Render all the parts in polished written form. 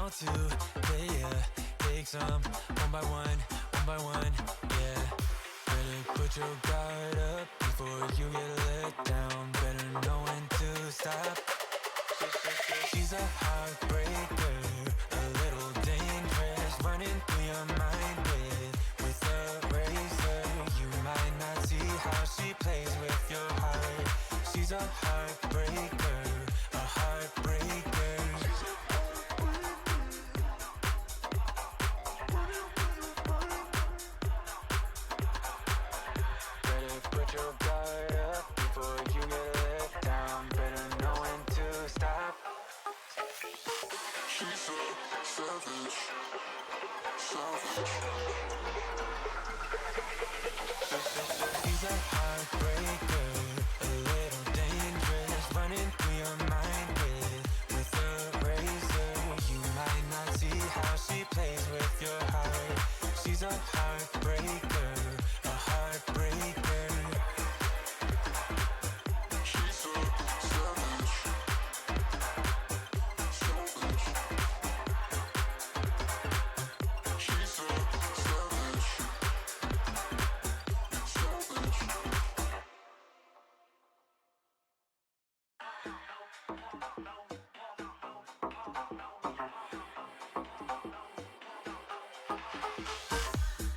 out to play ya. Take some one by one, yeah. Better put your guard up before you get let down. Better know when to stop. She's a heartbreaker, a little dangerous, running through your mind with a razor. You might not see how she plays with your heart. She's a heartbreaker, a heartbreaker. Better put your guard up before you get let down. Better know when to stop. She's a savage, savage. She's a heartbreaker, a little dangerous, running through your mind with a razor. You might not see how she plays with your heart. She's a heartbreaker, a heartbreaker. She's a savage, savage. She's a savage, savage.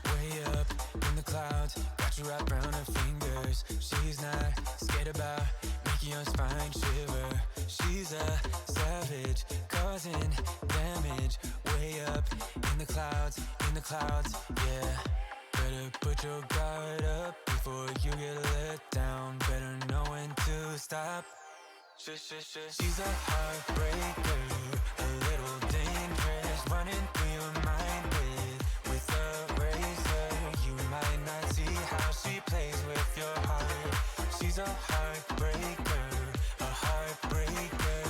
Way up in the clouds, got you wrapped around her fingers. She's not scared about making your spine shiver. She's a savage, causing damage. Way up in the clouds, yeah. Better put your guard up before you get let down. Better know when to stop. She's a heartbreaker, a little dangerous, running through your mind with a razor. You might not see how she plays with your heart. She's a heartbreaker, a heartbreaker.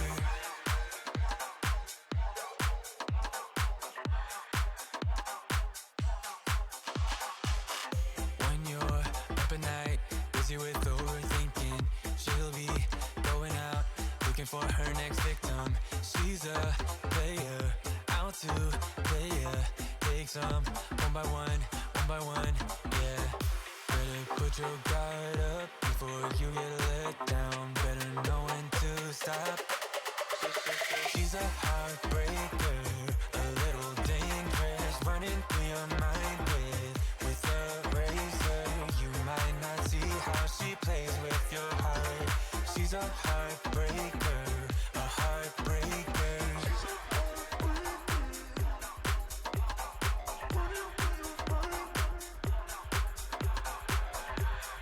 When you're up at night, busy with overthinking, she'll be going out, looking for her next victim. She's a player, out to play ya. Take some one by one, yeah. Better put your guard up before you get let down. Better know when to stop. She's a heartbreaker, a little dangerous, running through your mind with a razor. You might not see how she plays with your heart. She's a heartbreaker, a heartbreaker.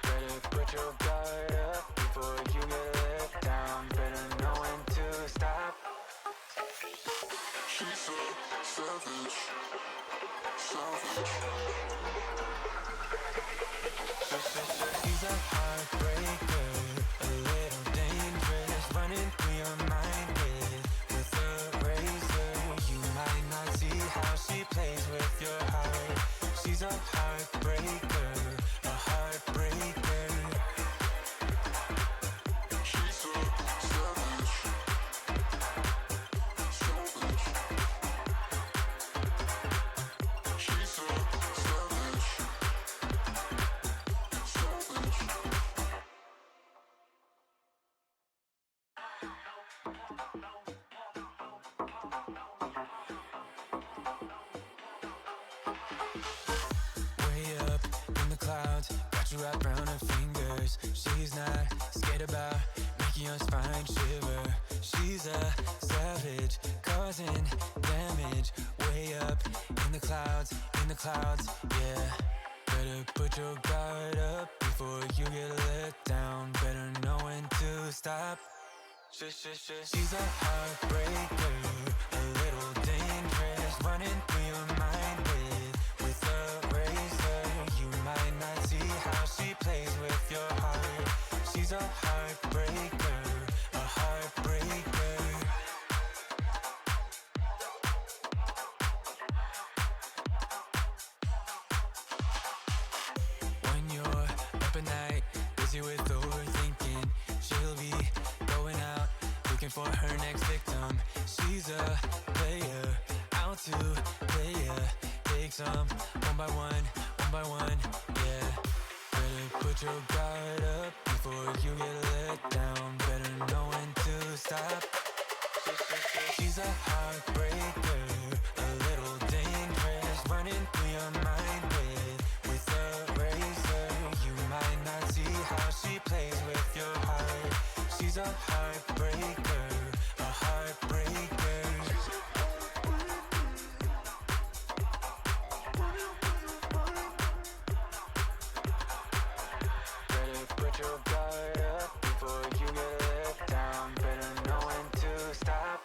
Better put your guard up before you get let down. Better know when to stop. She's a savage, savage. She's a heartbreaker, a little dangerous, running through your mind with a razor. You might not see how she plays with your heart. She's a heartbreaker, a heartbreaker. She's a savage, savage. She's a savage, savage. Way up in the clouds, got you wrapped around her fingers. She's not scared about making your spine shiver. She's a savage, causing damage. Way up in the clouds, yeah. Better put your guard up before you get let down. Better know when to stop. She's a heartbreaker, a little dangerous, running through your mind with a razor. You might not see how she plays with your heart. She's a heartbreaker, a heartbreaker. When you're up at night, busy with overthinking, she'll be going out, looking for her next victim. She's a player, some one by one, yeah. Better put your guard up before you get let down. Better know when to stop. She's a heartbreaker, a little dangerous, running through your mind with a razor. You might not see how she plays with your heart. She's a heartbreaker, a heartbreaker. Better put your guard up before you get let down. Better know when to stop.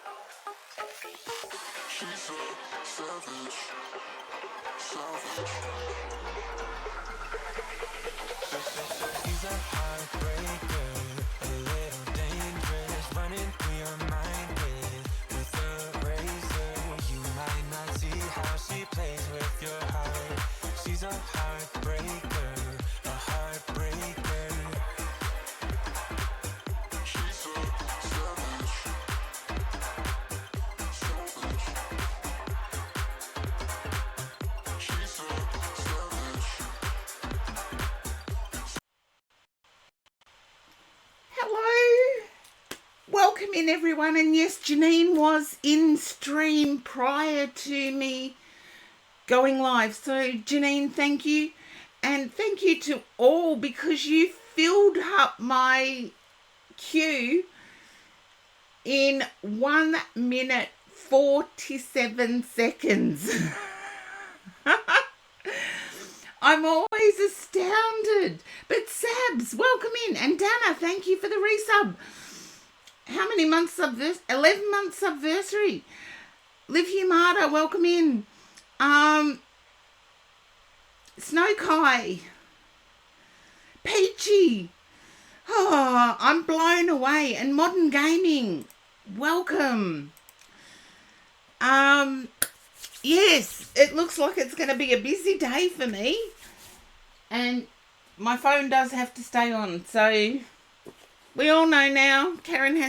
She's a savage, savage. She's a heartbreaker, a little dangerous, running through your mind with a razor. You might not see how she plays with your heart. She's a heartbreaker, a heartbreaker. She's a savage, savage. She's a savage. Hello, welcome in everyone. And yes, Janine was in stream prior to me going live. So Janine, thank you. And thank you to all, because you filled up my queue in 1 minute 47 seconds. I'm always astounded. But Sabs, welcome in. And Dana, thank you for the resub. How many months subversary? 11 months subversary. Liv Humada, welcome in. Snow Kai. Peachy. Oh, I'm blown away. And Modern Gaming, welcome. Yes, it looks like it's going to be a busy day for me. And my phone does have to stay on. So we all know now, Karen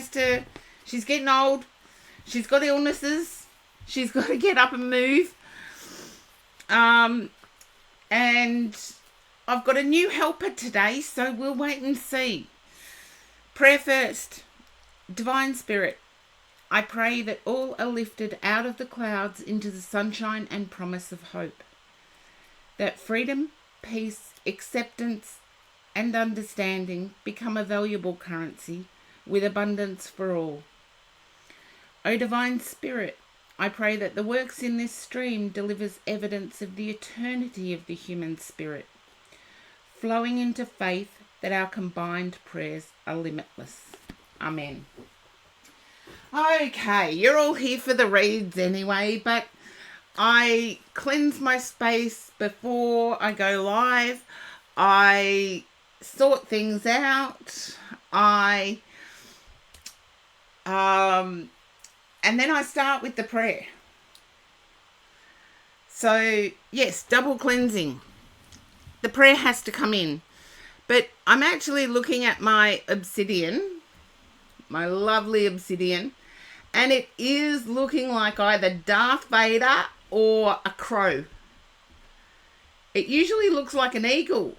she's getting old. She's got illnesses. She's got to get up and move. And I've got a new helper today, so we'll wait and see. Prayer first. Divine Spirit, I pray that all are lifted out of the clouds into the sunshine and promise of hope. That freedom, peace, acceptance, and understanding become a valuable currency with abundance for all. O Divine Spirit, I pray that the works in this stream delivers evidence of the eternity of the human spirit, flowing into faith that our combined prayers are limitless. Amen. Okay, you're all here for the reads anyway, but I cleanse my space before I go live. I sort things out. And then I start with the prayer. So, yes, double cleansing. The prayer has to come in. But I'm actually looking at my obsidian, my lovely obsidian, and it is looking like either Darth Vader or a crow. It usually looks like an eagle,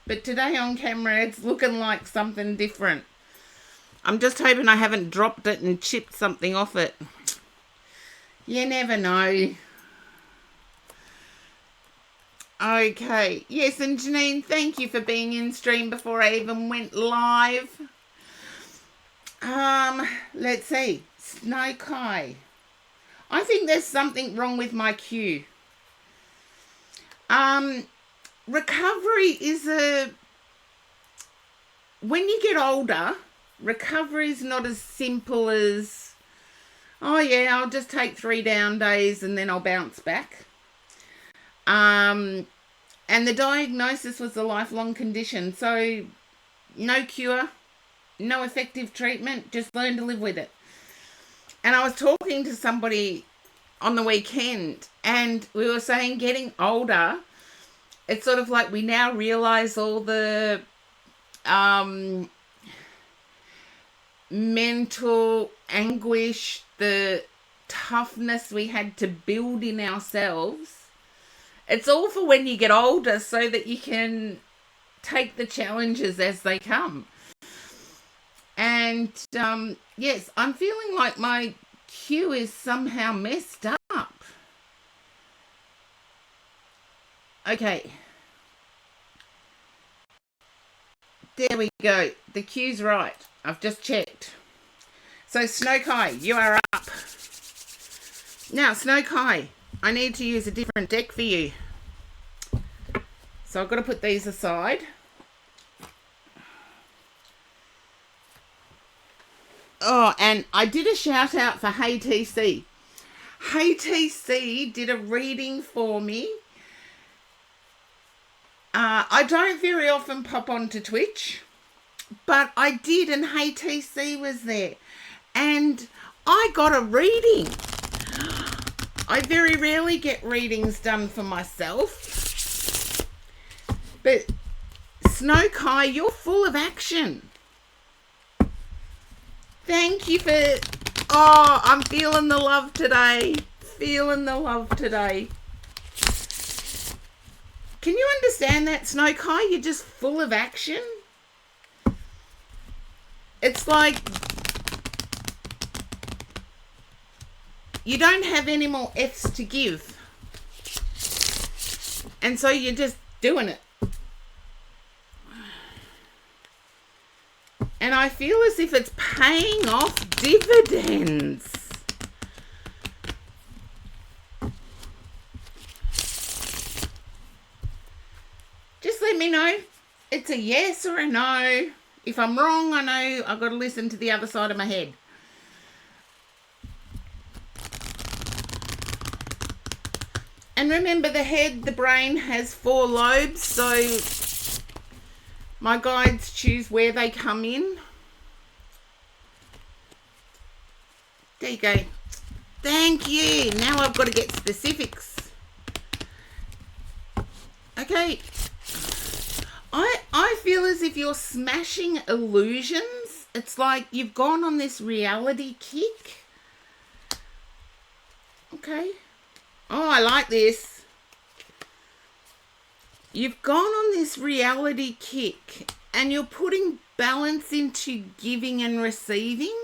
but today on camera it's looking like something different. I'm just hoping I haven't dropped it and chipped something off it. You never know. Okay. Yes, and Janine, thank you for being in stream before I even went live. Let's see. Snow Kai. I think there's something wrong with my queue. Recovery is when you get older, recovery is not as simple as, oh yeah, I'll just take 3 down days and then I'll bounce back. And the diagnosis was a lifelong condition. So no cure, no effective treatment, just learn to live with it. And I was talking to somebody on the weekend and we were saying getting older, it's sort of like we now realize all the mental anguish, the toughness we had to build in ourselves It's all for when you get older so that you can take the challenges as they come. And yes, I'm feeling like my cue is somehow messed up. Okay. There we go. The cue's right. I've just checked. So Snow Kai, you are up. Now, Snow Kai, I need to use a different deck for you. So I've got to put these aside. Oh, and I did a shout out for Hey TC. Hey TC did a reading for me. I don't very often pop onto Twitch, but I did, and Hey TC was there. And I got a reading. I very rarely get readings done for myself. But Snow Kai, you're full of action. Thank you for... Oh, I'm feeling the love today. Feeling the love today. Can you understand that, Snow Kai? You're just full of action. It's like you don't have any more F's to give. And so you're just doing it. And I feel as if it's paying off dividends. Just let me know. It's a yes or a no. If I'm wrong, I know I've got to listen to the other side of my head. And remember, the head, the brain has 4 lobes, so my guides choose where they come in. There you go. Thank you. Now I've got to get specifics. Okay. I feel as if you're smashing illusions. It's like you've gone on this reality kick. Okay. Oh, I like this. You've gone on this reality kick and you're putting balance into giving and receiving.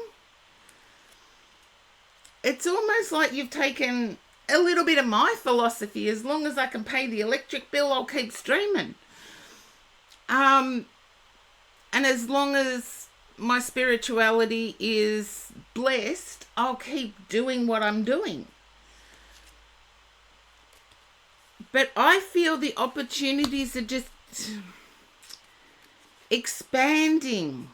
It's almost like you've taken a little bit of my philosophy. As long as I can pay the electric bill, I'll keep streaming. And as long as my spirituality is blessed, I'll keep doing what I'm doing. But I feel the opportunities are just expanding.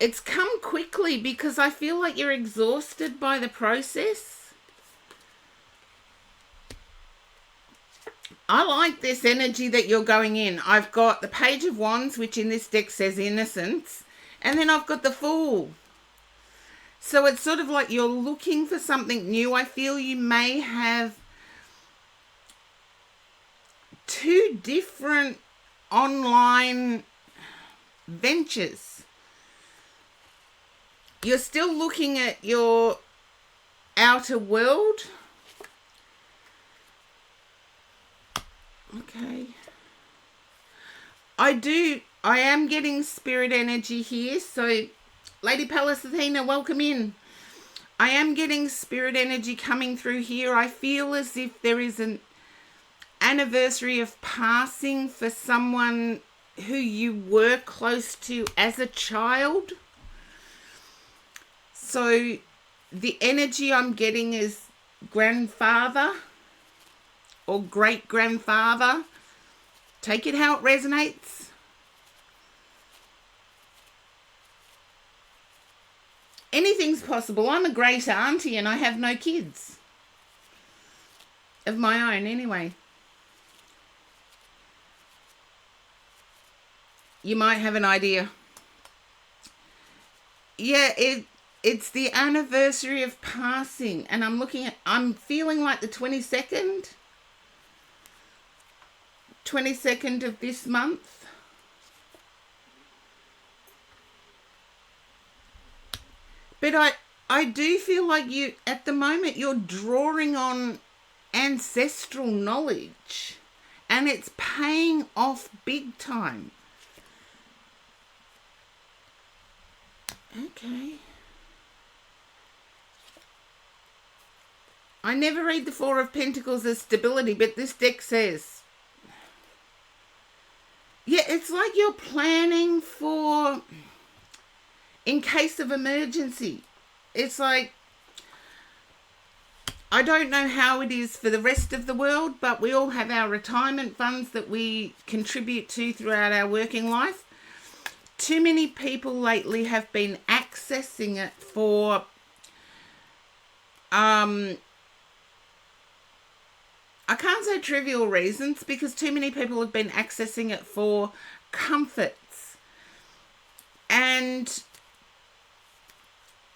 It's come quickly because I feel like you're exhausted by the process. I like this energy that you're going in. I've got the Page of Wands, which in this deck says innocence. And then I've got the Fool. So it's sort of like you're looking for something new. I feel you may have 2 different online ventures. You're still looking at your outer world. Okay. I am getting spirit energy here. So, Lady Pallas Athena, welcome in. I am getting spirit energy coming through here. I feel as if there is an anniversary of passing for someone who you were close to as a child. So, the energy I'm getting is grandfather or great-grandfather. Take it how it resonates. Anything's possible. I'm a great auntie and I have no kids. Of my own, anyway. You might have an idea. Yeah, it's the anniversary of passing. And I'm feeling like the 22nd of this month. But I do feel like at the moment, you're drawing on ancestral knowledge and it's paying off big time. Okay. I never read the Four of Pentacles as stability, but this deck says, yeah, it's like you're planning for in case of emergency. It's like, I don't know how it is for the rest of the world, but we all have our retirement funds that we contribute to throughout our working life. Too many people lately have been accessing it for I can't say trivial reasons, because too many people have been accessing it for comforts. And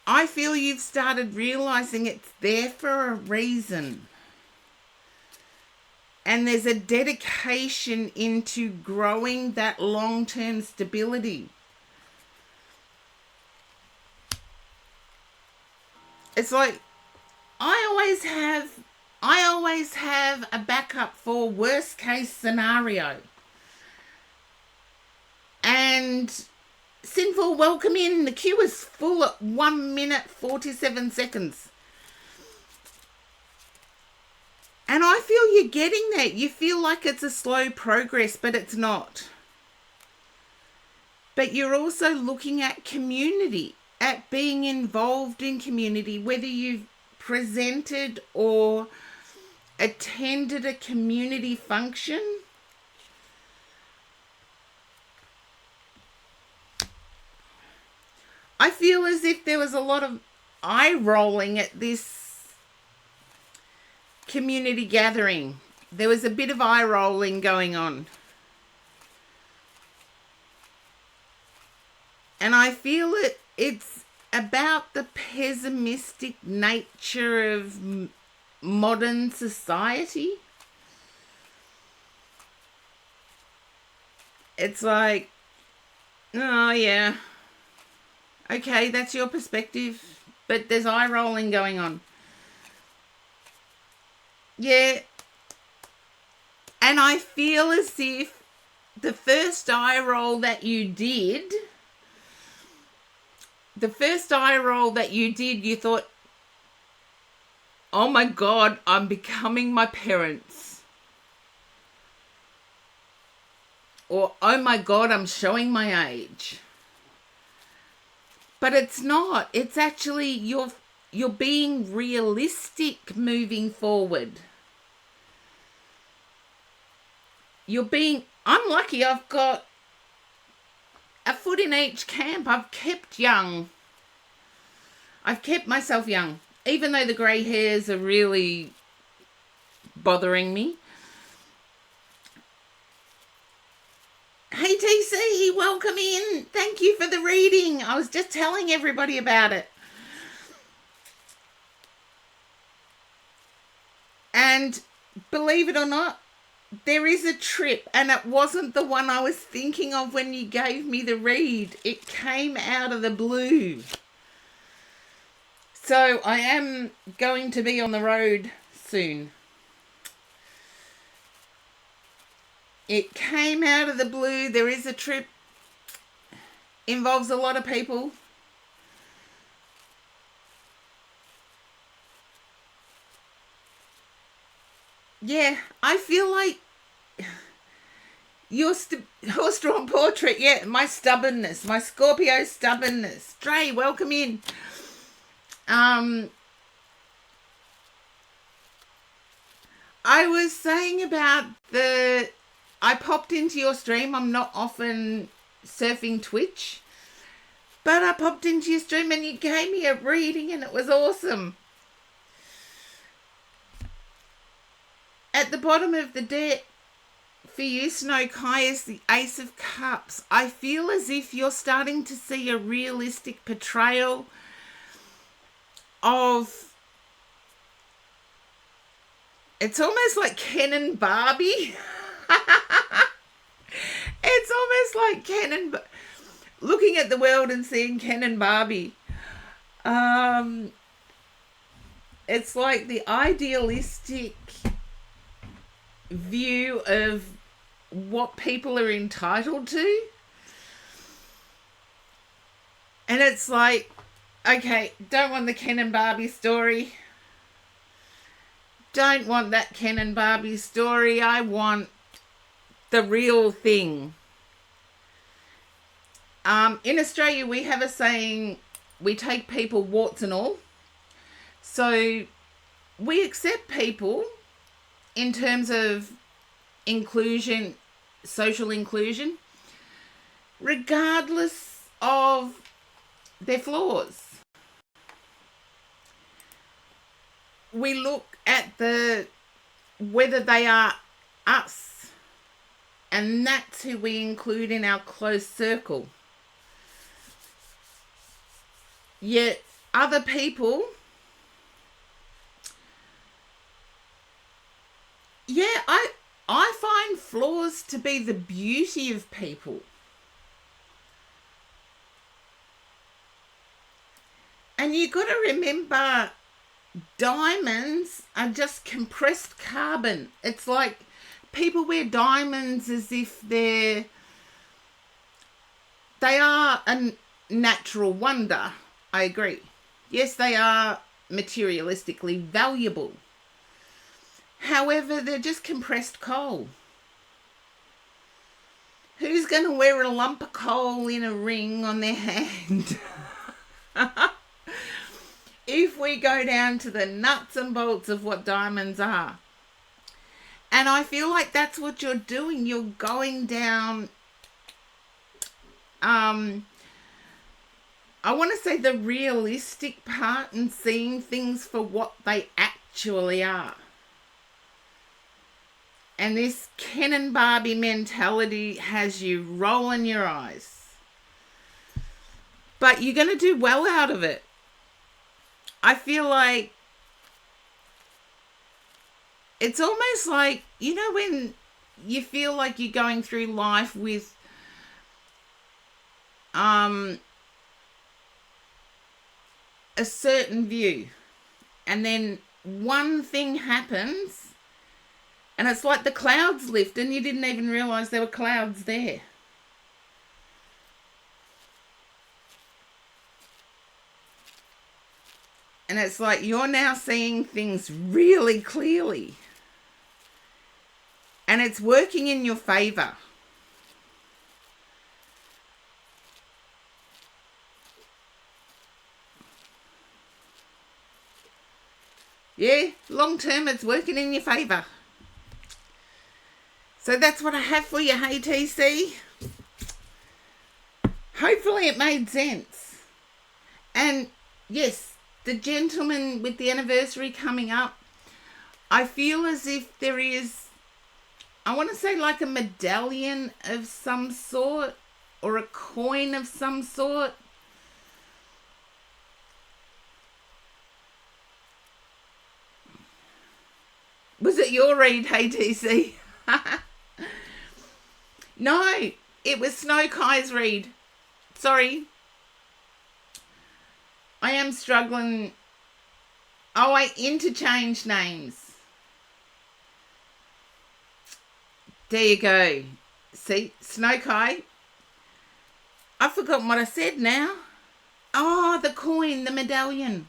I feel you've started realizing it's there for a reason. And there's a dedication into growing that long-term stability. It's like, I always have a backup for worst case scenario. And Sinful, welcome in. The queue is full at 1 minute 47 seconds. And I feel you're getting there. You feel like it's a slow progress, but it's not. But you're also looking at community, at being involved in community, whether you've presented or attended a community function. I feel as if there was a lot of eye rolling at this community gathering. There was a bit of eye rolling going on. And I feel it's about the pessimistic nature of modern society. It's like, oh yeah, okay, that's your perspective, but there's eye rolling going on. Yeah. And I feel as if the first eye roll that you did, you thought, oh my God, I'm becoming my parents. Or, oh my God, I'm showing my age. But it's not. It's actually you're being realistic moving forward. I'm lucky I've got a foot in each camp. I've kept young. I've kept myself young. Even though the grey hairs are really bothering me. Hey TC, welcome in. Thank you for the reading. I was just telling everybody about it. And believe it or not, there is a trip, and it wasn't the one I was thinking of when you gave me the read. It came out of the blue. So I am going to be on the road soon. It came out of the blue. There is a trip. Involves a lot of people. Yeah, I feel like your horse-drawn portrait. Yeah, my stubbornness, my Scorpio stubbornness. Dre, welcome in. I was saying about I popped into your stream. I'm not often surfing Twitch, but I popped into your stream and you gave me a reading and it was awesome. At the bottom of the deck for you, Snow Kai, is the Ace of Cups. I feel as if you're starting to see a realistic portrayal of, it's almost like Ken and Barbie. It's almost like looking at the world and seeing Ken and Barbie. It's like the idealistic view of what people are entitled to. And it's like, okay, don't want the Ken and Barbie story. Don't want that Ken and Barbie story. I want the real thing. In Australia, we have a saying, we take people warts and all. So we accept people in terms of inclusion, social inclusion, regardless of their flaws. We look at whether they are us, and that's who we include in our close circle. Yet other people, I find flaws to be the beauty of people. And you got to remember, diamonds are just compressed carbon. It's like people wear diamonds as if they are a natural wonder. I agree. Yes, they are materialistically valuable. However, they're just compressed coal. Who's going to wear a lump of coal in a ring on their hand? If we go down to the nuts and bolts of what diamonds are. And I feel like that's what you're doing. You're going down, I want to say the realistic part and seeing things for what they actually are. And this Ken and Barbie mentality has you rolling your eyes. But you're going to do well out of it. I feel like it's almost like, you know, when you feel like you're going through life with a certain view, and then one thing happens and it's like the clouds lift and you didn't even realize there were clouds there. And it's like you're now seeing things really clearly. And it's working in your favor. Yeah, long term it's working in your favor. So that's what I have for you, hey TC. Hopefully it made sense. And yes, the gentleman with the anniversary coming up, I feel as if there is, I want to say like a medallion of some sort or a coin of some sort. Was it your read, hey TC? No, it was Snow Kai's read. Sorry. I am struggling. Oh, I interchanged names. There you go. See, Snow Kai. I've forgotten what I said now. Oh, the coin, the medallion.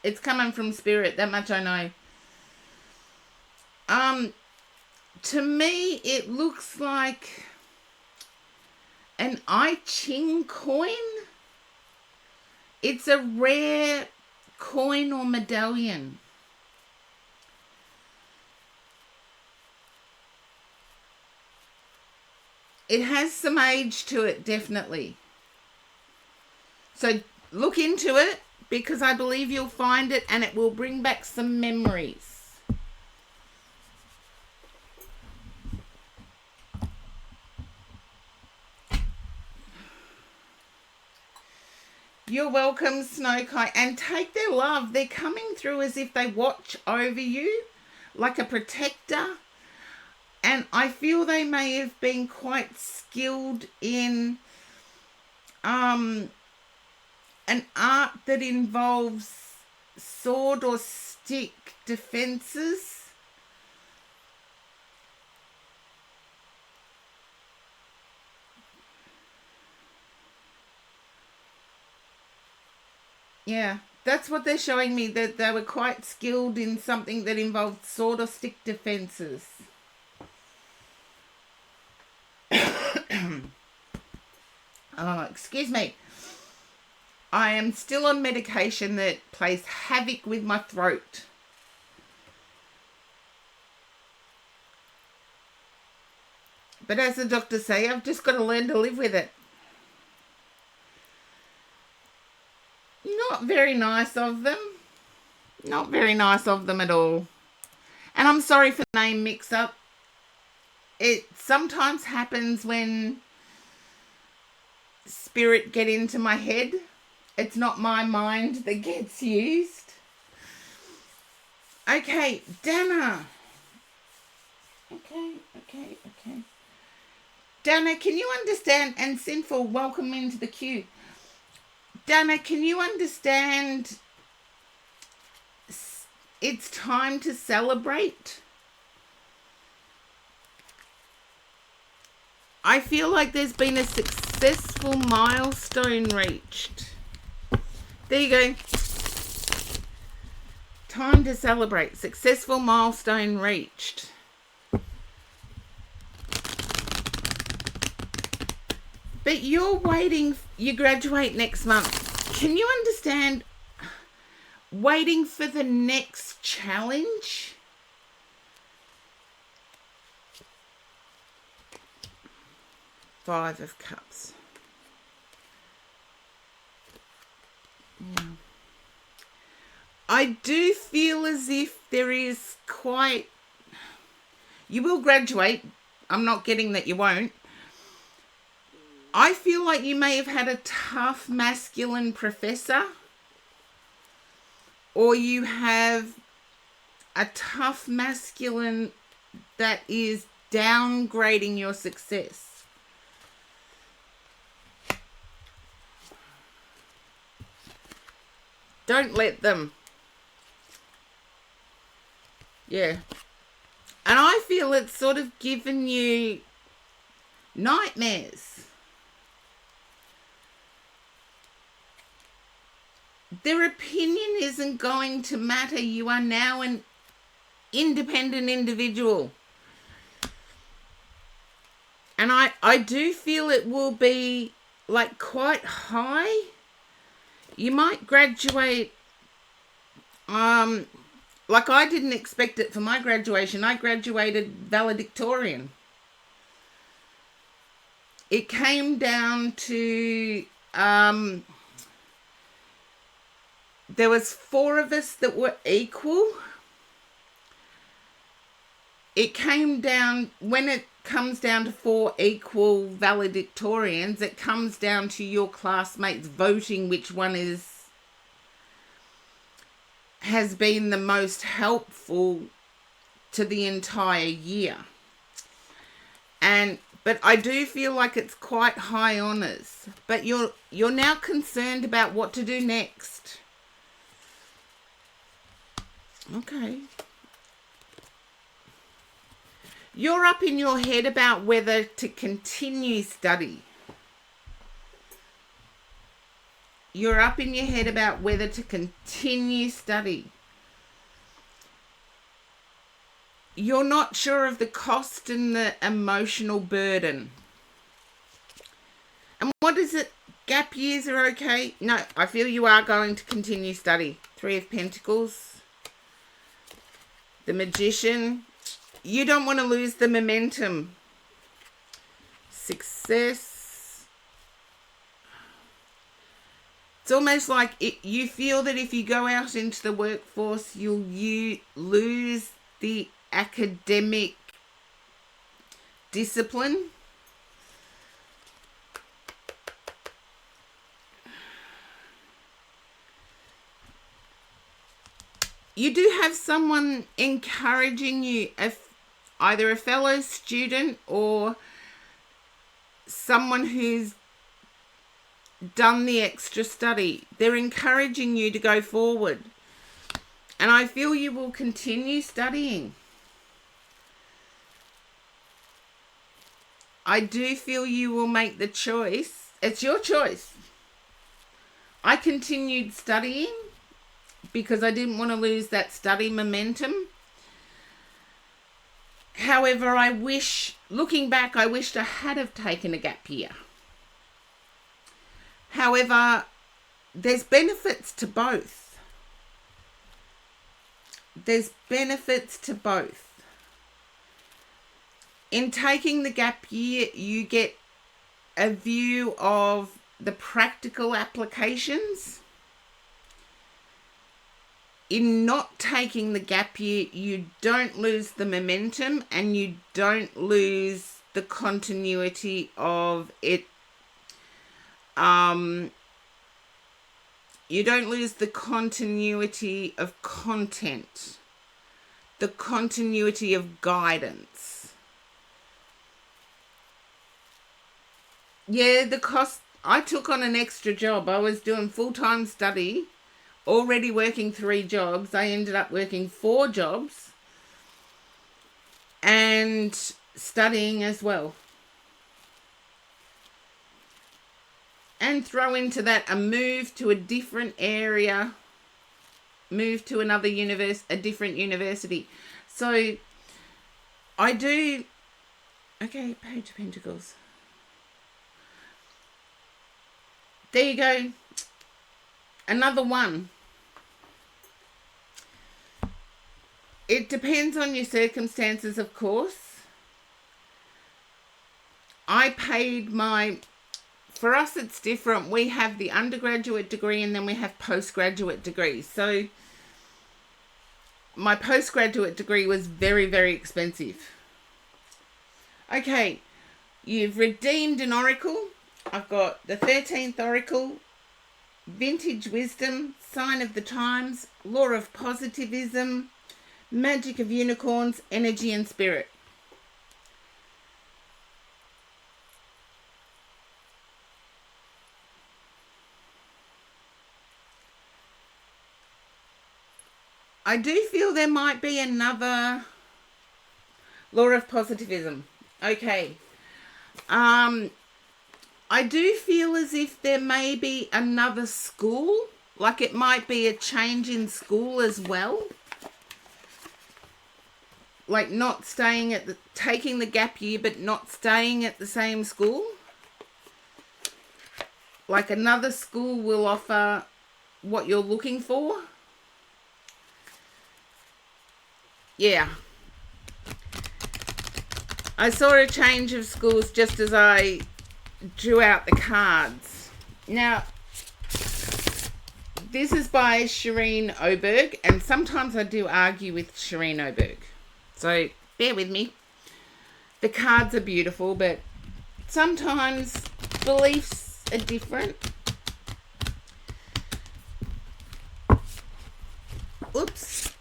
It's coming from Spirit, that much I know. To me, it looks like an I Ching coin. It's a rare coin or medallion. It has some age to it, definitely. So look into it, because I believe you'll find it and it will bring back some memories. You're welcome, Snow Kai. And take their love. They're coming through as if they watch over you, like a protector. And I feel they may have been quite skilled in an art that involves sword or stick defenses. Yeah, that's what they're showing me, that they were quite skilled in something that involved sword or stick defenses. Oh, excuse me. I am still on medication that plays havoc with my throat. But as the doctors say, I've just got to learn to live with it. Not very nice of them. Not very nice of them at all. And I'm sorry for the name mix-up. It sometimes happens when spirit get into my head. It's not my mind that gets used. Okay, Dana. Okay. Dana, can you understand? And Sinful, welcome into the queue. Dana, can you understand it's time to celebrate? I feel like there's been a successful milestone reached. There you go. Time to celebrate. Successful milestone reached. But you're waiting, you graduate next month. Can you understand waiting for the next challenge? Five of Cups. Yeah. I do feel as if there is quite... You will graduate. I'm not getting that you won't. I feel like you may have had a tough masculine professor, or you have a tough masculine that is downgrading your success. Don't let them. Yeah. And I feel it's sort of given you nightmares. Their opinion isn't going to matter. You are now an independent individual. And I do feel it will be like quite high. You might graduate, like I didn't expect it for my graduation. I graduated valedictorian. It came down to, there was 4 of us that were equal. It came down, when it comes down to 4 equal valedictorians, it comes down to your classmates voting which one has been the most helpful to the entire year. But I do feel like it's quite high honours. But you're now concerned about what to do next. Okay. You're up in your head about whether to continue study. You're up in your head about whether to continue study. You're not sure of the cost and the emotional burden. And what is it? Gap years are okay? No, I feel you are going to continue study. 3 of Pentacles. The Magician. You don't want to lose the momentum. Success. It's almost like you feel that if you go out into the workforce, you lose the academic discipline. You do have someone encouraging you, either a fellow student or someone who's done the extra study. They're encouraging you to go forward. And I feel you will continue studying. I do feel you will make the choice. It's your choice. I continued studying because I didn't want to lose that study momentum. However, looking back, I wished I had have taken a gap year. However, there's benefits to both. There's benefits to both. In taking the gap year, you get a view of the practical applications. In not taking the gap year, you don't lose the momentum and you don't lose the continuity of it. You don't lose the continuity of content, the continuity of guidance. Yeah, the cost, I took on an extra job. I was doing full-time study, already working 3 jobs. I ended up working 4 jobs and studying as well. And throw into that a move to a different area, move to another a different university. So I do, okay, Page of Pentacles. There you go. Another one. It depends on your circumstances, of course. I paid for us it's different. We have the undergraduate degree and then we have postgraduate degrees. So my postgraduate degree was very, very expensive. Okay, you've redeemed an oracle. I've got the 13th oracle, vintage wisdom, sign of the times, law of positivism, magic of unicorns, energy and spirit. I do feel there might be another law of positivism. Okay. I do feel as if there may be another school, like it might be a change in school as well. Like not staying taking the gap year, but not staying at the same school. Like another school will offer what you're looking for. Yeah. I saw a change of schools just as I drew out the cards. Now, this is by Shireen Oberg, and sometimes I do argue with Shireen Oberg. So, bear with me. The cards are beautiful, but sometimes beliefs are different. Oops.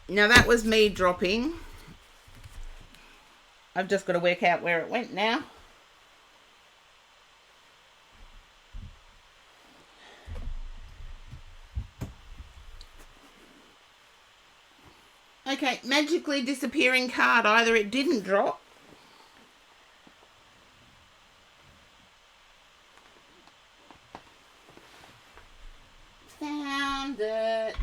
Now, that was me dropping. I've just got to work out where it went now. Okay, magically disappearing card. Either it didn't drop. Found it.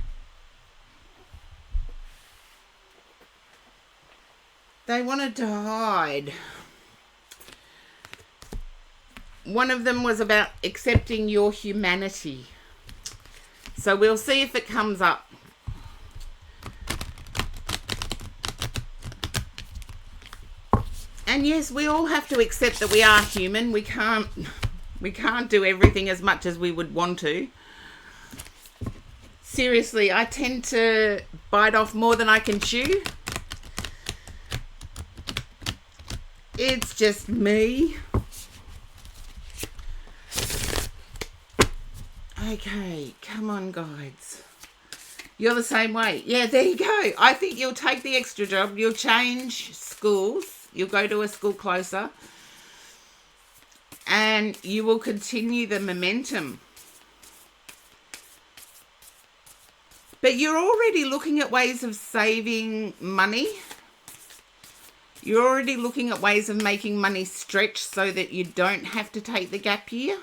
They wanted to hide. One of them was about accepting your humanity. So we'll see if it comes up. And yes, we all have to accept that we are human. We can't do everything as much as we would want to. Seriously, I tend to bite off more than I can chew. It's just me. Okay, come on, guides. You're the same way. Yeah, there you go. I think you'll take the extra job. You'll change schools. You'll go to a school closer. and you will continue the momentum. But you're already looking at ways of saving money. You're already looking at ways of making money stretch so that you don't have to take the gap year.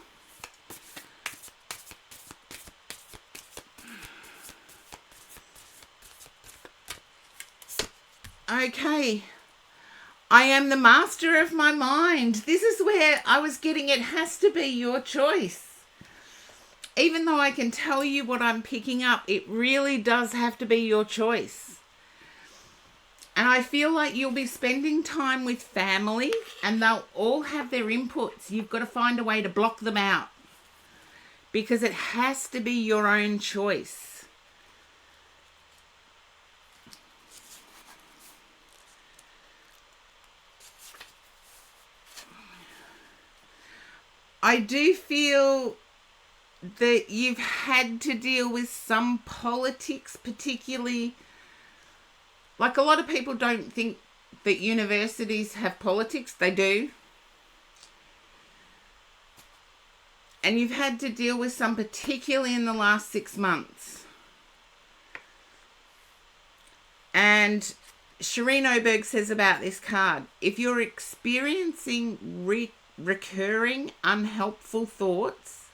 Okay. I am the master of my mind. This is where I was getting it has to be your choice. Even though I can tell you what I'm picking up, it really does have to be your choice. And I feel like you'll be spending time with family and they'll all have their inputs. You've got to find a way to block them out because it has to be your own choice. I do feel that you've had to deal with some politics, particularly, like a lot of people don't think that universities have politics. They do. And you've had to deal with some, particularly in the last 6 months. And Shireen Oberg says about this card, if you're experiencing recurring unhelpful thoughts,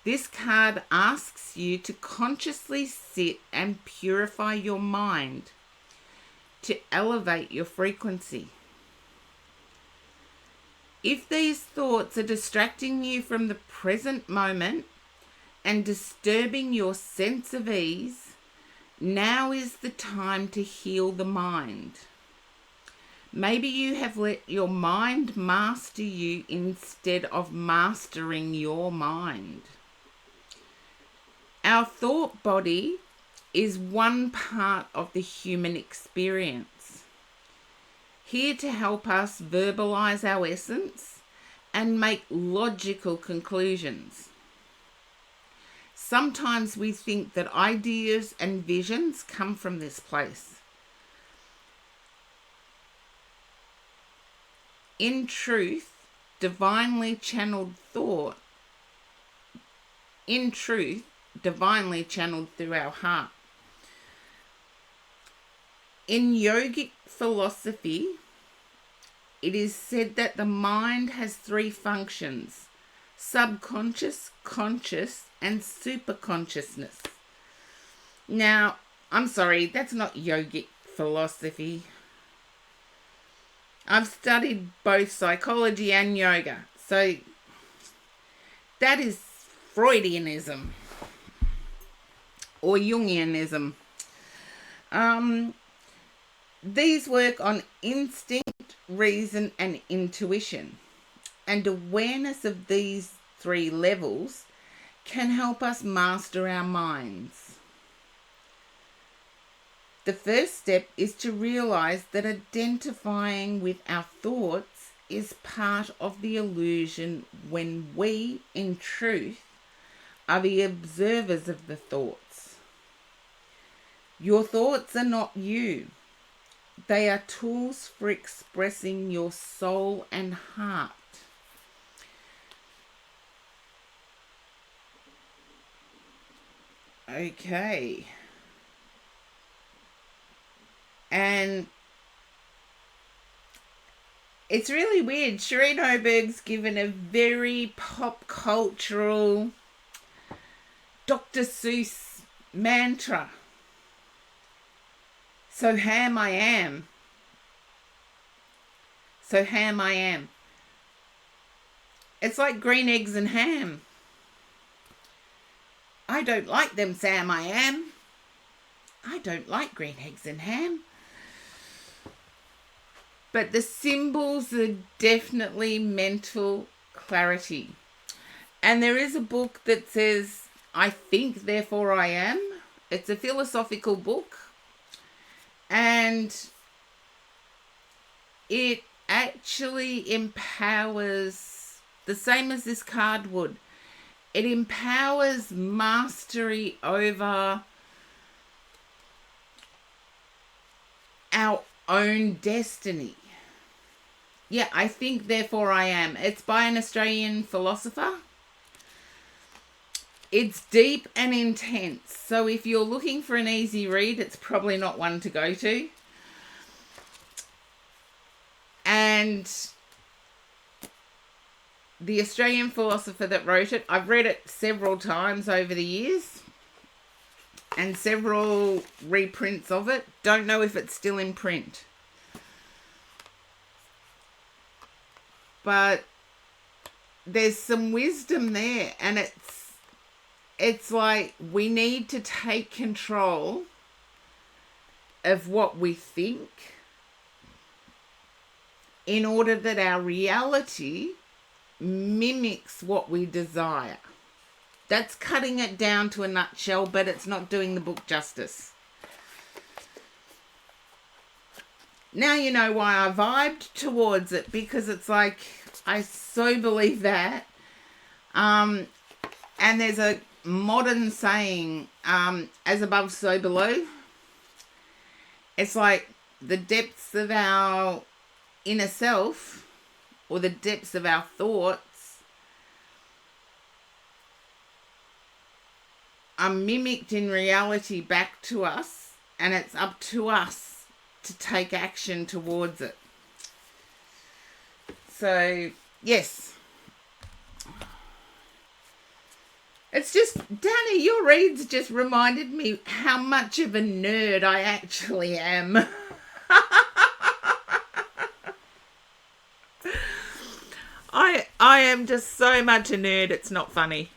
this card asks you to consciously sit and purify your mind to elevate your frequency. If these thoughts are distracting you from the present moment and disturbing your sense of ease, now is the time to heal the mind. Maybe you have let your mind master you instead of mastering your mind. Our thought body is one part of the human experience, here to help us verbalize our essence and make logical conclusions. Sometimes we think that ideas and visions come from this place. In truth, divinely channeled thought, divinely channeled through our heart. In yogic philosophy, it is said that the mind has 3 functions: subconscious, conscious, and superconsciousness. Now, I'm sorry, that's not yogic philosophy. I've studied both psychology and yoga, so that is Freudianism or Jungianism. These work on instinct, reason, and intuition. And awareness of these 3 levels can help us master our minds. The first step is to realize that identifying with our thoughts is part of the illusion when we, in truth, are the observers of the thoughts. Your thoughts are not you. They are tools for expressing your soul and heart. Okay. And it's really weird. Shireen Oberg's given a very pop cultural Dr. Seuss mantra. So ham I am. So ham I am. It's like green eggs and ham. I don't like them, Sam, I am. I don't like green eggs and ham. But the symbols are definitely mental clarity. And there is a book that says, I think, therefore I am. It's a philosophical book. And it actually empowers, the same as this card would, it empowers mastery over our own destiny. Yeah, I think therefore I am. It's by an Australian philosopher. It's deep and intense. So if you're looking for an easy read, it's probably not one to go to. And the Australian philosopher that wrote it, I've read it several times over the years and several reprints of it. Don't know if it's still in print. But there's some wisdom there, and it's like we need to take control of what we think in order that our reality mimics what we desire. That's cutting it down to a nutshell, but it's not doing the book justice. Now you know why I vibed towards it, because it's like, I so believe that. And there's a modern saying, as above, so below. It's like the depths of our inner self, or the depths of our thoughts, are mimicked in reality back to us, and it's up to us to take action towards it. So, yes. It's just, Danny, your reads just reminded me how much of a nerd I actually am. I am just so much a nerd, it's not funny.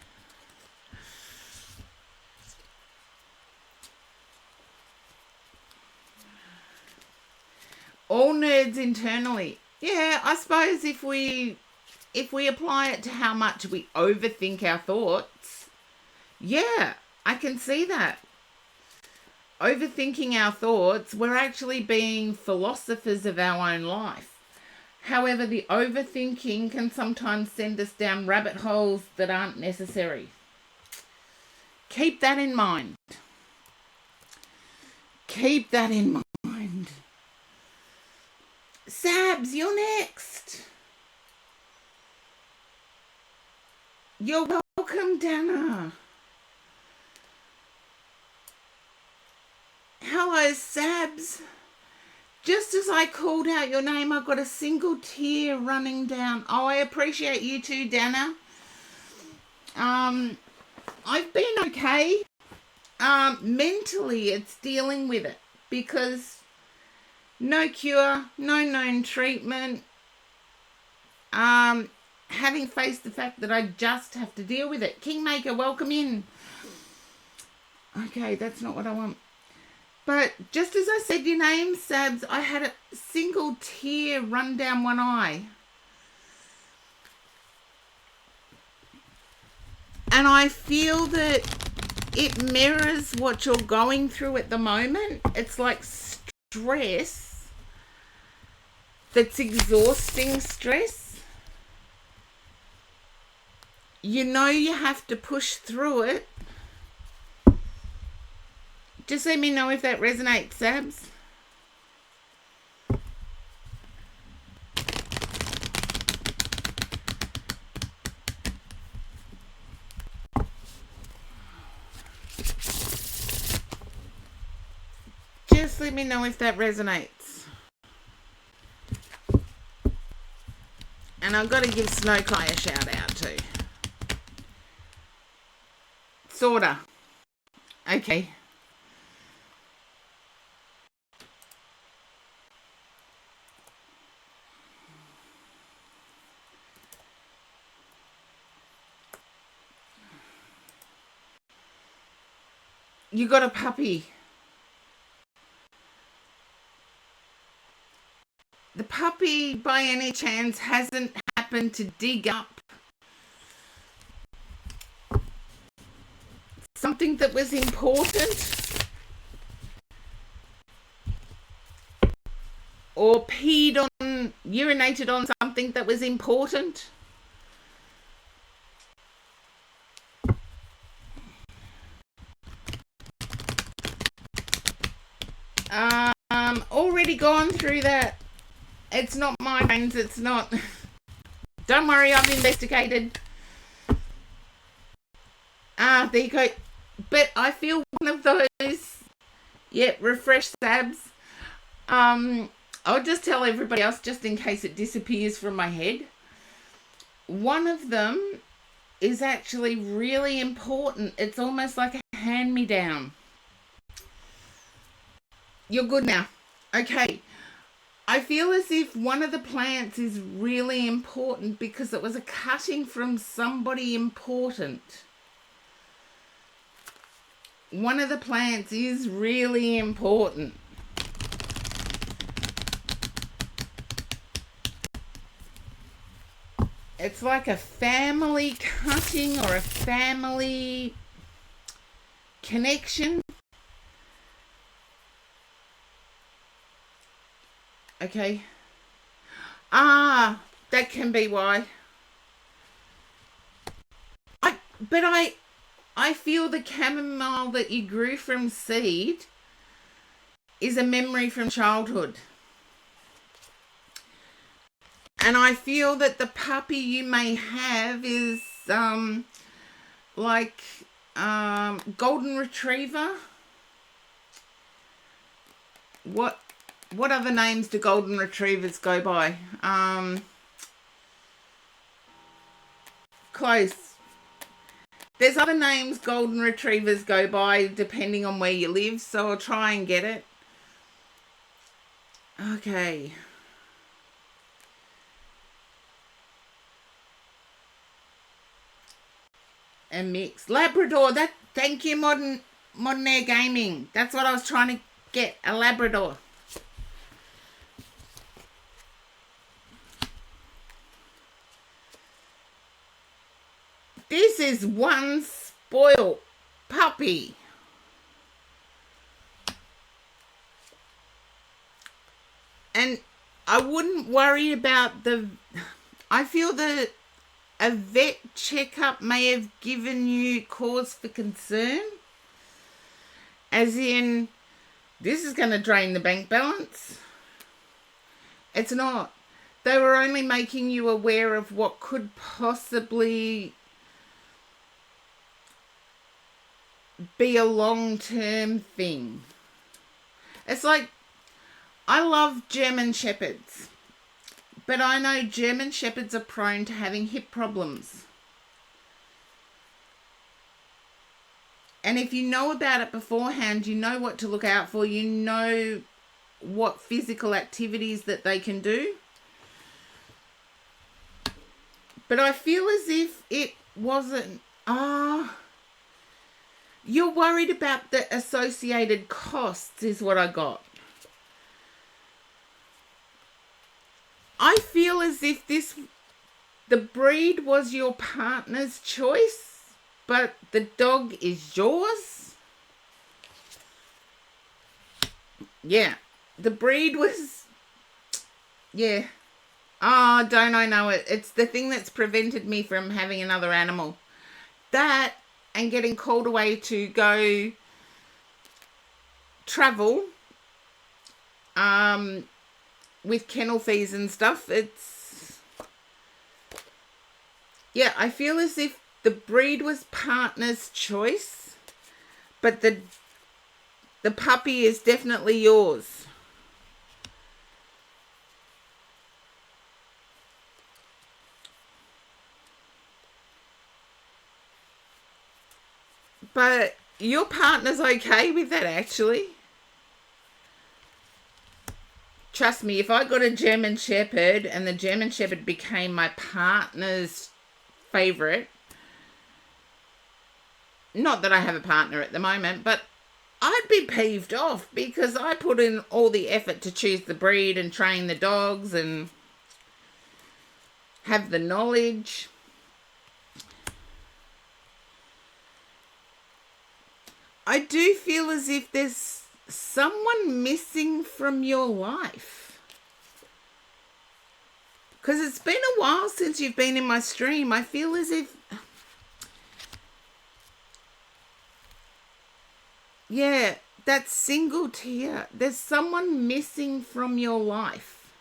All nerds internally. Yeah, I suppose if we apply it to how much we overthink our thoughts, yeah, I can see that. Overthinking our thoughts, we're actually being philosophers of our own life. However, the overthinking can sometimes send us down rabbit holes that aren't necessary. Keep that in mind. Keep that in mind. Sabs, you're next. You're welcome, Dana. Hello, Sabs. Just as I called out your name, I got a single tear running down. Oh, I appreciate you too, Dana. I've been okay. Mentally, it's dealing with it because no cure, no known treatment. Having faced the fact that I just have to deal with it. Kingmaker, welcome in. Okay, that's not what I want. But just as I said your name, Sabs, I had a single tear run down one eye. And I feel that it mirrors what you're going through at the moment. It's like stress that's exhausting stress. You know you have to push through it. Just let me know if that resonates, Sabs. Just let me know if that resonates. And I've got to give Snowkai a shout out too. Sorta. Okay. You got a puppy. The puppy, by any chance, hasn't happened to dig up something that was important? Or urinated on something that was important? Already gone through that. It's not migraines. It's not. Don't worry, I've investigated. There you go. But I feel one of those. Yeah, refresh sabs. I'll just tell everybody else just in case it disappears from my head. One of them is actually really important. It's almost like a hand-me-down. You're good now. Okay. I feel as if one of the plants is really important because it was a cutting from somebody important. One of the plants is really important. It's like a family cutting or a family connection. Okay. That can be why. I feel the chamomile that you grew from seed is a memory from childhood. And I feel that the puppy you may have is golden retriever. What other names do golden retrievers go by? Close. There's other names golden retrievers go by depending on where you live, so I'll try and get it. Okay. A mix. Labrador. Thank you, Modern Air Gaming. That's what I was trying to get. A Labrador. This is one spoiled puppy. And I wouldn't worry about I feel that a vet checkup may have given you cause for concern. As in, this is going to drain the bank balance. It's not. They were only making you aware of what could possibly be a long-term thing. It's like, I love German Shepherds, but I know German Shepherds are prone to having hip problems. And if you know about it beforehand, you know what to look out for. You know what physical activities that they can do. But I feel as if it wasn't... You're worried about the associated costs is what I got. I feel as if the breed was your partner's choice, but the dog is yours. Yeah, the breed was... Yeah. Don't I know it? It's the thing that's prevented me from having another animal. That... and getting called away to go travel with kennel fees and stuff. It's... Yeah, I feel as if the breed was partner's choice, but the puppy is definitely yours. But your partner's okay with that, actually. Trust me, if I got a German Shepherd and the German Shepherd became my partner's favourite, not that I have a partner at the moment, but I'd be peeved off because I put in all the effort to choose the breed and train the dogs and have the knowledge. I do feel as if there's someone missing from your life. Because it's been a while since you've been in my stream. I feel as if... Yeah, that single tear. There's someone missing from your life.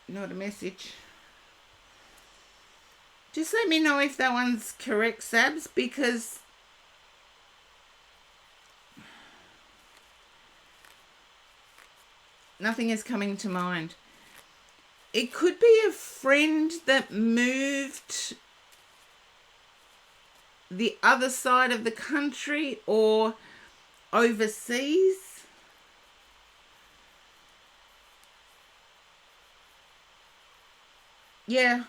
not a message. Just let me know if that one's correct, Sabs, because nothing is coming to mind. It could be a friend that moved the other side of the country or overseas. Yeah,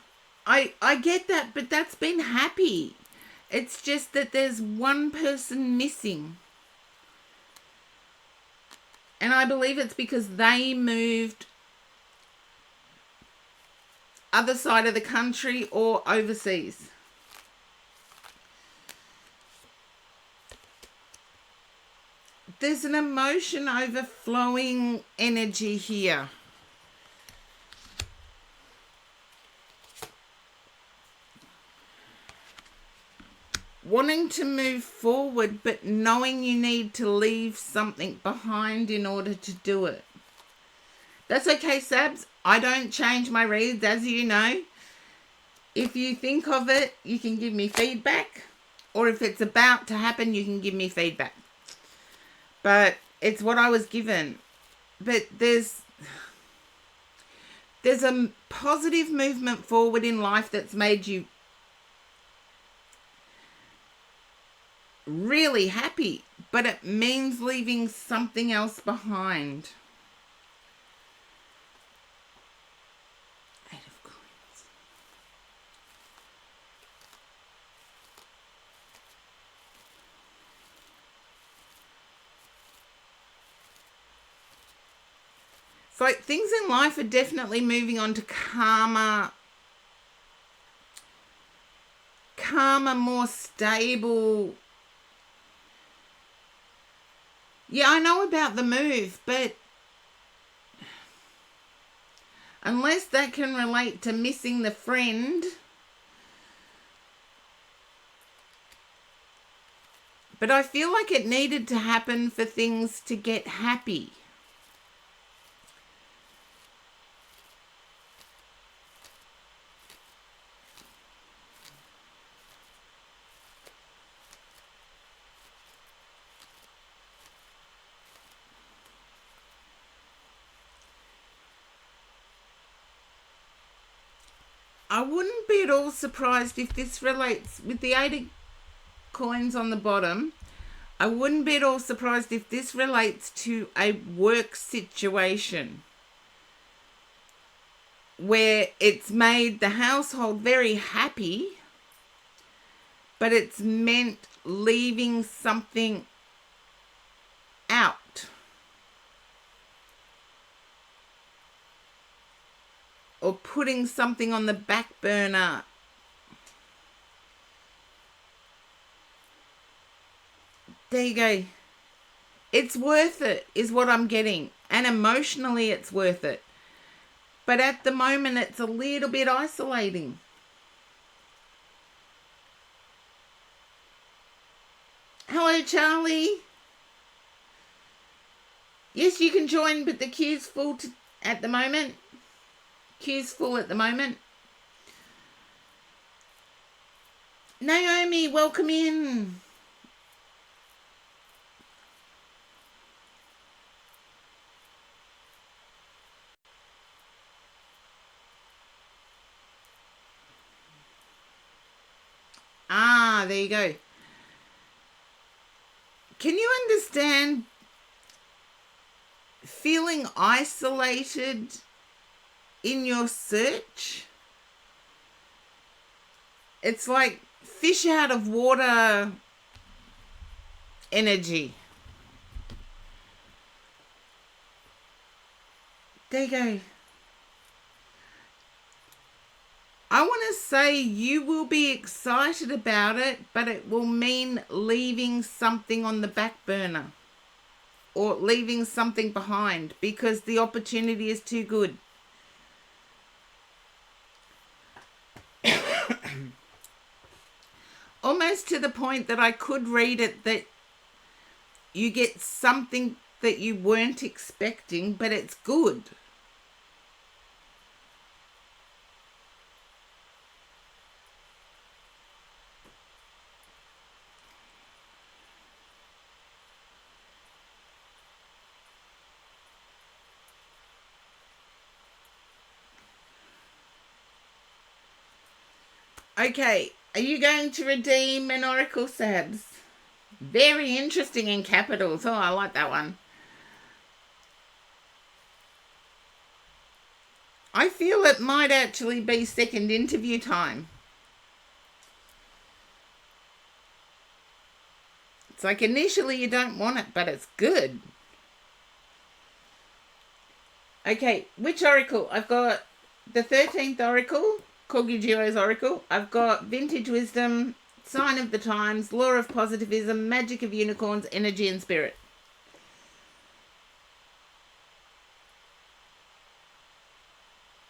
I get that, but that's been happy. It's just that there's one person missing. And I believe it's because they moved other side of the country or overseas. There's an emotion overflowing energy here. Wanting to move forward, but knowing you need to leave something behind in order to do it. That's okay, Sabs. I don't change my reads, as you know. If you think of it, you can give me feedback. Or if it's about to happen, you can give me feedback. But it's what I was given. But there's a positive movement forward in life that's made you really happy, but it means leaving something else behind. Eight of Coins. So things in life are definitely moving on to calmer, more stable. Yeah, I know about the move, but unless that can relate to missing the friend. But I feel like it needed to happen for things to get happy. I wouldn't be at all surprised if this relates with the 8 of Coins on the bottom. I wouldn't be at all surprised if this relates to a work situation where it's made the household very happy, but it's meant leaving something out. Or putting something on the back burner. There you go. It's worth it, is what I'm getting. And emotionally, it's worth it. But at the moment, it's a little bit isolating. Hello, Charlie. Yes, you can join, but the queue's full at the moment. Queue's full at the moment. Naomi, welcome in. Ah, there you go. Can you understand feeling isolated in your search? It's like fish out of water energy. There you go. I want to say you will be excited about it, but it will mean leaving something on the back burner or leaving something behind because the opportunity is too good. Almost to the point that I could read it that you get something that you weren't expecting, but it's good. Okay, are you going to redeem an Oracle Sabs? Very interesting in capitals. Oh, I like that one. I feel it might actually be second interview time. It's like initially you don't want it, but it's good. Okay, which Oracle? I've got the 13th Oracle, Kogujiro's Oracle. I've got Vintage Wisdom, Sign of the Times, Law of Positivism, Magic of Unicorns, Energy and Spirit.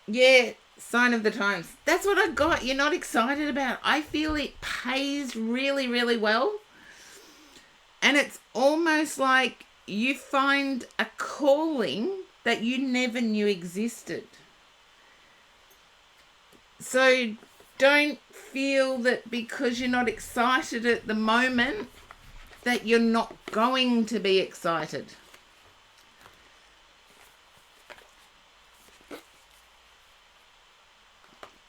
Yeah, Sign of the Times. That's what I got. You're not excited about. I feel it pays really, really well. And it's almost like you find a calling that you never knew existed. So don't feel that because you're not excited at the moment that you're not going to be excited.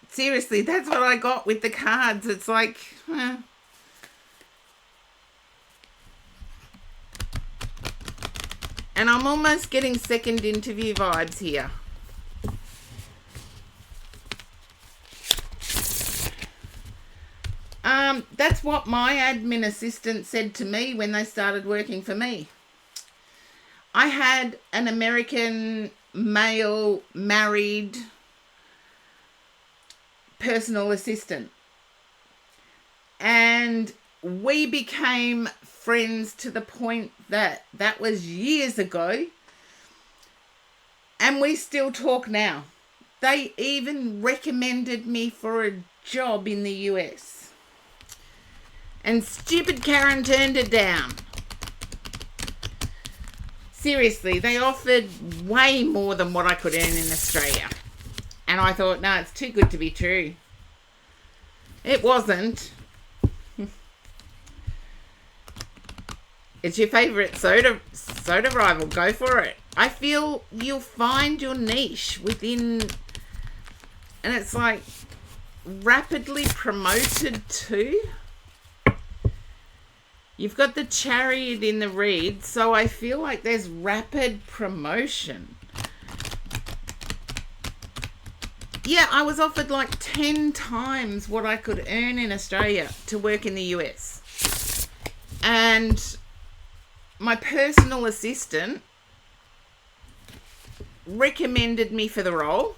Seriously, that's what I got with the cards. It's like, and I'm almost getting second interview vibes here. That's what my admin assistant said to me when they started working for me. I had an American male married personal assistant, and we became friends to the point that was years ago, and we still talk now. They even recommended me for a job in the US, and stupid Karen turned it down. Seriously, they offered way more than what I could earn in Australia. And I thought, no, it's too good to be true. It wasn't. It's your favourite soda rival. Go for it. I feel you'll find your niche within, and it's like rapidly promoted too. You've got the Chariot in the read, so I feel like there's rapid promotion. Yeah, I was offered like 10 times what I could earn in Australia to work in the US. And my personal assistant recommended me for the role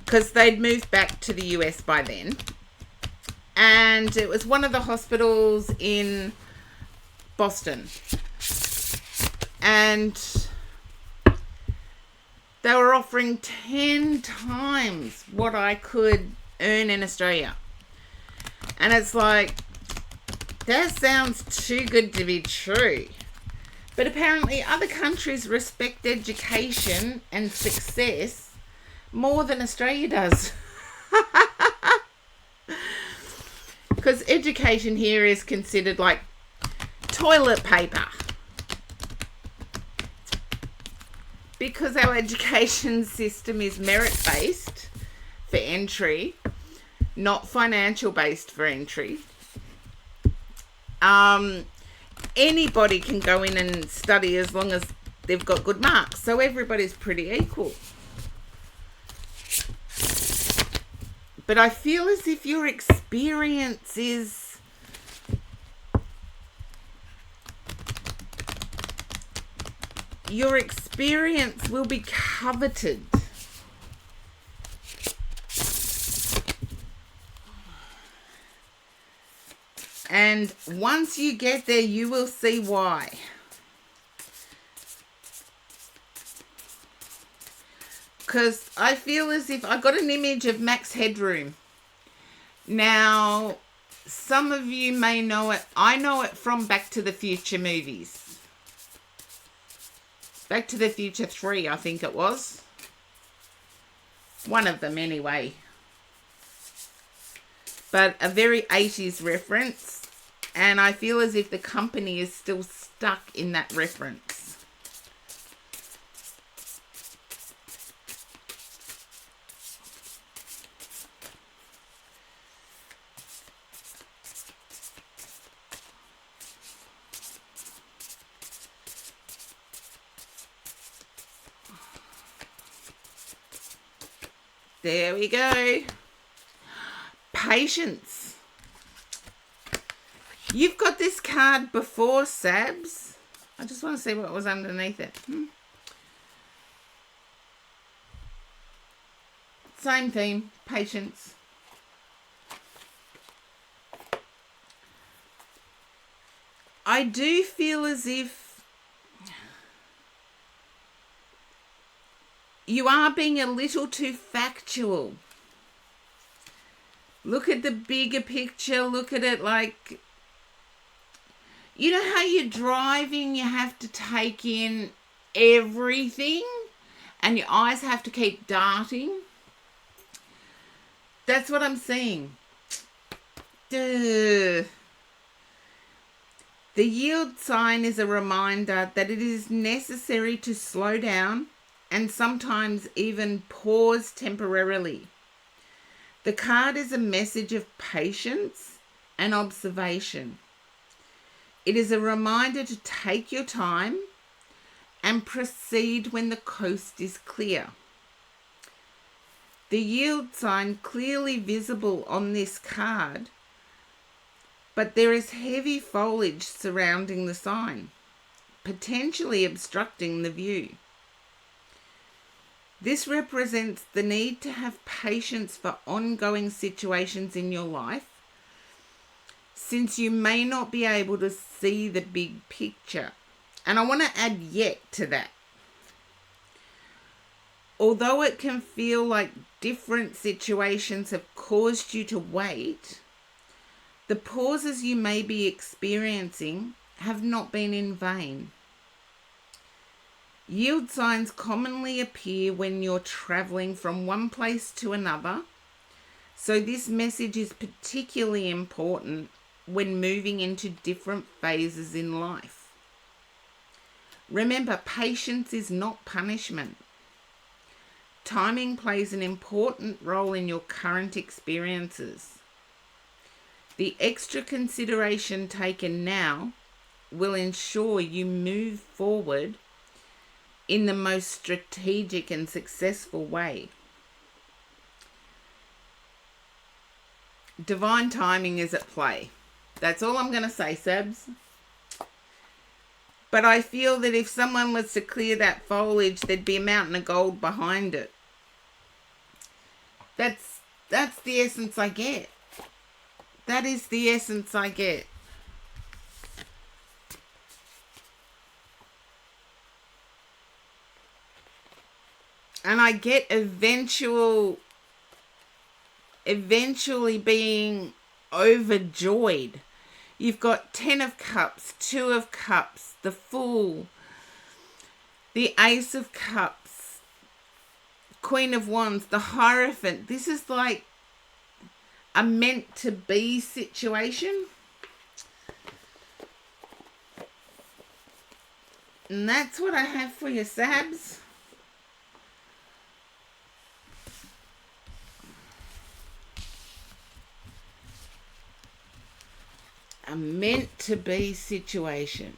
because they'd moved back to the US by then. And it was one of the hospitals in Boston. And they were offering 10 times what I could earn in Australia. And it's like, that sounds too good to be true. But apparently other countries respect education and success more than Australia does. Because education here is considered like toilet paper. Because our education system is merit-based for entry, not financial-based for entry. Anybody can go in and study as long as they've got good marks. So everybody's pretty equal. But I feel as if your experience is... your experience will be coveted. And once you get there, you will see why. Because I feel as if I got an image of Max Headroom. Now, some of you may know it. I know it from Back to the Future movies. Back to the Future 3, I think it was. One of them anyway. But a very 80s reference. And I feel as if the company is still stuck in that reference. There we go. Patience. You've got this card before, Sabs. I just want to see what was underneath it. Same theme, patience. I do feel as if you are being a little too factual. Look at the bigger picture. Look at it like, you know how you're driving, you have to take in everything and your eyes have to keep darting? That's what I'm seeing. Duh. The yield sign is a reminder that it is necessary to slow down and sometimes even pause temporarily. The card is a message of patience and observation. It is a reminder to take your time and proceed when the coast is clear. The yield sign clearly visible on this card, but there is heavy foliage surrounding the sign, potentially obstructing the view. This represents the need to have patience for ongoing situations in your life, since you may not be able to see the big picture. And I want to add yet to that. Although it can feel like different situations have caused you to wait, the pauses you may be experiencing have not been in vain. Yield signs commonly appear when you're traveling from one place to another, so this message is particularly important when moving into different phases in life. Remember, patience is not punishment. Timing plays an important role in your current experiences. The extra consideration taken now will ensure you move forward in the most strategic and successful way. Divine timing is at play. That's all I'm going to say, Sabs. But I feel that if someone was to clear that foliage, there'd be a mountain of gold behind it. That's the essence I get. That is the essence I get. And I get eventually being overjoyed. You've got 10 of Cups, 2 of Cups, the Fool, the Ace of Cups, Queen of Wands, the Hierophant. This is like a meant to be situation. And that's what I have for you, Sabs. A meant to be situation.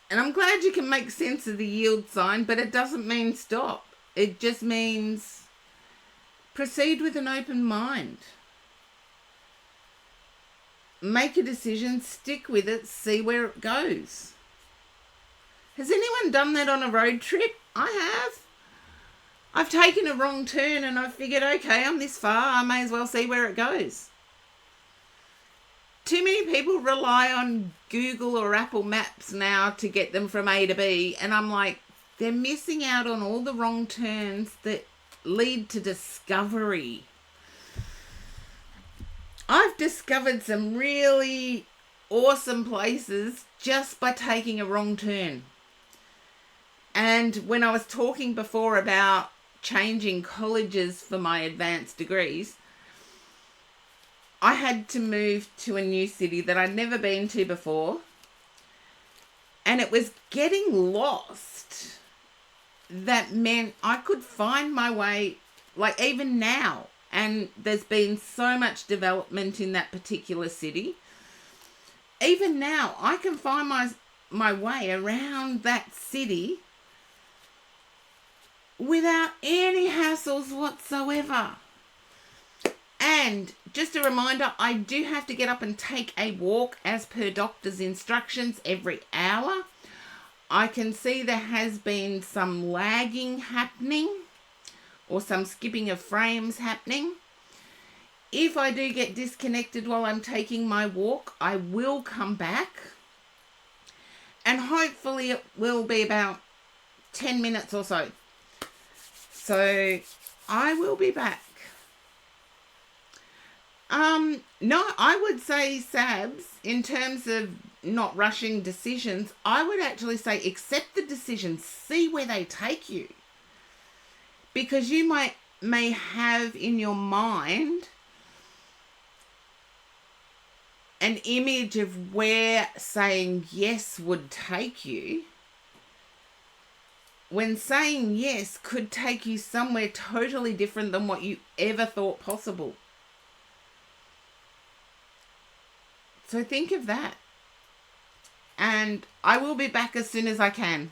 And I'm glad you can make sense of the yield sign, but it doesn't mean stop. It just means proceed with an open mind. Make a decision, stick with it, see where it goes. Has anyone done that on a road trip? I have. I've taken a wrong turn and I figured, okay, I'm this far, I may as well see where it goes. Too many people rely on Google or Apple Maps now to get them from A to B, and I'm like, they're missing out on all the wrong turns that lead to discovery. I've discovered some really awesome places just by taking a wrong turn. And when I was talking before about changing colleges for my advanced degrees, I had to move to a new city that I'd never been to before, and it was getting lost that meant I could find my way, like even now, and there's been so much development in that particular city. Even now I can find my way around that city without any hassles whatsoever. And just a reminder, I do have to get up and take a walk as per doctor's instructions every hour. I can see there has been some lagging happening or some skipping of frames happening. If I do get disconnected while I'm taking my walk, I will come back. And hopefully it will be about 10 minutes or so. So I will be back. No, I would say, Sabs, in terms of not rushing decisions, I would actually say accept the decisions, see where they take you. Because you may have in your mind an image of where saying yes would take you, when saying yes could take you somewhere totally different than what you ever thought possible. So think of that. And I will be back as soon as I can.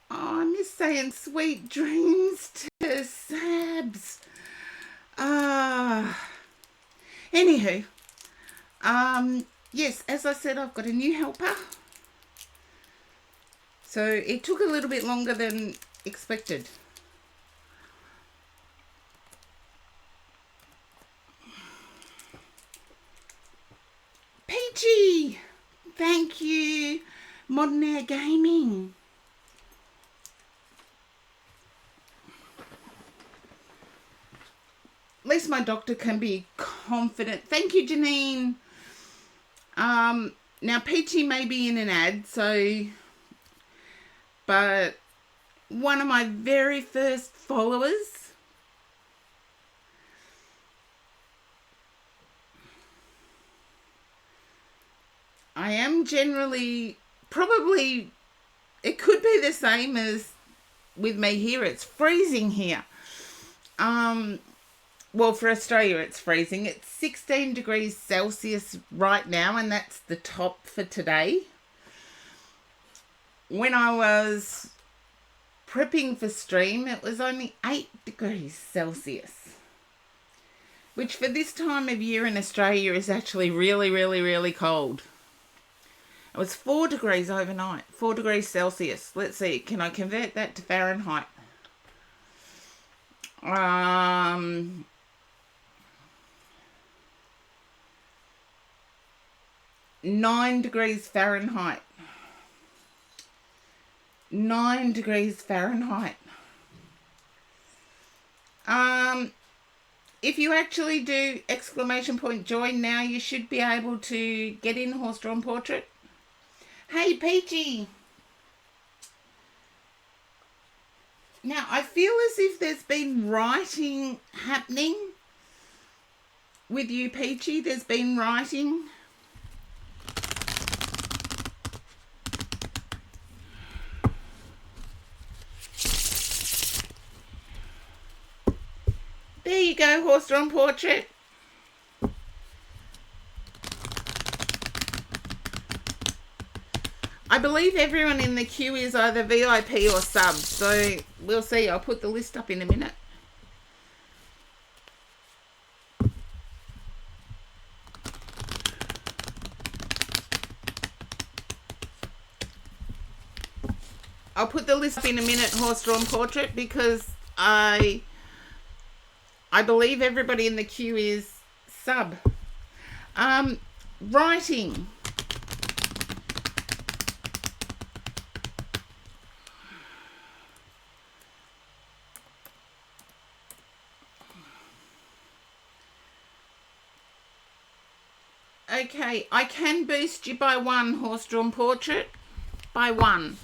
Oh, I miss saying sweet dreams to Sabs. Anywho, yes, as I said, I've got a new helper. So it took a little bit longer than expected. Peachy! Thank you, Modern Air Gaming. At least my doctor can be confident. Thank you, Janine. Now Peachy may be in an ad, but one of my very first followers, I am generally, probably, it could be the same as with me here. It's freezing here. Well, for Australia, it's freezing. It's 16 degrees Celsius right now, and that's the top for today. When I was prepping for stream, it was only 8 degrees Celsius, which for this time of year in Australia is actually really, really, really cold. It was 4 degrees overnight, 4 degrees Celsius. Let's see, can I convert that to Fahrenheit? 9 degrees Fahrenheit. 9 degrees Fahrenheit. If you actually do !join now, you should be able to get in Horse Drawn Portrait. Hey, Peachy. Now, I feel as if there's been writing happening with you, Peachy. There's been writing. There you go, Horse Drawn Portrait. I believe everyone in the queue is either VIP or sub, so we'll see. I'll put the list up in a minute. I'll put the list up in a minute, Horse Drawn Portrait, because I believe everybody in the queue is sub. Writing. Okay, I can boost you by 1, Horse Drawn Portrait. By 1.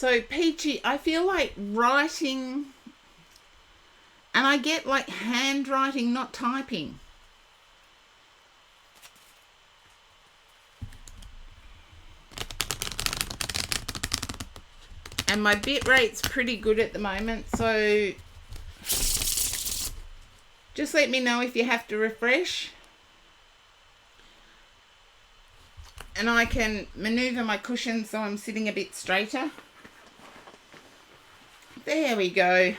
So, Peachy, I feel like writing, and I get like handwriting, not typing. And my bit rate's pretty good at the moment, so just let me know if you have to refresh. And I can maneuver my cushion so I'm sitting a bit straighter. There we go.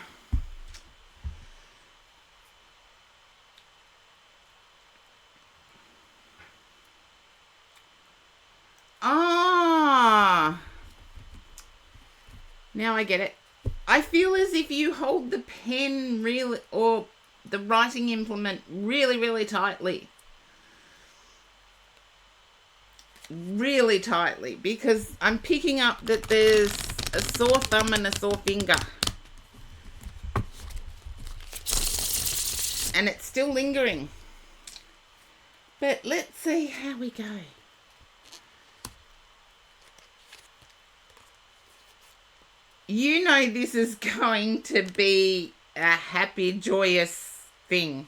Ah, now I get it. I feel as if you hold the pen really, or the writing implement really, really tightly. Really tightly, because I'm picking up that there's a sore thumb and a sore finger. And it's still lingering. But let's see how we go. You know this is going to be a happy, joyous thing.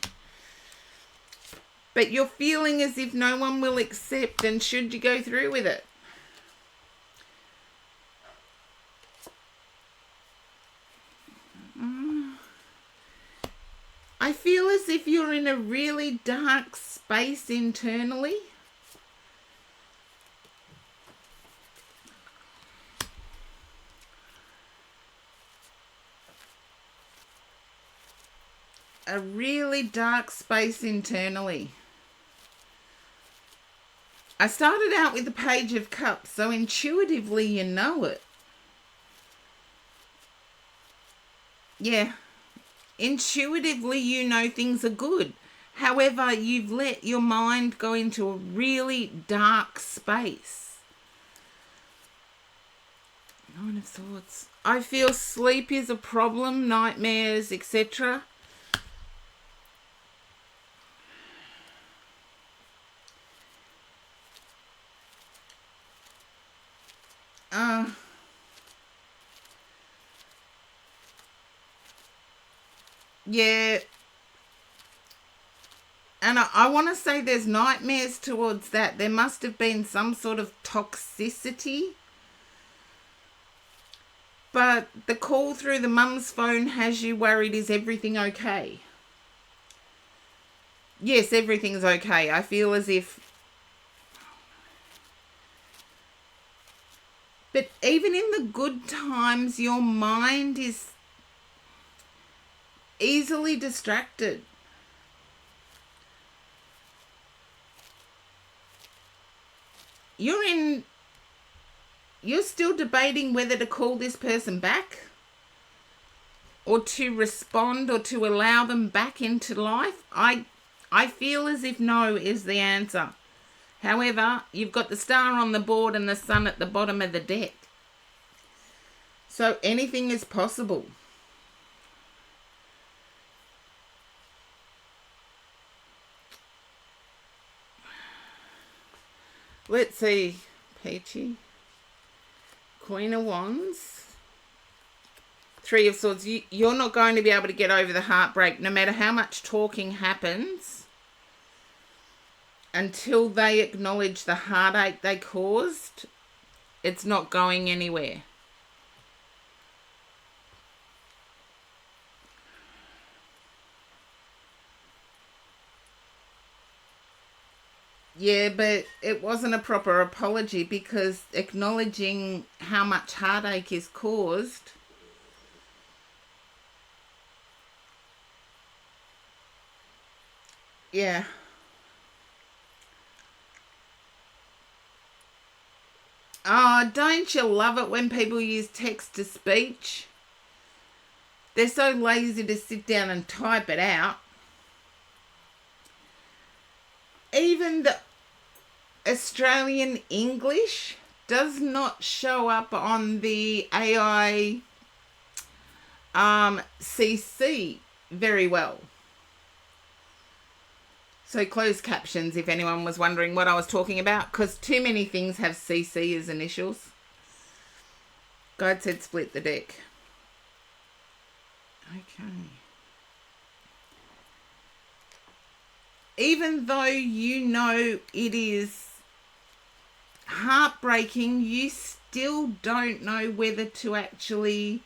But you're feeling as if no one will accept, and should you go through with it? I feel as if you're in a really dark space internally. A really dark space internally. I started out with the Page of Cups, so intuitively you know it. Yeah. Intuitively you know things are good. However, you've let your mind go into a really dark space. Nine of Swords. I feel sleep is a problem, nightmares, etc. Yeah. And I want to say there's nightmares towards that. There must have been some sort of toxicity. But the call through the mum's phone has you worried, is everything okay? Yes, everything's okay. I feel as if... But even in the good times, your mind is easily distracted. You're still debating whether to call this person back, or to respond, or to allow them back into life. I feel as if no is the answer. However, you've got the star on the board and the sun at the bottom of the deck. So anything is possible. Let's see, Peachy. Queen of Wands. Three of Swords. You're not going to be able to get over the heartbreak, no matter how much talking happens, until they acknowledge the heartache they caused. It's not going anywhere. Yeah, but it wasn't a proper apology, because acknowledging how much heartache is caused. Yeah. Oh, don't you love it when people use text to speech? They're so lazy to sit down and type it out. Even the Australian English does not show up on the AI CC very well. So closed captions, if anyone was wondering what I was talking about, because too many things have CC as initials. God said split the deck. Okay. Even though you know it is heartbreaking, you still don't know whether to actually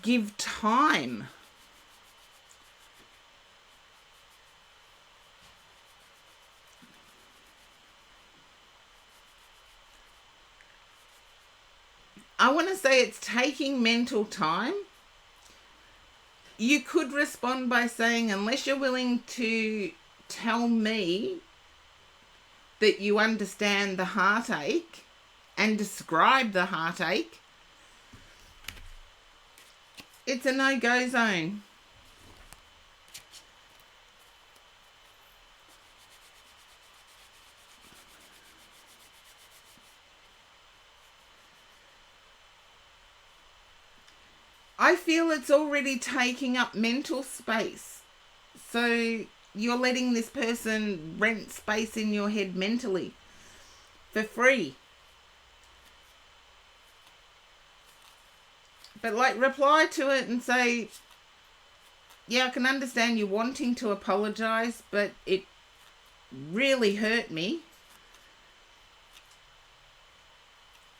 give time. I want to say it's taking mental time. You could respond by saying, unless you're willing to tell me that you understand the heartache and describe the heartache, it's a no-go zone. I feel it's already taking up mental space. So you're letting this person rent space in your head mentally for free. But like, reply to it and say, yeah, I can understand you wanting to apologize, but it really hurt me.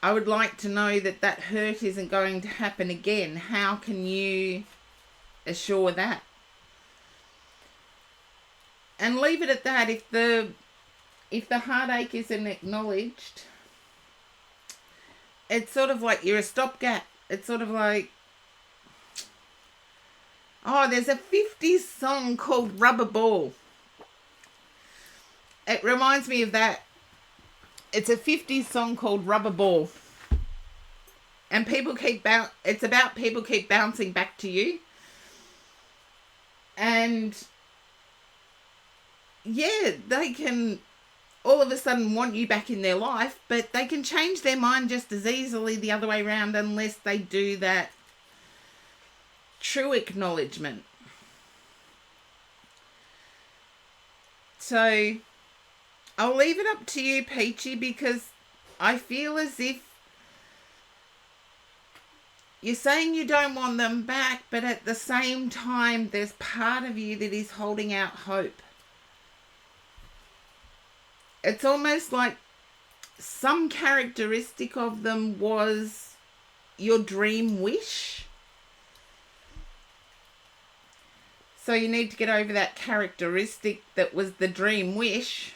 I would like to know that that hurt isn't going to happen again. How can you assure that? And leave it at that. If the heartache isn't acknowledged, it's sort of like you're a stopgap. It's sort of like, oh, there's a 50s song called Rubber Ball. It reminds me of that. It's a 50s song called Rubber Ball. And it's about people keep bouncing back to you. And yeah, they can all of a sudden want you back in their life, but they can change their mind just as easily the other way around unless they do that true acknowledgement. So I'll leave it up to you, Peachy, because I feel as if you're saying you don't want them back, but at the same time, there's part of you that is holding out hope. It's almost like some characteristic of them was your dream wish. So you need to get over that characteristic that was the dream wish.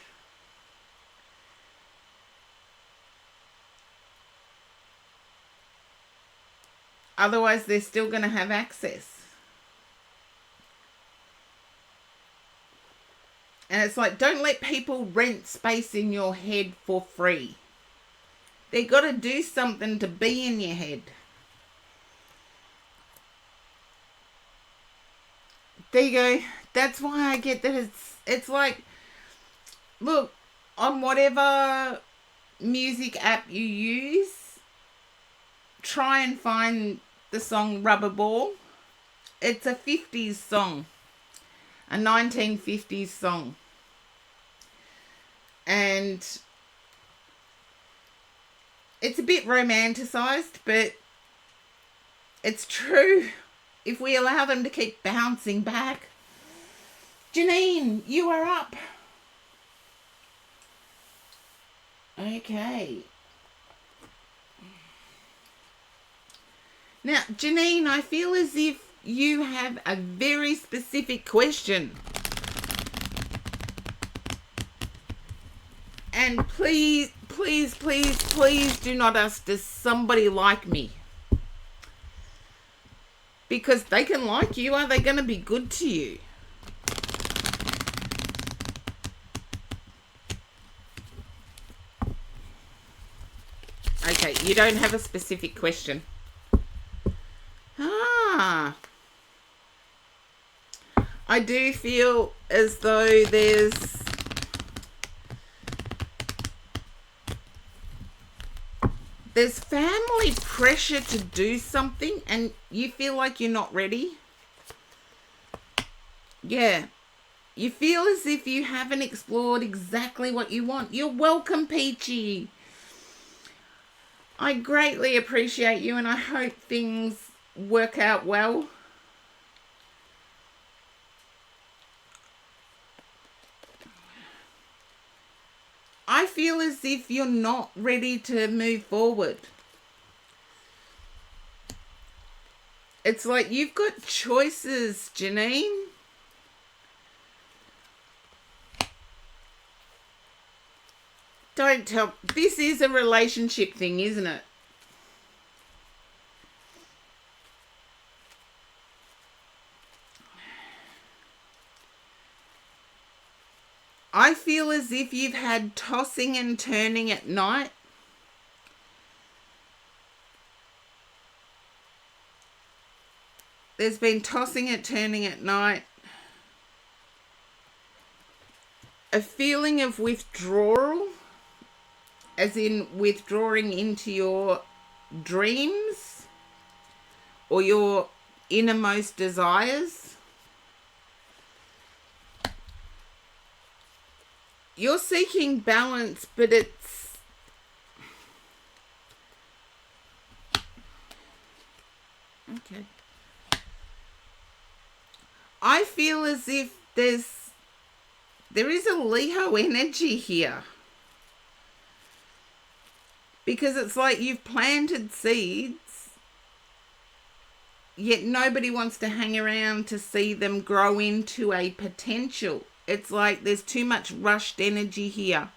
Otherwise, they're still going to have access. And it's like, don't let people rent space in your head for free. They got to do something to be in your head. There you go. That's why I get that it's like, look, on whatever music app you use, try and find the song Rubber Ball. It's a 50s song. A 1950s song. And it's a bit romanticized, but it's true. If we allow them to keep bouncing back. Janine, you are up. Okay. Now, Janine, I feel as if you have a very specific question. And please, please, please, please do not ask, does somebody like me? Because they can like you. Are they going to be good to you? Okay, you don't have a specific question. I do feel as though there's family pressure to do something and you feel like you're not ready. Yeah. You feel as if you haven't explored exactly what you want. You're welcome, Peachy. I greatly appreciate you and I hope things work out well. I feel as if you're not ready to move forward. It's like you've got choices, Janine. Don't tell. This is a relationship thing, isn't it? I feel as if you've had tossing and turning at night. There's been tossing and turning at night. A feeling of withdrawal, as in withdrawing into your dreams or your innermost desires. You're seeking balance, but it's... Okay. I feel as if there is a Leo energy here. Because it's like you've planted seeds, yet nobody wants to hang around to see them grow into a potential. It's like there's too much rushed energy here.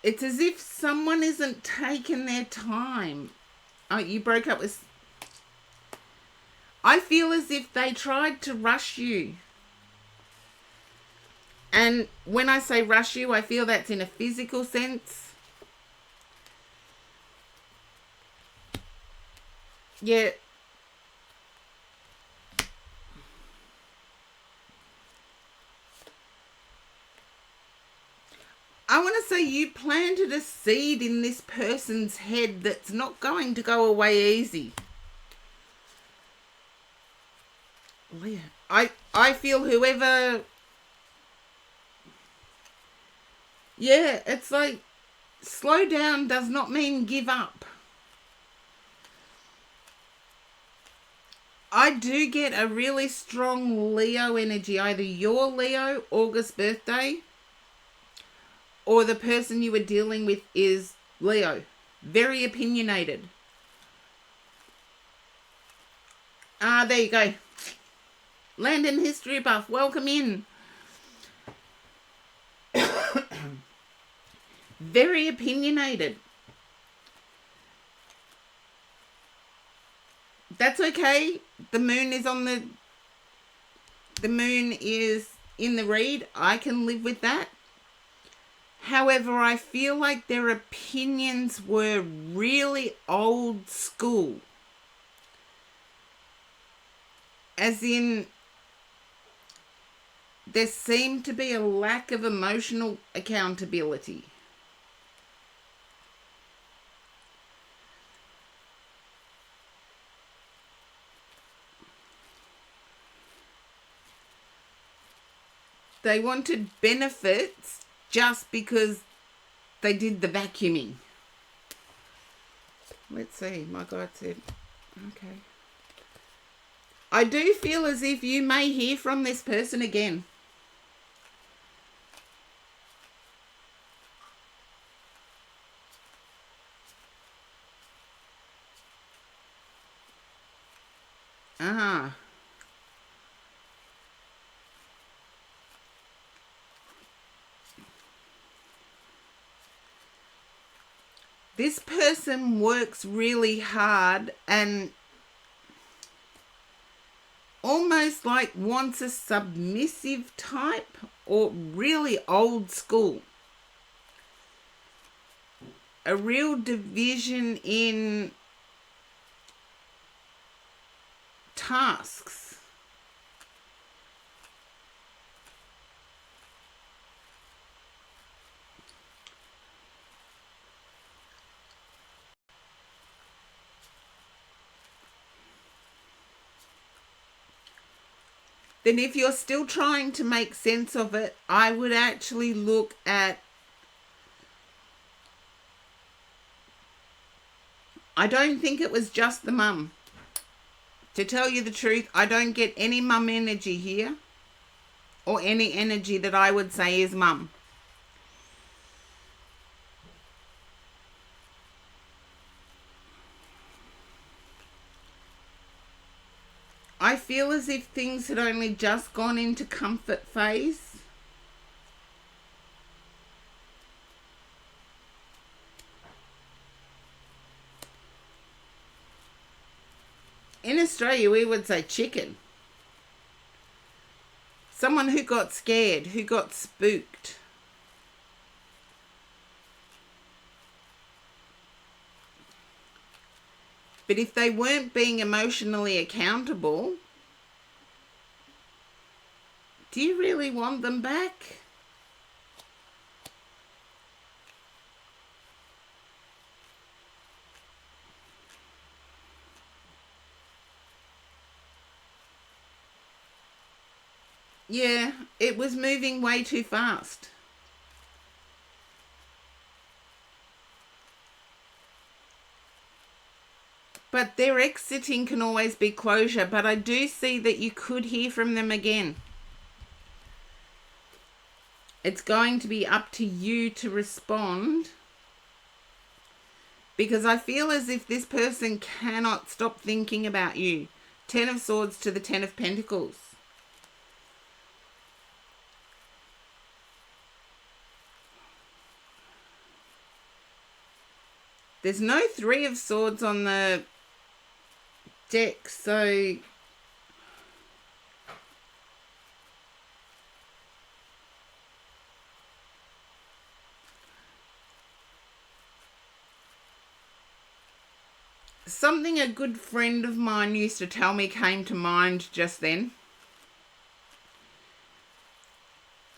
It's as if someone isn't taking their time. Oh, you broke up with... I feel as if they tried to rush you. And when I say rush you, I feel that's in a physical sense. Yeah. I want to say you planted a seed in this person's head that's not going to go away easy. I feel whoever... Yeah, it's like slow down does not mean give up. I do get a really strong Leo energy. Either your Leo, August birthday, or the person you were dealing with is Leo. Very opinionated. There you go. Landon History Buff, welcome in. Very opinionated. That's okay. The moon is in the read. I can live with that. However, I feel like their opinions were really old school. As in, there seemed to be a lack of emotional accountability. They wanted benefits just because they did the vacuuming. Let's see, my guide said, okay. I do feel as if you may hear from this person again. This person works really hard and almost like wants a submissive type or really old school. A real division in tasks. then if you're still trying to make sense of it, I would actually look at, I don't think it was just the mum. To tell you the truth, I don't get any mum energy here, or any energy that I would say is mum. I feel as if things had only just gone into comfort phase. In Australia, we would say chicken. Someone who got scared, who got spooked. But if they weren't being emotionally accountable, do you really want them back? Yeah, it was moving way too fast. But their exiting can always be closure, but I do see that you could hear from them again. It's going to be up to you to respond, because I feel as if this person cannot stop thinking about you. 10 of Swords to the 10 of Pentacles. There's no 3 of Swords on the deck, so something a good friend of mine used to tell me came to mind just then.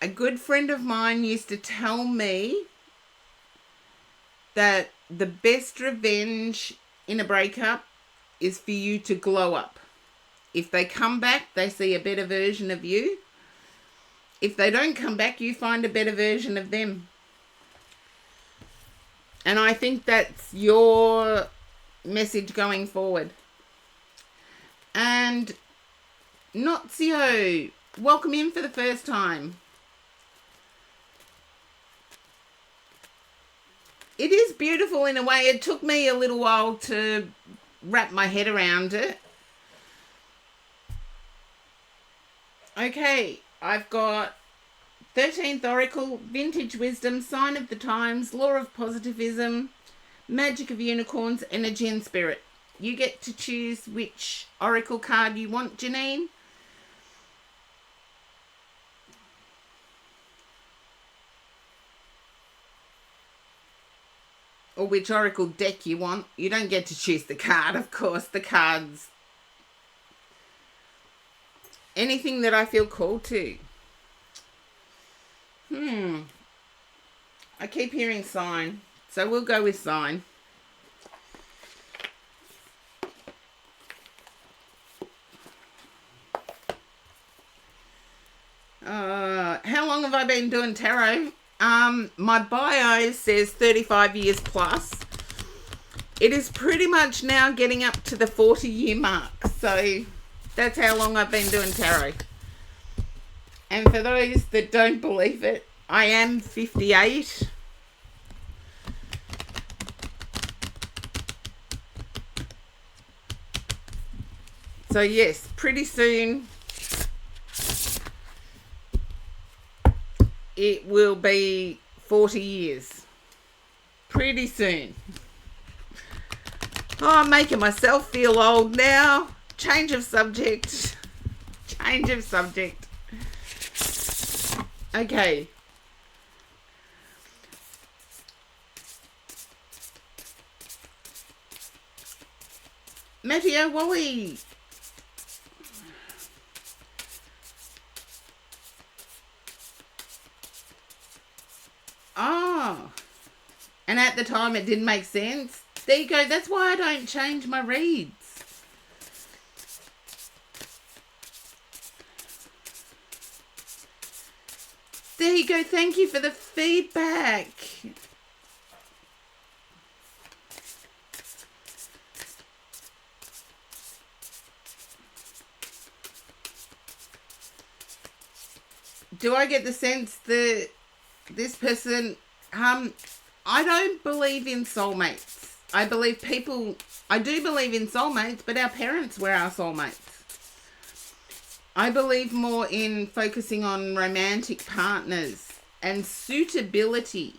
A good friend of mine used to tell me that the best revenge in a breakup is for you to glow up. If they come back, they see a better version of you. If they don't come back, you find a better version of them. And I think that's your message going forward. And Nozio, welcome in for the first time. It is beautiful in a way. It took me a little while to wrap my head around it. Okay, I've got 13th Oracle, Vintage Wisdom, Sign of the Times, Law of Positivism, Magic of Unicorns, Energy and Spirit. You get to choose which Oracle card you want, Janine. Or which Oracle deck you want. You don't get to choose the card, of course. The cards. Anything that I feel called to. I keep hearing sign. So we'll go with sign. How long have I been doing tarot? My bio says 35 years plus. It is pretty much now getting up to the 40-year mark. So that's how long I've been doing tarot. And for those that don't believe it, I am 58. So yes, pretty soon it will be 40 years. Pretty soon. Oh, I'm making myself feel old now. Change of subject. Change of subject. Okay. Matthew Wally. Oh. And at the time it didn't make sense. There you go. That's why I don't change my reads. there you go. Thank you for the feedback. Do I get the sense that this person, I don't believe in soulmates. I do believe in soulmates, but our parents were our soulmates. I believe more in focusing on romantic partners and suitability.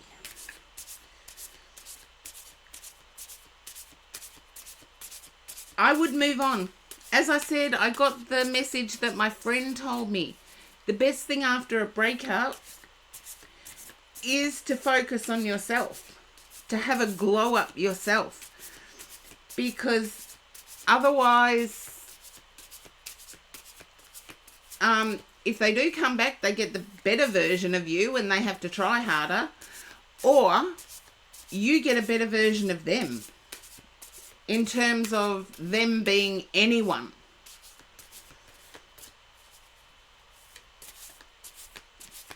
I would move on. As I said, I got the message that my friend told me. The best thing after a breakup is to focus on yourself, to have a glow up yourself. Because otherwise, if they do come back, they get the better version of you and they have to try harder. Or you get a better version of them in terms of them being anyone.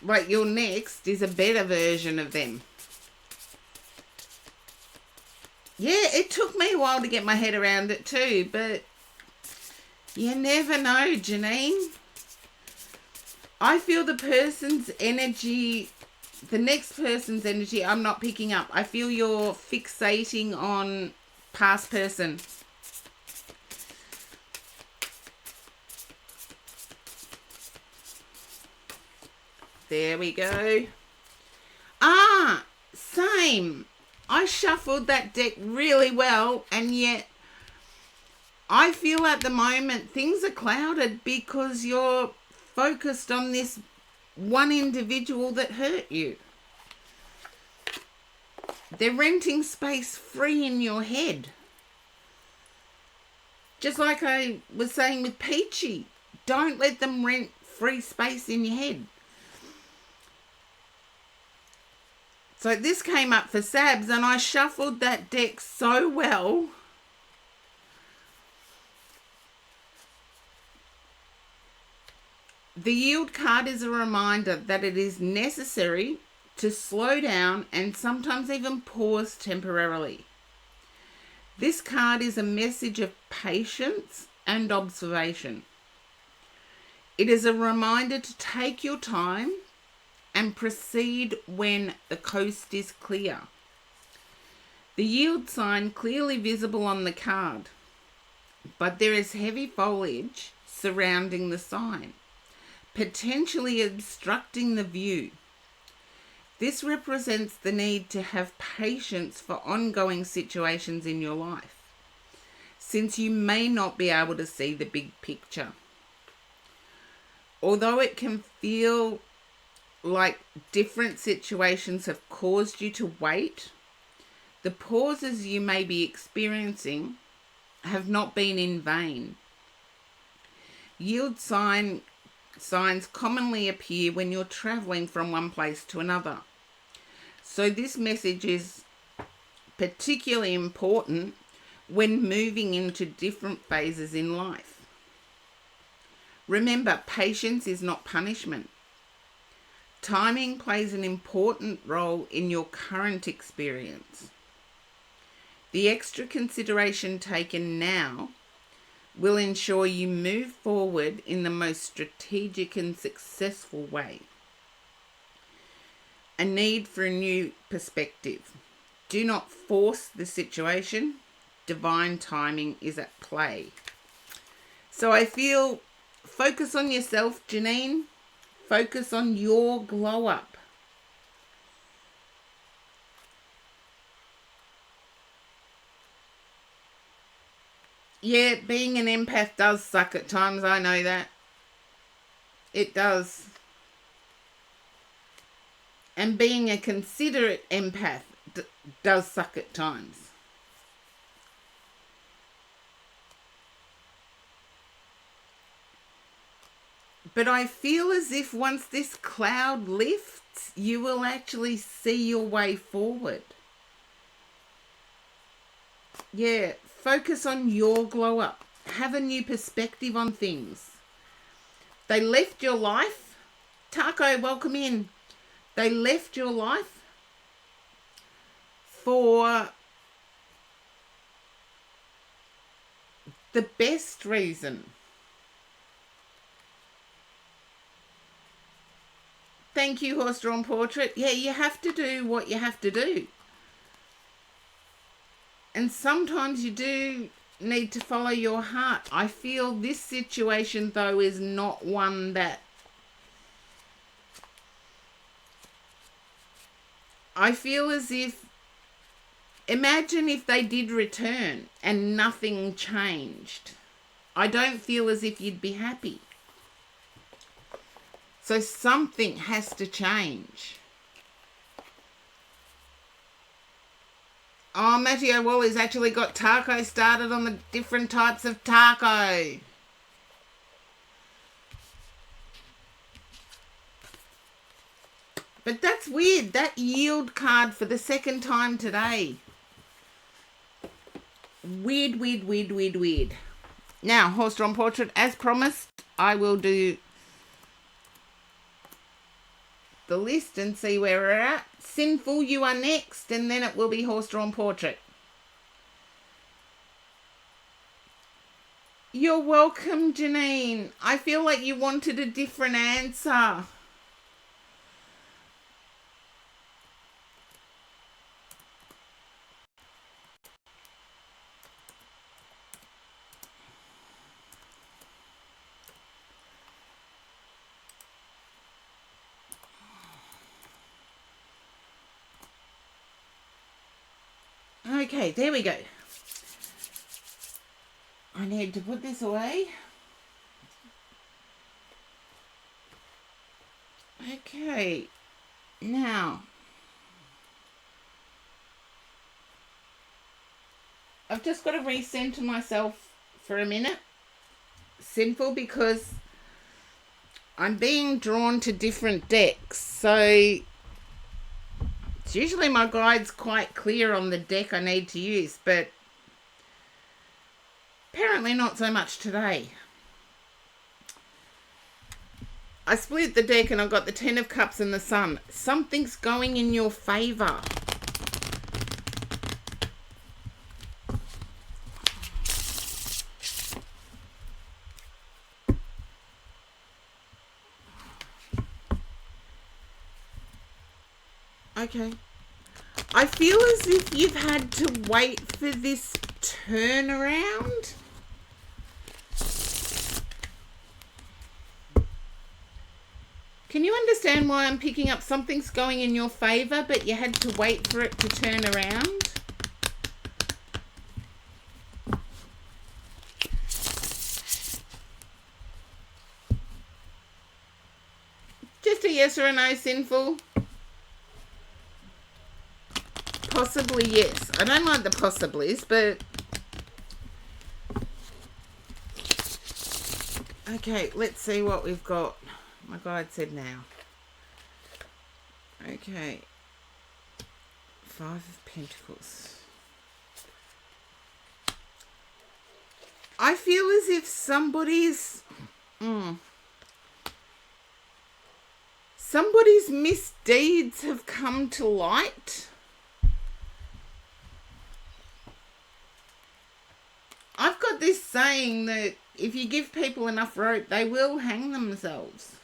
Like your next is a better version of them. Yeah, it took me a while to get my head around it too, but you never know, Janine. I feel the person's energy, the next person's energy, I'm not picking up. I feel you're fixating on past person. There we go. Same. I shuffled that deck really well, and yet I feel at the moment things are clouded because you're focused on this one individual that hurt you. They're renting space free in your head. Just like I was saying with Peachy, don't let them rent free space in your head. So this came up for Sabs, and I shuffled that deck so well. The Yield card is a reminder that it is necessary to slow down and sometimes even pause temporarily. This card is a message of patience and observation. It is a reminder to take your time and proceed when the coast is clear. The Yield sign clearly visible on the card, but there is heavy foliage surrounding the sign, potentially obstructing the view. This represents the need to have patience for ongoing situations in your life, since you may not be able to see the big picture. Although it can feel like different situations have caused you to wait, the pauses you may be experiencing have not been in vain. Yield signs commonly appear when you're traveling from one place to another. So this message is particularly important when moving into different phases in life. Remember, patience is not punishment. Timing plays an important role in your current experience. The extra consideration taken now will ensure you move forward in the most strategic and successful way. A need for a new perspective. Do not force the situation. Divine timing is at play. So I feel, focus on yourself, Janine. Focus on your glow up. Yeah, being an empath does suck at times. I know that. It does. And being a considerate empath does suck at times. But I feel as if once this cloud lifts, you will actually see your way forward. Yeah, focus on your glow up. Have a new perspective on things. They left your life. Taco, welcome in. They left your life for the best reason. Thank you, Horse-Drawn Portrait. Yeah, you have to do what you have to do. And sometimes you do need to follow your heart. I feel this situation, though, is not one that... I feel as if... Imagine if they did return and nothing changed. I don't feel as if you'd be happy. So something has to change. Oh, Matteo Wally's actually got taco started on the different types of taco. But that's weird. That yield card for the second time today. Weird, weird, weird, weird, weird. Now, Horse-Drawn Portrait, as promised, I will do the list and see where we're at. Sinful, you are next, and then it will be Horse-Drawn Portrait. You're welcome, Janine. I feel like you wanted a different answer. Okay, there we go. I need to put this away. Okay, now I've just got to recenter myself for a minute. Simple, because I'm being drawn to different decks. So it's usually my guide's quite clear on the deck I need to use, but apparently not so much today. I split the deck and I've got the Ten of Cups and the Sun. Something's going in your favour. Okay. I feel as if you've had to wait for this turnaround. Can you understand why I'm picking up something's going in your favour, but you had to wait for it to turn around? Just a yes or a no, Sinful? Possibly yes. I don't like the possiblies, but... Okay, let's see what we've got. My guide said now. Okay. Five of Pentacles. I feel as if somebody's... somebody's misdeeds have come to light. I've got this saying that if you give people enough rope, they will hang themselves.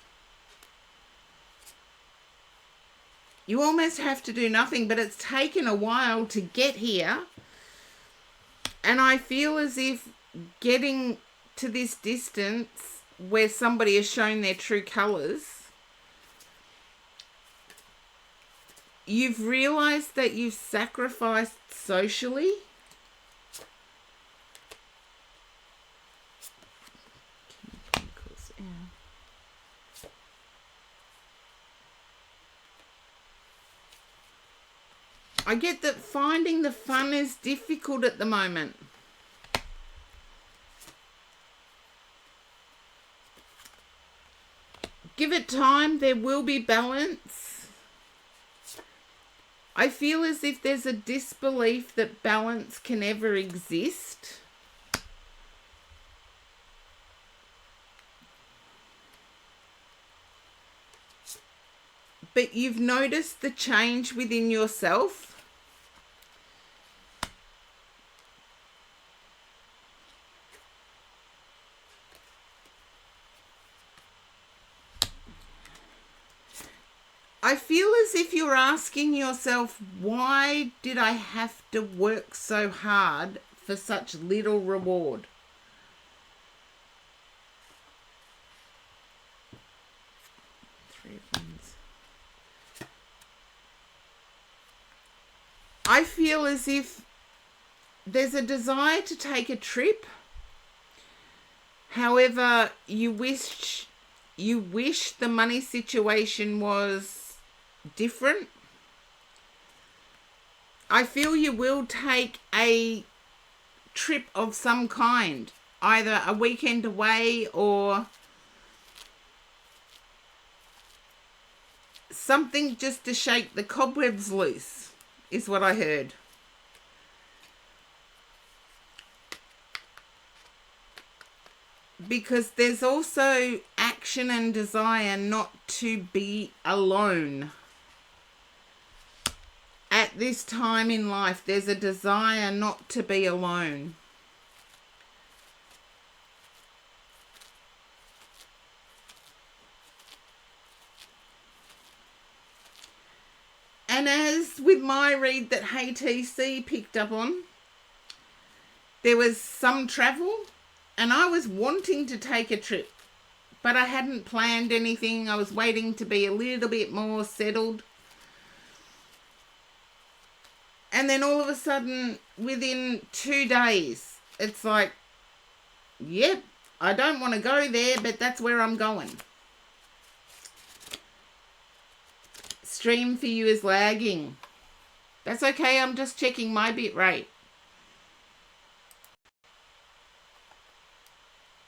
You almost have to do nothing, but it's taken a while to get here. And I feel as if getting to this distance where somebody has shown their true colours, you've realised that you've sacrificed socially. I get that finding the fun is difficult at the moment. Give it time, there will be balance. I feel as if there's a disbelief that balance can ever exist. but you've noticed the change within yourself. I feel as if you're asking yourself, why did I have to work so hard for such little reward? Three of Wands. I feel as if there's a desire to take a trip. However, you wish the money situation was different. I feel you will take a trip of some kind, either a weekend away or something just to shake the cobwebs loose, is what I heard. Because there's also action and desire not to be alone. At this time in life, there's a desire not to be alone. And as with my read that HTC picked up on, there was some travel, and I was wanting to take a trip, but I hadn't planned anything. I was waiting to be a little bit more settled. And then all of a sudden, within 2 days, it's like, yep, I don't want to go there, but that's where I'm going. Stream for you is lagging. That's okay, I'm just checking my bit rate.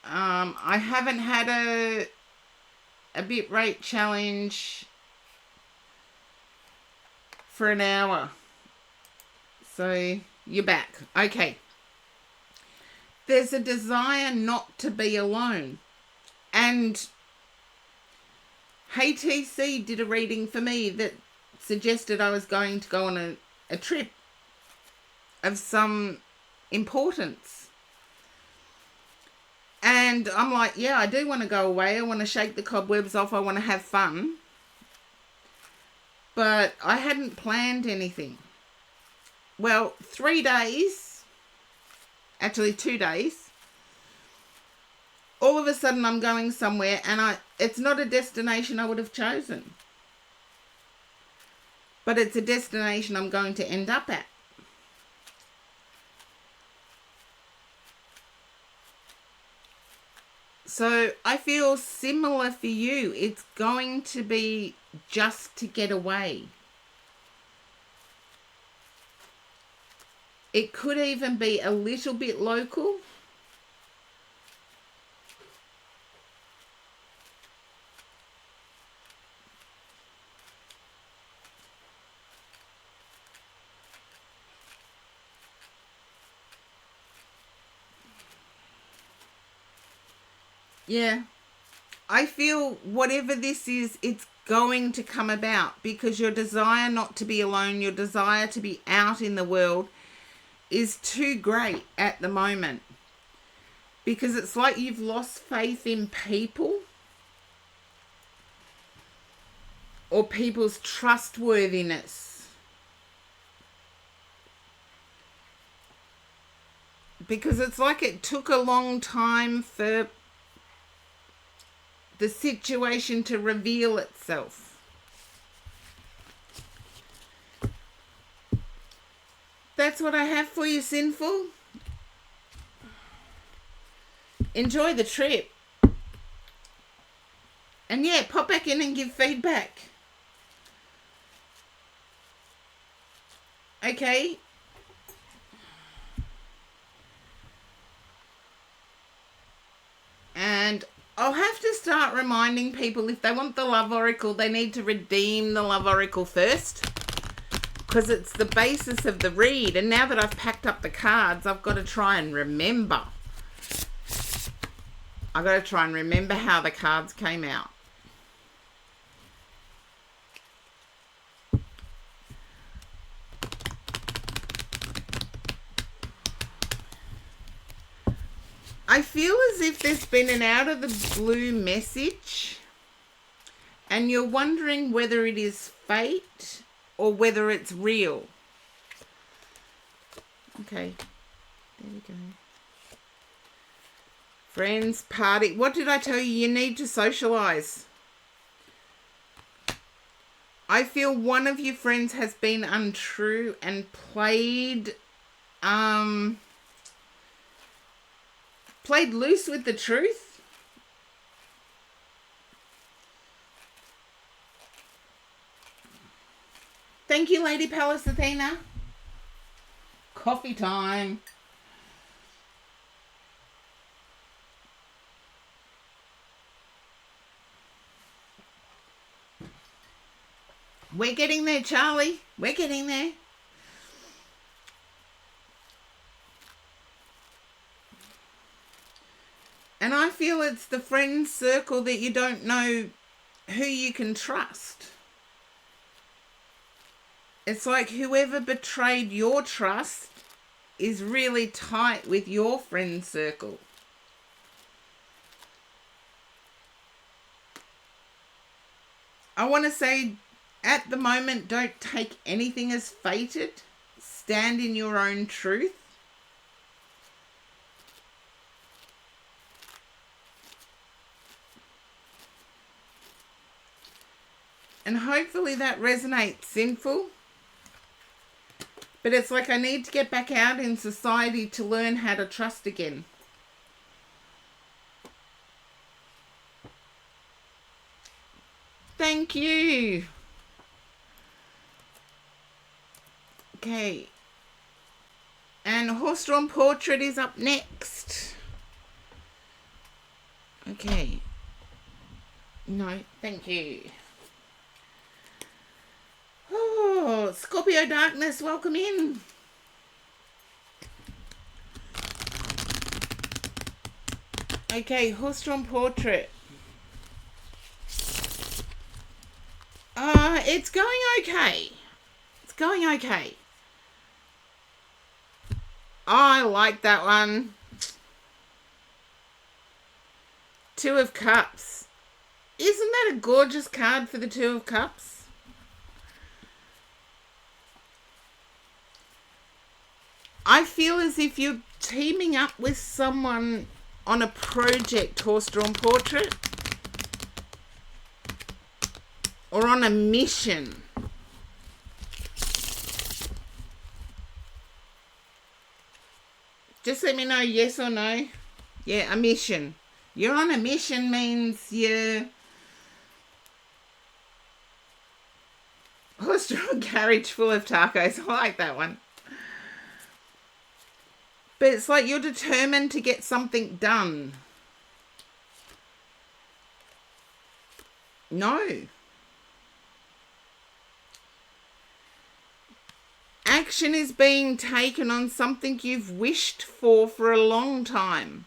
I haven't had a bit rate challenge for an hour. So you're back. Okay. There's a desire not to be alone. And HTC did a reading for me that suggested I was going to go on a trip of some importance. And I'm like, yeah, I do want to go away. I want to shake the cobwebs off. I want to have fun. But I hadn't planned anything. Well, 3 days, actually 2 days, all of a sudden I'm going somewhere and it's not a destination I would have chosen. But it's a destination I'm going to end up at. So I feel similar for you. It's going to be just to get away. It could even be a little bit local. Yeah. I feel whatever this is, it's going to come about because your desire not to be alone, your desire to be out in the world is too great at the moment, because it's like you've lost faith in people or people's trustworthiness, because it's like it took a long time for the situation to reveal itself. That's what I have for you, Sinful. Enjoy the trip. And yeah, pop back in and give feedback. Okay. And I'll have to start reminding people, if they want the Love Oracle, they need to redeem the Love Oracle first, because it's the basis of the read. And now that I've packed up the cards, I've got to try and remember. I've got to try and remember how the cards came out. I feel as if there's been an out of the blue message and you're wondering whether it is fate or whether it's real. Okay, there we go. Friends, party. What did I tell you? You need to socialise. I feel one of your friends has been untrue and played loose with the truth. Thank you, Lady Palace Athena. Coffee time. We're getting there, Charlie. We're getting there. And I feel it's the friend circle that you don't know who you can trust. It's like whoever betrayed your trust is really tight with your friend circle. I want to say, at the moment, don't take anything as fated. Stand in your own truth. And hopefully that resonates, Sinful. But it's like I need to get back out in society to learn how to trust again. Thank you. Okay. And Horse-Drawn Portrait is up next. Okay. No, thank you. Oh, Scorpio Darkness, welcome in. Okay, Horse-Drawn Portrait. It's going okay. It's going okay. I like that one. Two of Cups. Isn't that a gorgeous card for the Two of Cups? I feel as if you're teaming up with someone on a project, Horse-Drawn Portrait, or on a mission. Just let me know yes or no. Yeah, a mission. You're on a mission means you're... Horse-drawn carriage full of tacos. I like that one. But it's like you're determined to get something done. No. Action is being taken on something you've wished for a long time.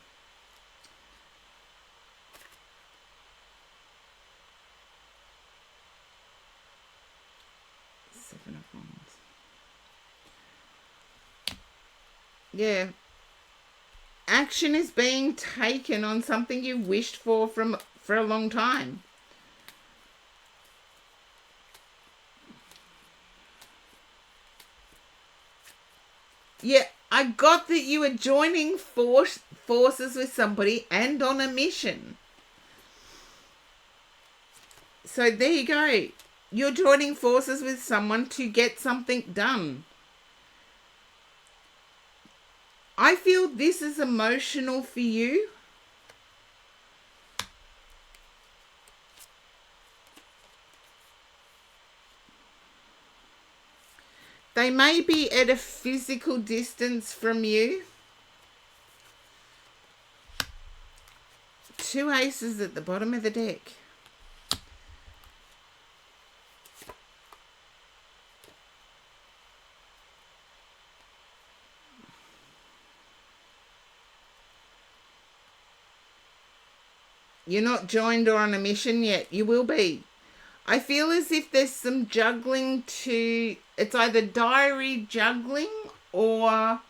Seven of Wands. Yeah. Action is being taken on something you've wished for a long time. Yeah, I got that you were joining forces with somebody and on a mission. So there you go. You're joining forces with someone to get something done. I feel this is emotional for you. They may be at a physical distance from you. Two aces at the bottom of the deck. You're not joined or on a mission yet. You will be. I feel as if there's some juggling to... It's either diary juggling or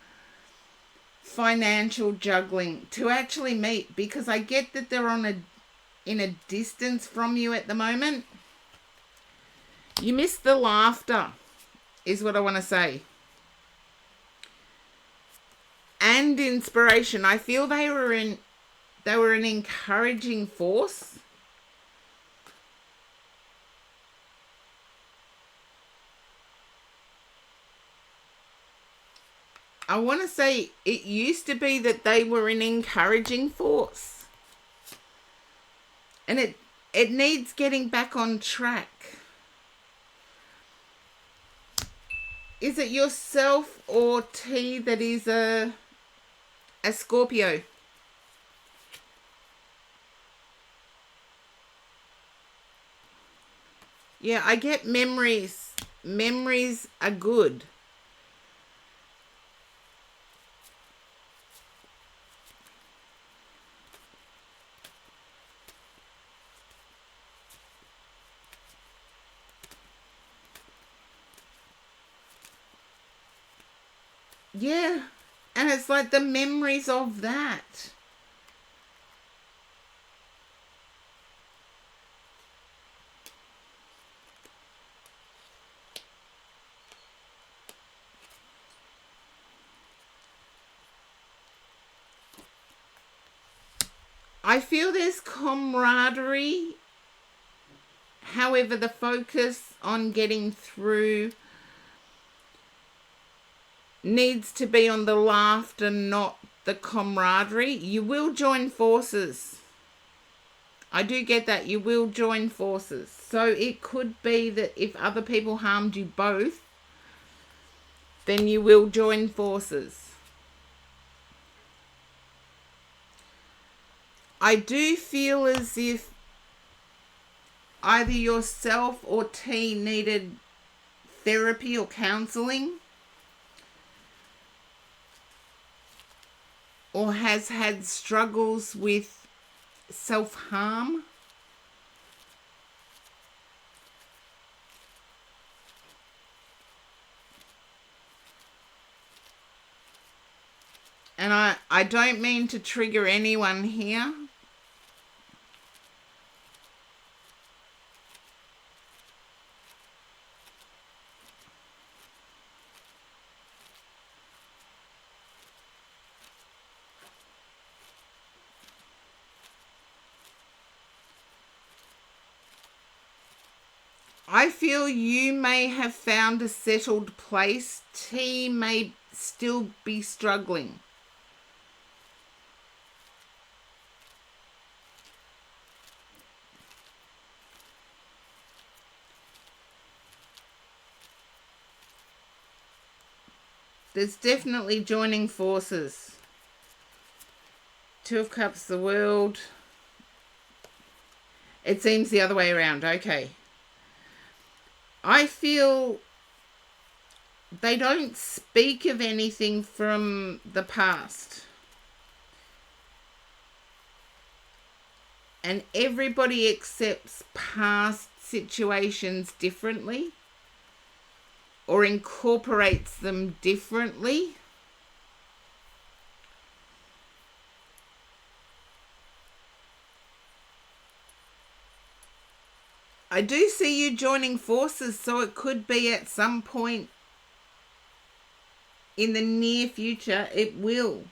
financial juggling to actually meet, because I get that they're in a distance from you at the moment. You miss the laughter, is what I want to say. And inspiration. I feel they were an encouraging force. I want to say it used to be that they were an encouraging force. And it needs getting back on track. Is it yourself or T that is a Scorpio? Yeah, I get memories. Memories are good. Yeah, and it's like the memories of that. I feel there's camaraderie. However, the focus on getting through needs to be on the laughter, not the camaraderie. You will join forces. I do get that. You will join forces. So it could be that if other people harmed you both, then you will join forces. I do feel as if either yourself or T needed therapy or counselling, or has had struggles with self-harm. And I don't mean to trigger anyone here. I feel you may have found a settled place. T may still be struggling. There's definitely joining forces. Two of Cups, the World. It seems the other way around. Okay. I feel they don't speak of anything from the past. And everybody accepts past situations differently or incorporates them differently. I do see you joining forces, so it could be at some point in the near future, it will.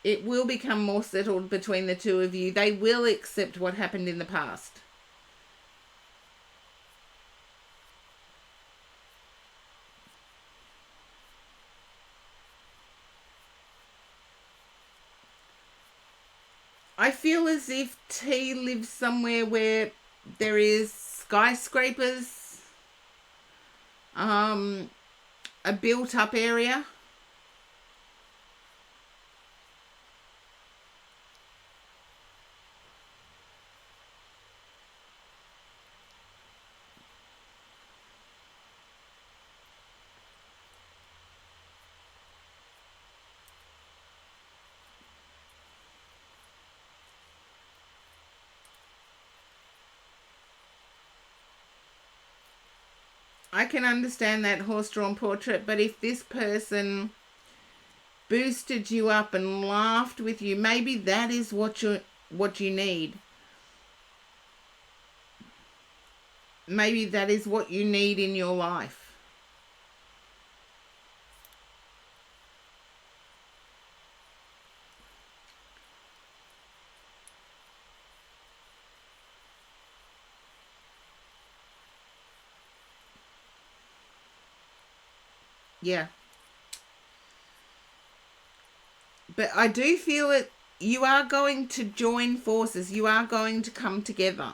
It will become more settled between the two of you. They will accept what happened in the past. I feel as if T lives somewhere where there is skyscrapers, a built up area. I can understand that horse-drawn portrait, but if this person boosted you up and laughed with you, maybe that is what you need. Maybe that is what you need in your life. Yeah. But I do feel that you are going to join forces. You are going to come together.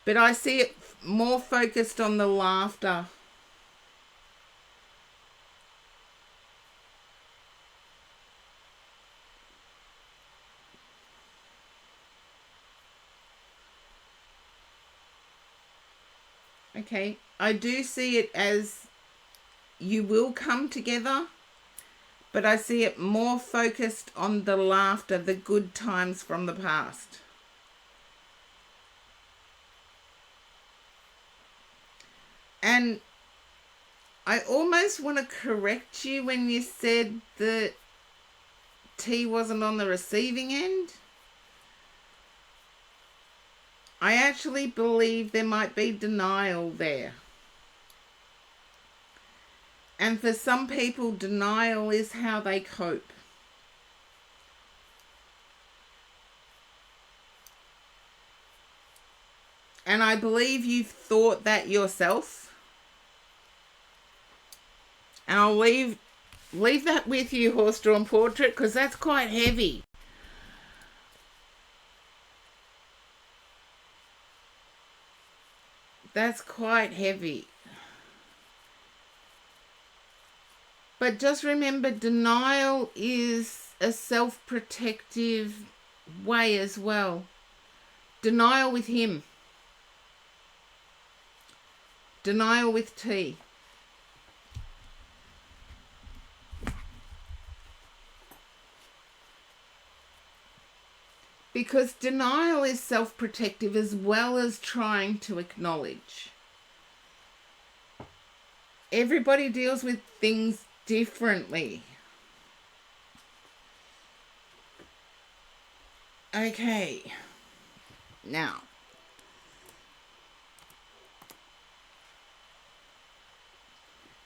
But I see it more focused on the laughter. Okay. I do see it as you will come together, but I see it more focused on the laughter, the good times from the past. And I almost want to correct you when you said that T wasn't on the receiving end. I actually believe there might be denial there. And for some people, denial is how they cope. And I believe you've thought that yourself. And I'll leave that with you, horse-drawn portrait, because that's quite heavy. That's quite heavy. But just remember, denial is a self-protective way as well. Denial with him. Denial with T. Because denial is self-protective as well as trying to acknowledge. Everybody deals with things differently. Okay. Now,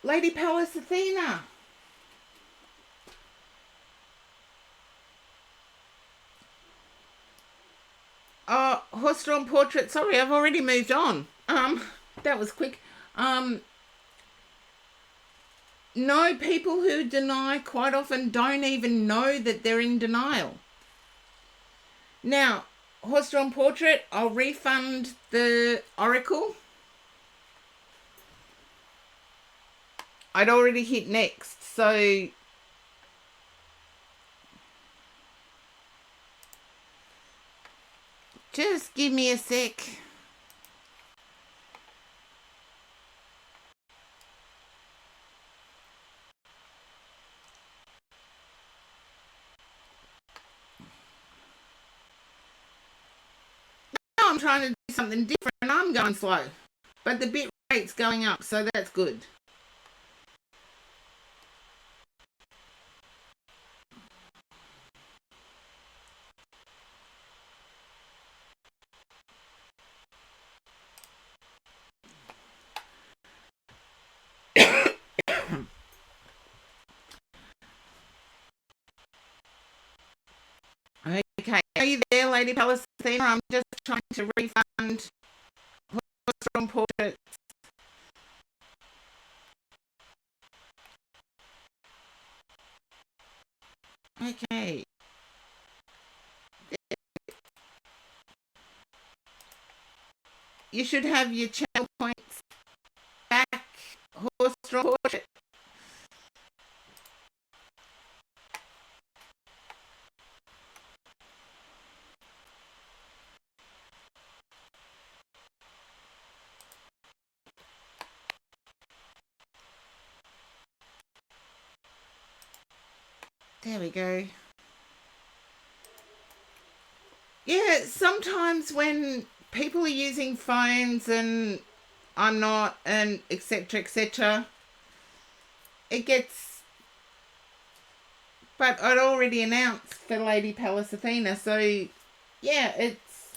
Lady Pallas Athena. Horse-drawn portrait. Sorry, I've already moved on. That was quick. No, people who deny quite often don't even know that they're in denial. Now, horse-drawn portrait, I'll refund the oracle. I'd already hit next, so just give me a sec. Now I'm trying to do something different and I'm going slow. But the bit rate's going up, so that's good. Okay, are you there, Lady Pallas Athena? I'm just trying to refund horse-drawn portraits. Okay. You should have your channel points back, horse-drawn portrait. There we go. Yeah, sometimes when people are using phones and I'm not, and etc., etc. It gets... But I'd already announced for Lady Pallas Athena, so yeah, it's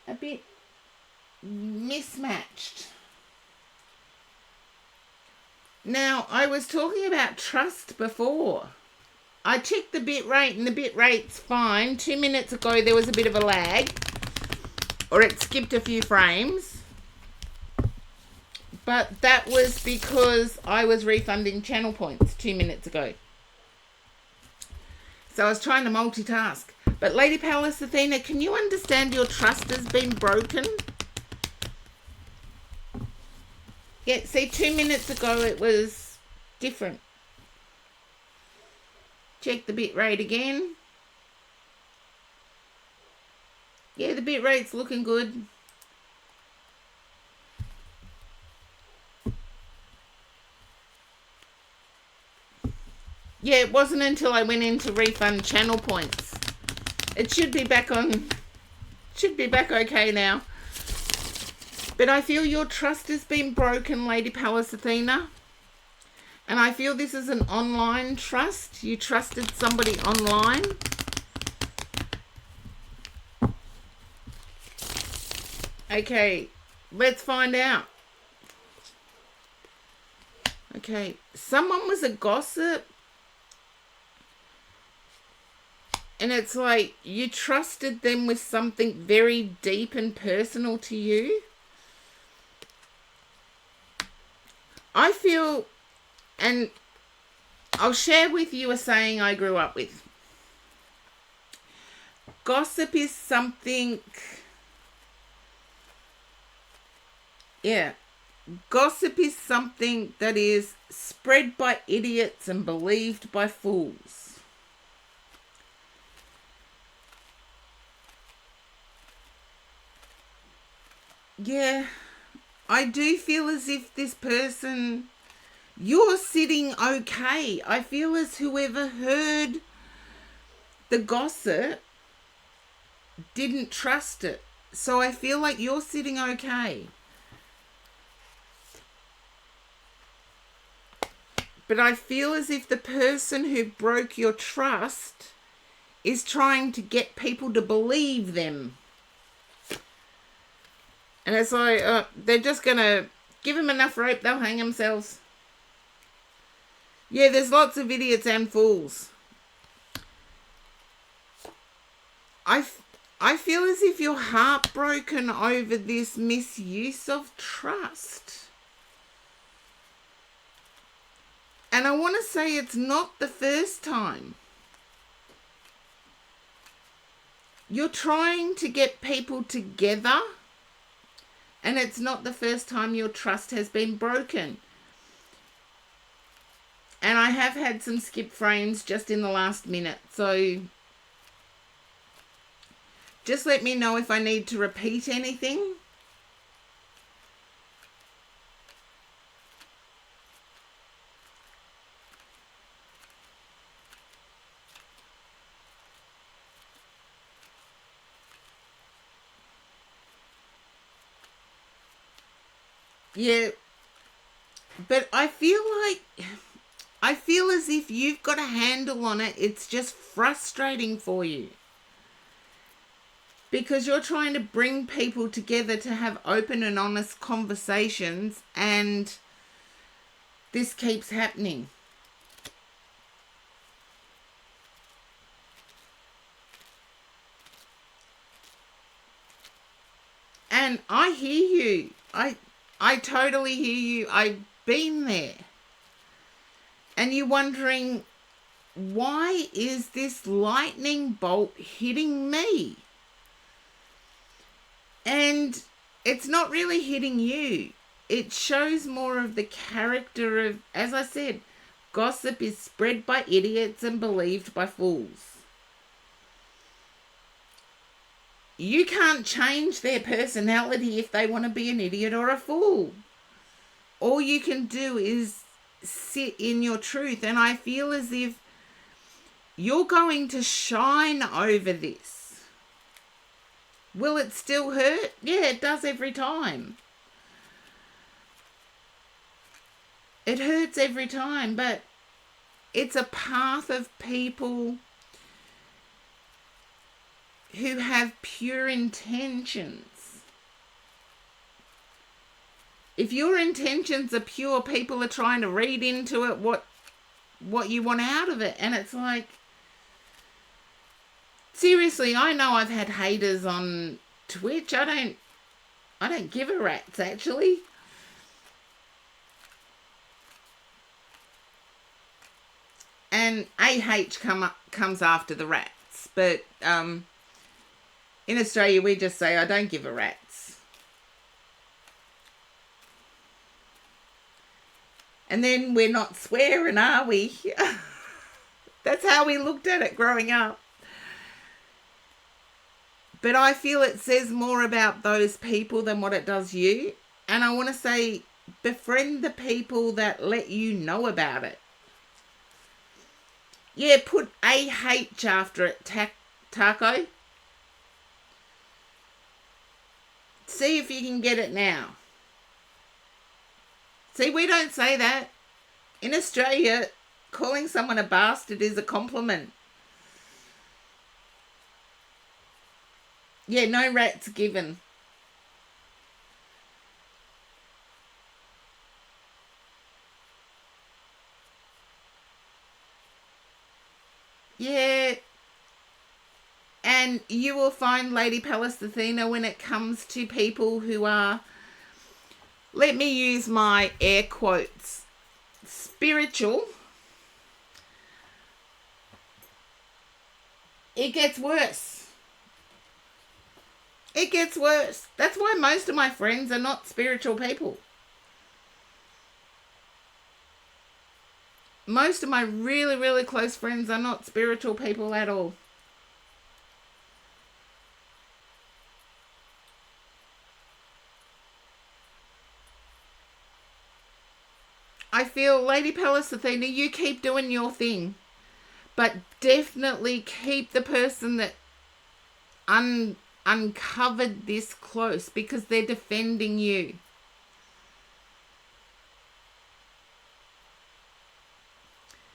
a bit mismatched. Now, I was talking about trust before. I checked the bit rate and the bit rate's fine. 2 minutes ago there was a bit of a lag, or it skipped a few frames. But that was because I was refunding channel points 2 minutes ago. So I was trying to multitask. But Lady Pallas Athena, can you understand your trust has been broken? Yeah, see, 2 minutes ago it was different. Check the bit rate again. Yeah, the bit rate's looking good. Yeah, it wasn't until I went in to refund channel points. It should be back on. Should be back okay now. But I feel your trust has been broken, Lady Pallas Athena. And I feel this is an online trust. You trusted somebody online. Okay, let's find out. Okay, someone was a gossip. And it's like you trusted them with something very deep and personal to you. I feel, and I'll share with you a saying I grew up with. Gossip is something, gossip is something that is spread by idiots and believed by fools. Yeah, I do feel as if this person, you're sitting okay. I feel as whoever heard the gossip didn't trust it. So I feel like you're sitting okay. But I feel as if the person who broke your trust is trying to get people to believe them. And it's like, they're just going to give them enough rope, they'll hang themselves. Yeah, there's lots of idiots and fools. I feel as if you're heartbroken over this misuse of trust. And I want to say it's not the first time. You're trying to get people together. And it's not the first time your trust has been broken. And I have had some skip frames just in the last minute. So just let me know if I need to repeat anything. Yeah, but I feel as if you've got a handle on it. It's just frustrating for you. Because you're trying to bring people together to have open and honest conversations, and this keeps happening. And I hear you. I totally hear you. I've been there. And you're wondering, why is this lightning bolt hitting me? And it's not really hitting you. It shows more of the character of, as I said, gossip is spread by idiots and believed by fools. You can't change their personality if they want to be an idiot or a fool. All you can do is sit in your truth. And I feel as if you're going to shine over this. Will it still hurt? Yeah, it does every time. It hurts every time, but it's a path of people who have pure intentions. If your intentions are pure, people are trying to read into it what you want out of it. And it's like, seriously, I know I've had haters on Twitch. I don't give a rat's, actually. And comes after the rats. But in Australia, we just say, I don't give a rat's. And then we're not swearing, are we? That's how we looked at it growing up. But I feel it says more about those people than what it does you. And I want to say, befriend the people that let you know about it. Yeah, put AH after it, Taco. See if you can get it now. See, we don't say that. In Australia, calling someone a bastard is a compliment. Yeah, no rats given. Yeah. And you will find Lady Pallas Athena when it comes to people who are, let me use my air quotes, spiritual. It gets worse. It gets worse. That's why most of my friends are not spiritual people. Most of my really, really close friends are not spiritual people at all. I feel, Lady Pallas Athena, you keep doing your thing. But definitely keep the person that uncovered this close, because they're defending you.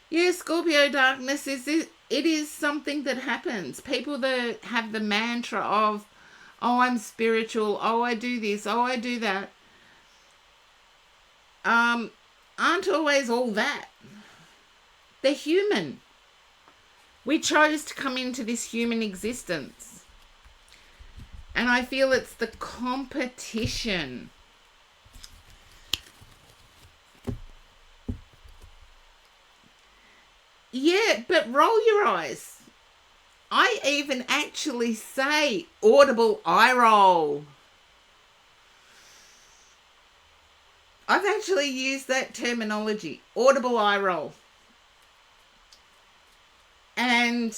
Yeah, Scorpio darkness it is something that happens. People that have the mantra of, oh, I'm spiritual, oh, I do this, oh, I do that, aren't always all that. They're human. We chose to come into this human existence. And I feel it's the competition. Yeah, but roll your eyes. I even actually say audible eye roll. I've actually used that terminology, audible eye roll. And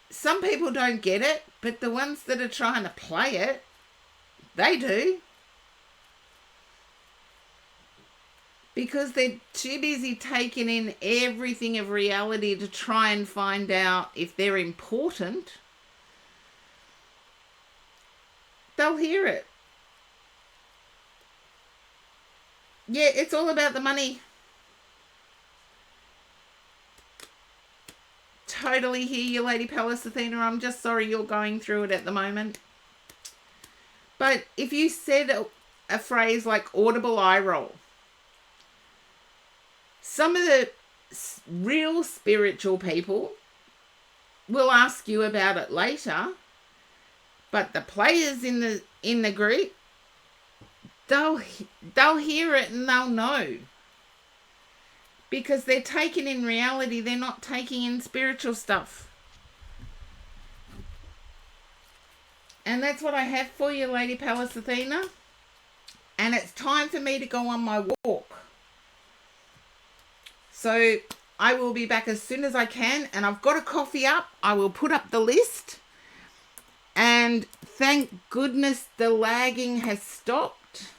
some people don't get it, but the ones that are trying to play it, they do. Because they're too busy taking in everything of reality to try and find out if they're important. They'll hear it. Yeah, it's all about the money. Totally hear you, Lady Pallas Athena. I'm just sorry you're going through it at the moment. But if you said a phrase like audible eye roll, some of the real spiritual people will ask you about it later, but the players in the group, they'll hear it and they'll know. Because they're taking in reality, they're not taking in spiritual stuff. And that's what I have for you, Lady Pallas Athena. And it's time for me to go on my walk. So I will be back as soon as I can. And I've got a coffee up. I will put up the list. And thank goodness the lagging has stopped.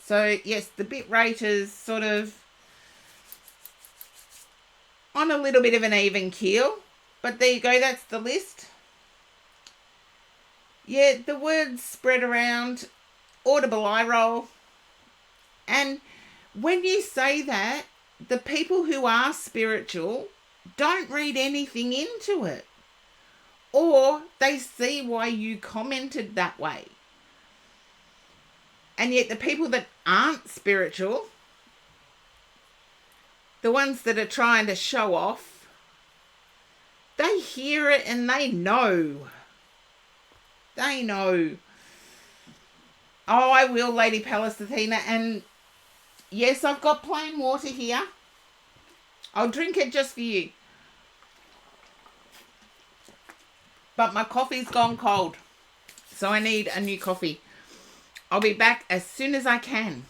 So yes, the bit rate is sort of on a little bit of an even keel. But there you go, that's the list. Yeah, the words spread around, audible eye roll. And when you say that, the people who are spiritual don't read anything into it. Or they see why you commented that way. And yet the people that aren't spiritual, the ones that are trying to show off, they hear it and they know. They know. Oh, I will, Lady Pallas Athena. And yes, I've got plain water here. I'll drink it just for you. But my coffee's gone cold, so I need a new coffee. I'll be back as soon as I can.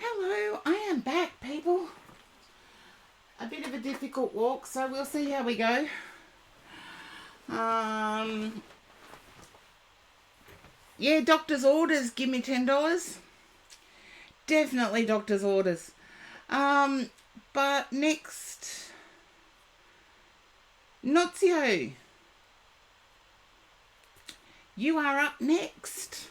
Hello, I am back, people. A bit of a difficult walk, so we'll see how we go. Yeah, doctor's orders, give me $10. Definitely doctor's orders. But next, Nozio, you are up next.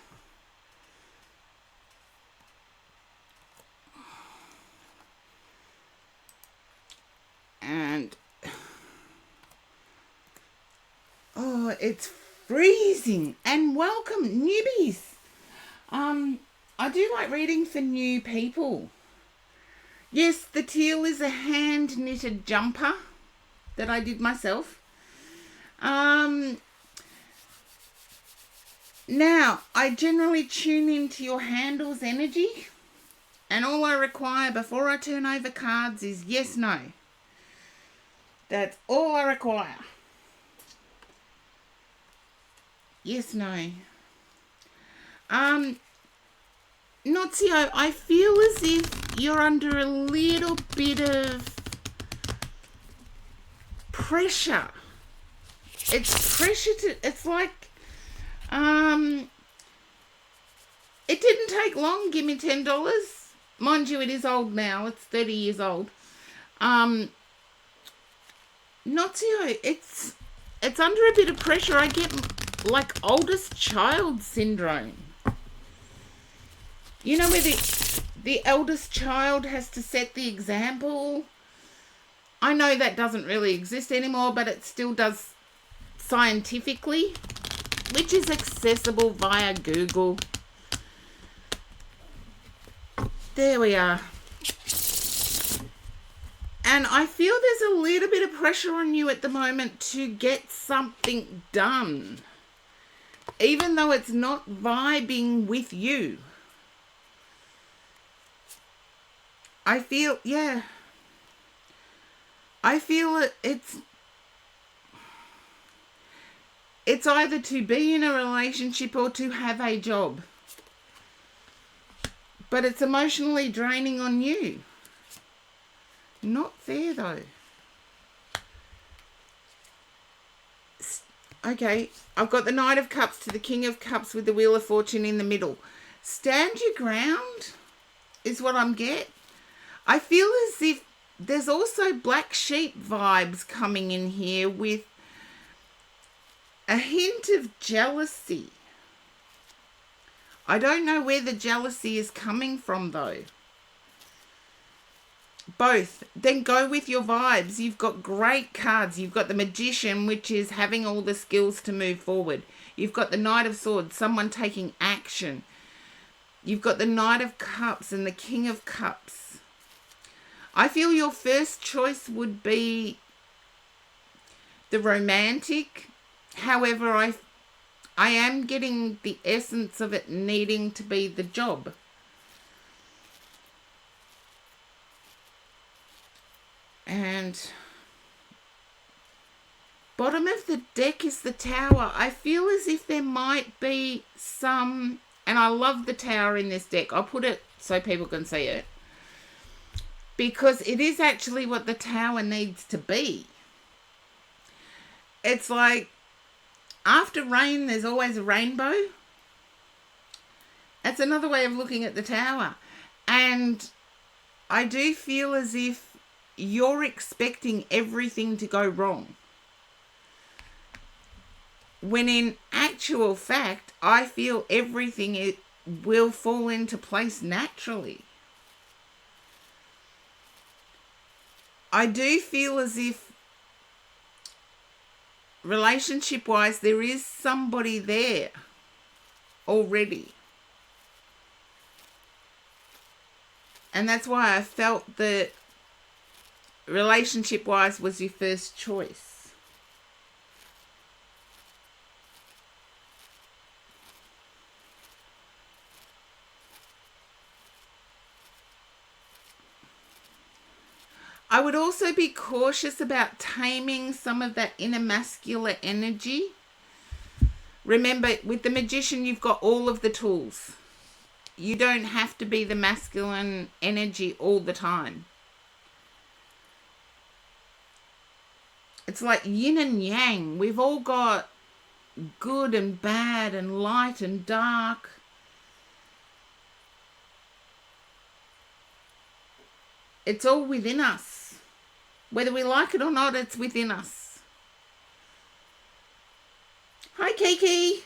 And oh, it's freezing. And welcome, newbies. I do like reading for new people. Yes, the teal is a hand knitted jumper that I did myself. Now, I generally tune into your handle's energy, and all I require before I turn over cards is yes, no. That's all I require. Yes, no. Nozio, I feel as if you're under a little bit of pressure. It's like It didn't take long. Give me $10. Mind you, it is old now. It's 30 years old. Notio, it's under a bit of pressure. I get like oldest child syndrome. You know, where the eldest child has to set the example. I know that doesn't really exist anymore, but it still does scientifically, which is accessible via Google. There we are. And I feel there's a little bit of pressure on you at the moment to get something done, even though it's not vibing with you. I feel, yeah. I feel it's either to be in a relationship or to have a job. But it's emotionally draining on you. Not fair, though. Okay, I've got the Knight of Cups to the King of Cups with the Wheel of Fortune in the middle. Stand your ground is what I'm getting. I feel as if there's also black sheep vibes coming in here with a hint of jealousy. I don't know where the jealousy is coming from, though. Both. Then go with your vibes. You've got great cards. You've got the Magician, which is having all the skills to move forward. You've got the Knight of Swords, someone taking action. You've got the Knight of Cups and the King of Cups. I feel your first choice would be the romantic. However, I am getting the essence of it needing to be the job. And bottom of the deck is the Tower. I feel as if there might be some, and I love the Tower in this deck. I'll put it so people can see it, because it is actually what the Tower needs to be. It's like, after rain, there's always a rainbow. That's another way of looking at the Tower. And I do feel as if you're expecting everything to go wrong, when in actual fact, I feel everything will fall into place naturally. I do feel as if, relationship-wise, there is somebody there already. And that's why I felt that relationship-wise was your first choice. I would also be cautious about taming some of that inner masculine energy. Remember, with the Magician, you've got all of the tools. You don't have to be the masculine energy all the time. It's like yin and yang. We've all got good and bad and light and dark. It's all within us. Whether we like it or not, it's within us. Hi, Kiki.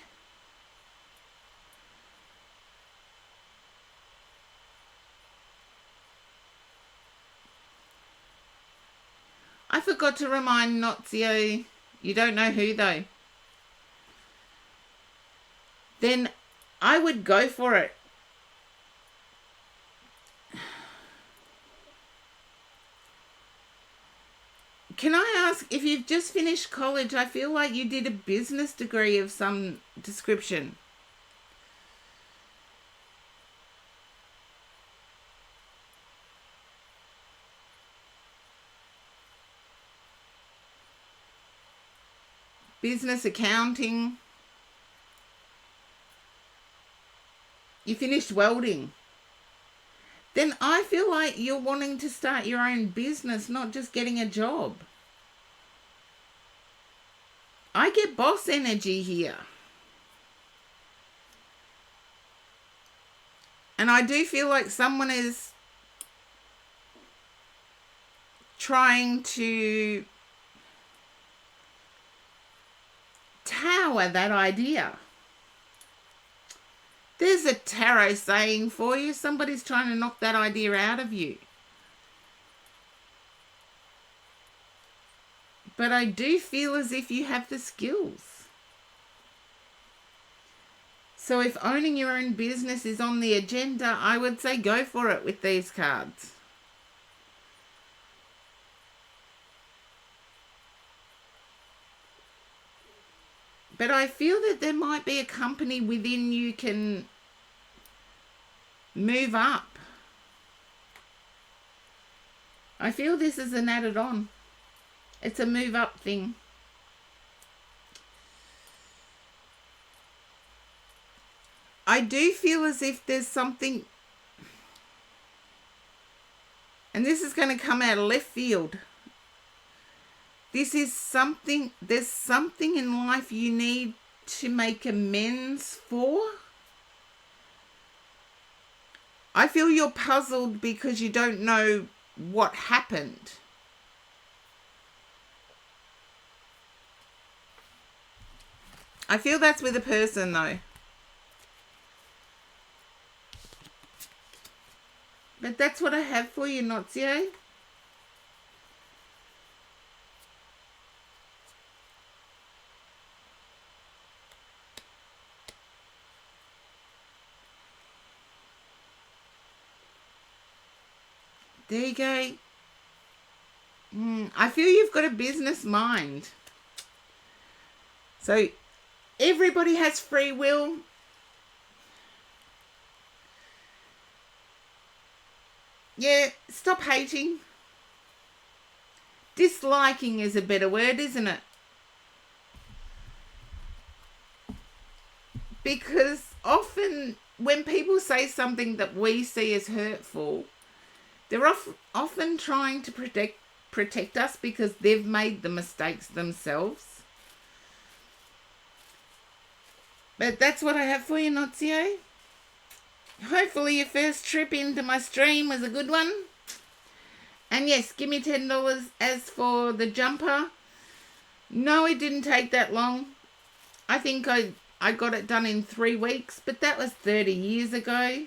I forgot to remind Notio, you don't know who though. Then I would go for it. Can I ask, if you've just finished college, I feel like you did a business degree of some description. Business accounting. You finished welding. Then I feel like you're wanting to start your own business, not just getting a job. I get boss energy here. And I do feel like someone is trying to tower that idea. There's a tarot saying for you. Somebody's trying to knock that idea out of you. But I do feel as if you have the skills. So if owning your own business is on the agenda, I would say go for it with these cards. But I feel that there might be a company within you can move up. I feel this is an added on. It's a move up thing. I do feel as if there's something, and this is going to come out of left field. This is something, there's something in life you need to make amends for. I feel you're puzzled because you don't know what happened. I feel that's with a person though. But that's what I have for you, Notio. There you go. I feel you've got a business mind. So everybody has free will. Yeah, stop hating. Disliking is a better word, isn't it? Because often when people say something that we see as hurtful, they're often trying to protect us because they've made the mistakes themselves. But that's what I have for you, Notio. Hopefully your first trip into my stream was a good one. And yes, give me $10 as for the jumper. No, it didn't take that long. I think I got it done in 3 weeks, but that was 30 years ago.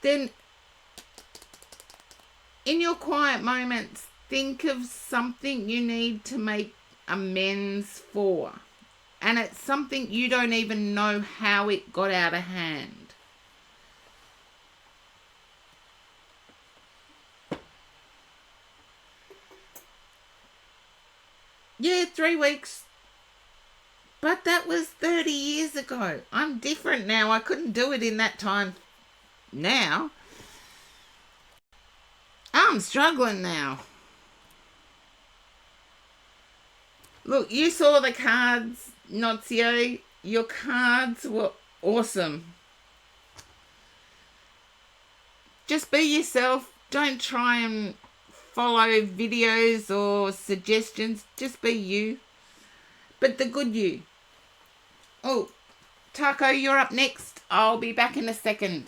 Then, in your quiet moments, think of something you need to make amends for. And it's something you don't even know how it got out of hand. Yeah, 3 weeks. But that was 30 years ago. I'm different now. I couldn't do it in that time now. I'm struggling now. Look, you saw the cards, Notio. Your cards were awesome. Just be yourself. Don't try and follow videos or suggestions. Just be you. But the good you. Oh, Taco, you're up next. I'll be back in a second.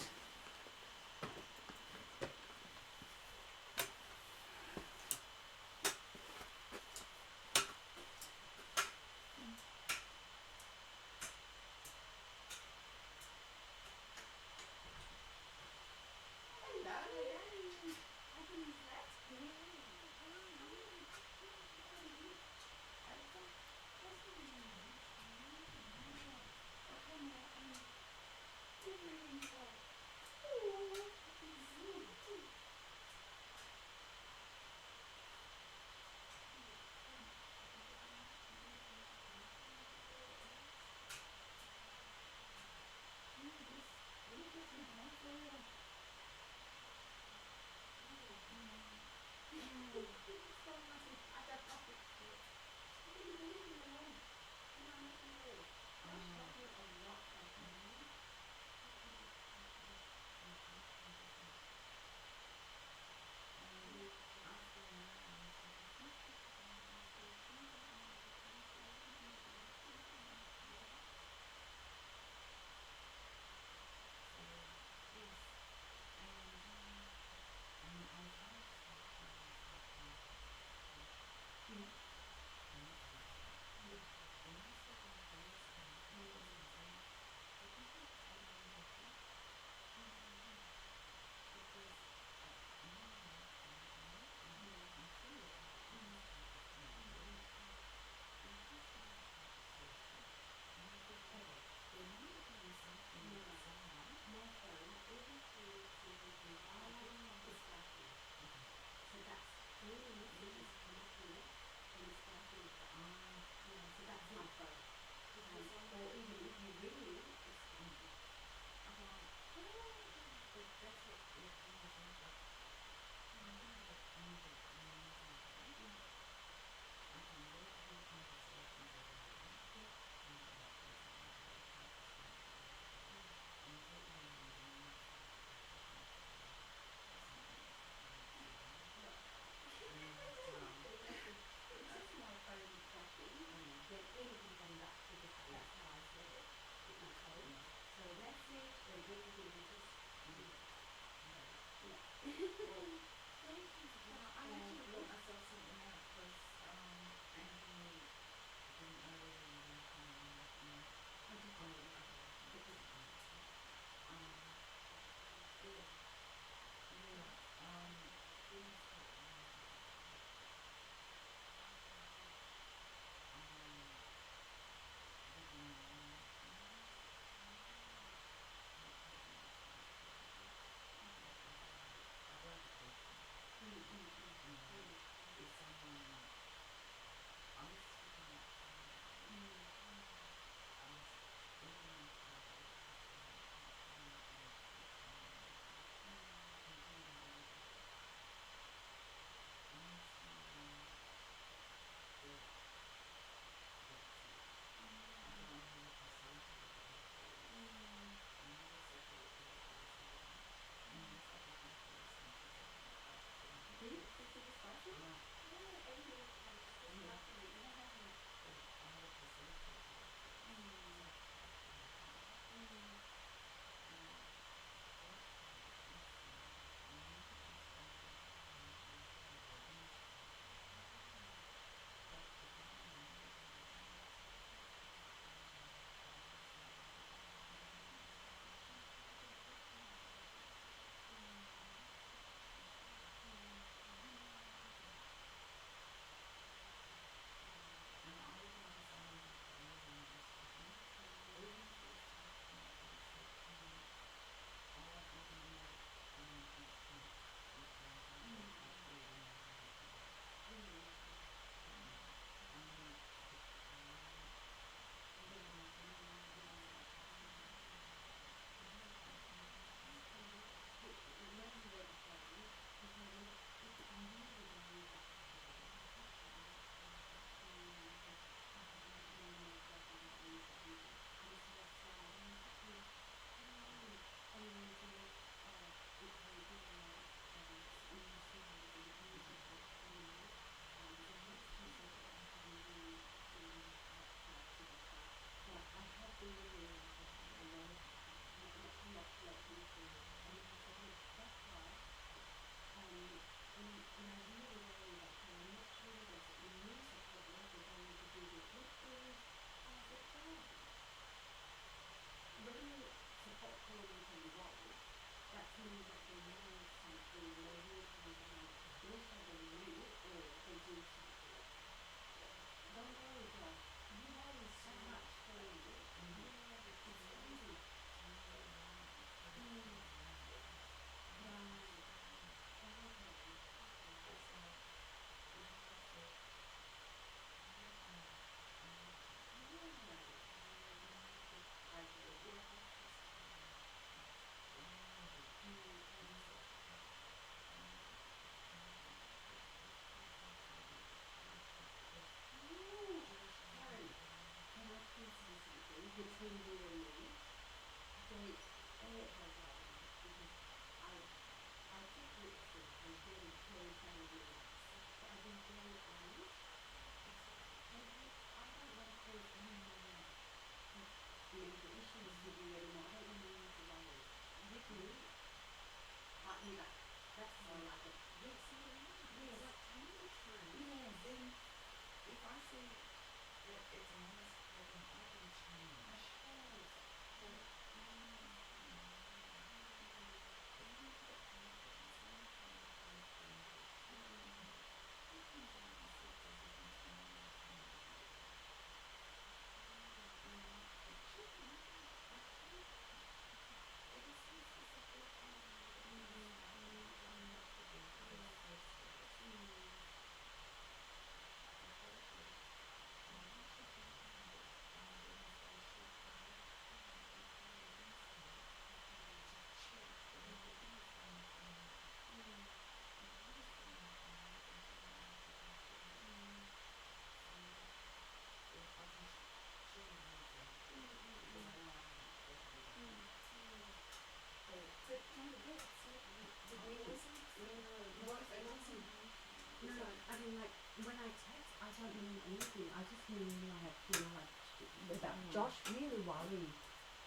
worry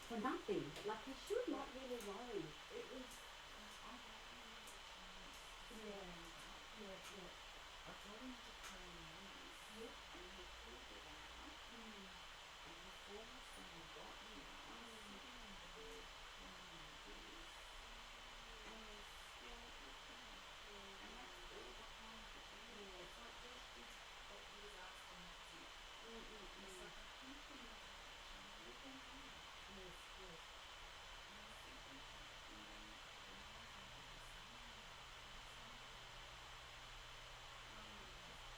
for nothing. Like he should not really worry. It was, I got him a chance to I got him to play knees, and he pulled it out, and before my son got me, I was sitting on the bed playing this, and he stared at me, and that's all behind the bed. It's not just this, but he was asking me to. It's like I think he never actually lived in me. Yes, yes. And I said that, and then I was able to say, "Oh, I'm sorry."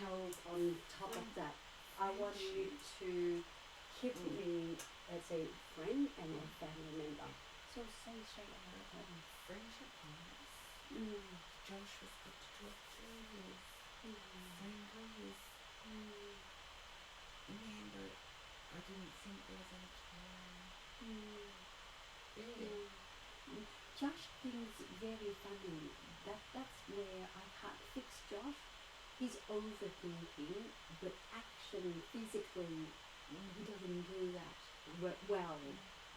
held on top of that. I want you to keep me as a friend and a family member. So say straight out, friendship wise, Josh was good to talk to, he was friendly, he was in the end I didn't think there was any time. Really? Josh thinks very funny. That's where I can't fix Josh. He's overthinking, but action physically he doesn't do that well.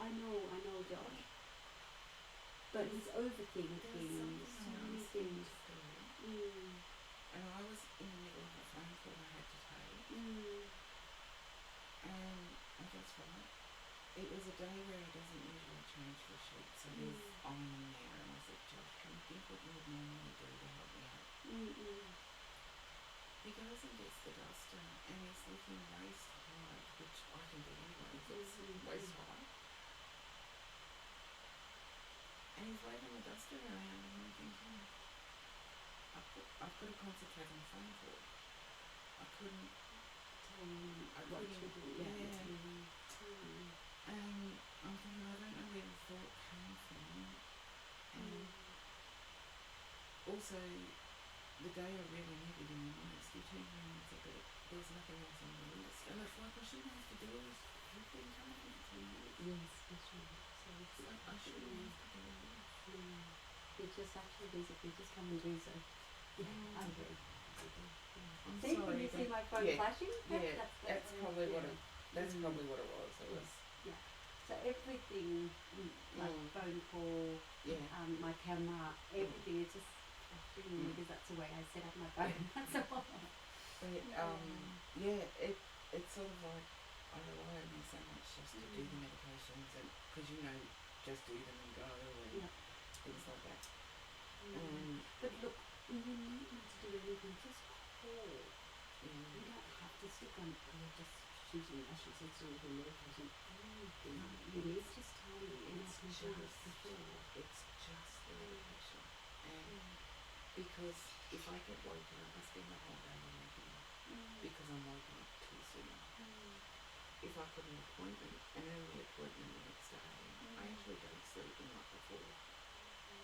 I know Josh. But he's overthinking so many things. And I was in the middle of a phone call I had to take, and I just right. It was a day where he doesn't usually change the sheet, so he's ironing there, and I said, Josh, can you think what you would normally do to help me out? He goes and gets the duster, and he's looking waist high, which I can do anyway, it's waist high. And he's waving the duster around, and I'm thinking, I've got to concentrate on the phone call. I couldn't Tell me what to do. And I'm thinking, I don't know where the thought came from. And also, the day I really needed him the most, he turned around and said that there's nothing else on the list. And it's like, I shouldn't have to do this. You've been coming here for years. Yes, that's right. So it's Like, I shouldn't have to do this. You're just actually basically just come and do so. Yeah, I agree. I'm See, sorry, can you see but my phone yeah, flashing? Yeah, that's probably what it. That's Mm. probably what it was. It was. Yeah. So everything, like phone call, my camera, everything, it's just flashing because that's the way I set up my phone. That's all. But it's sort of like I rely on you so much just to do the medications, and because just do them and go and things like that. But look, when you need me to do anything, just call. You don't have to stick on, just choosing, I should say, sort of a medication. Anything. You need to just tell me, and I can do it for sure. It's just the medication, and because if I get woken up, I spend the whole day waking up because I'm woken up too soon. If I've got an appointment, an early appointment the next day, I actually don't sleep the night before.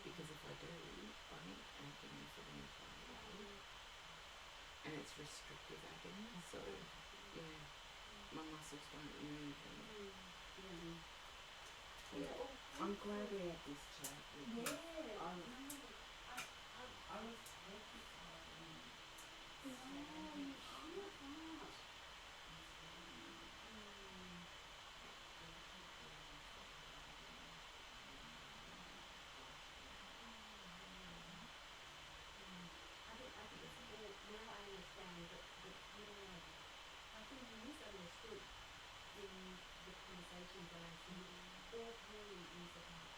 Because if I do, I'm in agony for the entire day. And it's restrictive agony, so my muscles don't move. And I'm glad we had this chat. I was I think it's all, now I understand that I think you misunderstood in the conversations that I see. All pain is about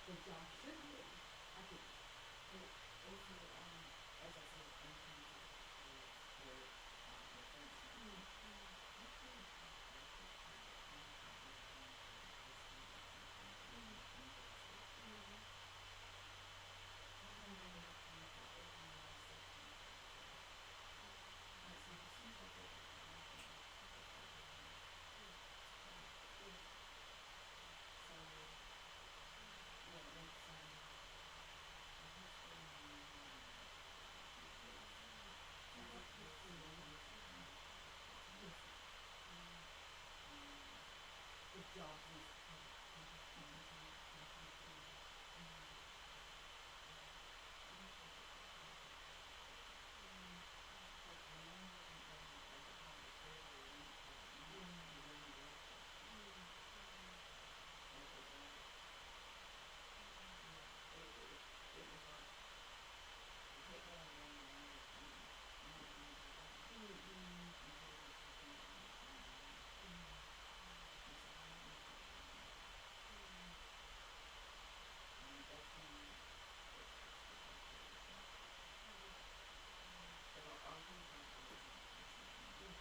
the job should be, I think. And also, as I said, in terms of work referencing, actually I could communicate with him as he was in university. I don't really have time for organization actually. So as soon as I get information, I typically so yeah, it's perhaps getting because as a person you take on a lot of Yes, responsibility. Um, the job is content. I don't think it's a perfect like I know when I had the surgery when we left Japan, it was like it was like you take all the long hours and then it never ends until there's something that needs to be done. And so how do you keep doing that? And that's when it starts to get crazy. But I'll come back with something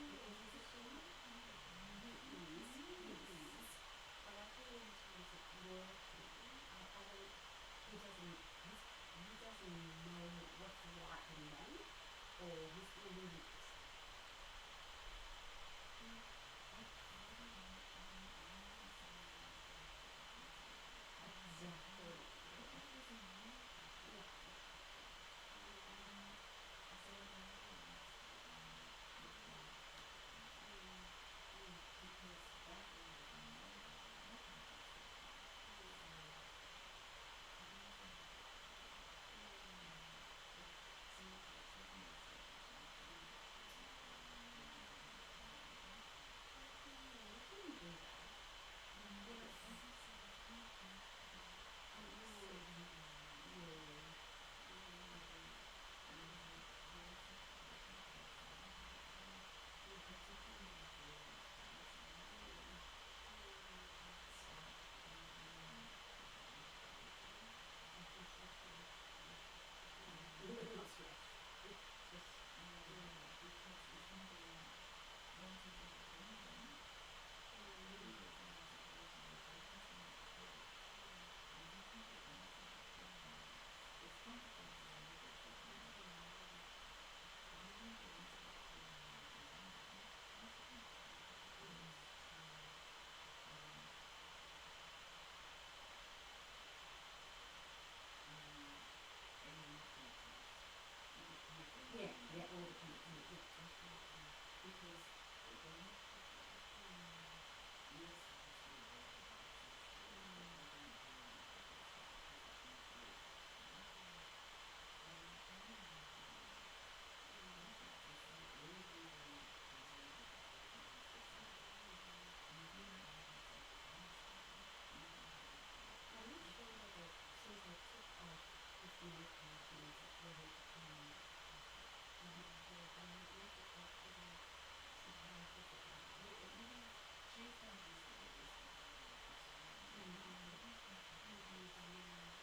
because he's a smart person. He is. But I feel in terms of working, I don't. He doesn't know what's right and wrong, or he's religious. I don't know. I haven't seen him in his life to take me to the doctor. Exactly. Because he's a normal person. Yeah. I said I don't really ask you for medication because that way I know that I can do something. So he doesn't have to tell me. If someone takes his medication, he will tell me when I don't tell him. You shouldn't do that. But I just said I can't ask you to sit here and Yeah. he listened to me sometimes I took him on a journey once and I told him stop thinking that you're crazy and just let the rest be. Yes. Just because even though once he gets going, even though he has a great meditation center here, he can do anything within 10 minutes. It's consequences are never given. But even though he's got preliminary exam, consequences are never given. Um, and then the commitments. You've got to Yeah, make yeah, the all the commitment, commitments. yeah, absolutely. Because the hospital, you're supposed to be there for about 6 days, but you don't do anything because it's not your system. How do you implement that? You say everyone is able to take on this assignment. You do not have a central pharmacy. You don't have a I'm not pharmacy. sure whether since I took off his medications whether I'm not sure if I need to talk to the psychiatrist about that. She's not used to the discontinuing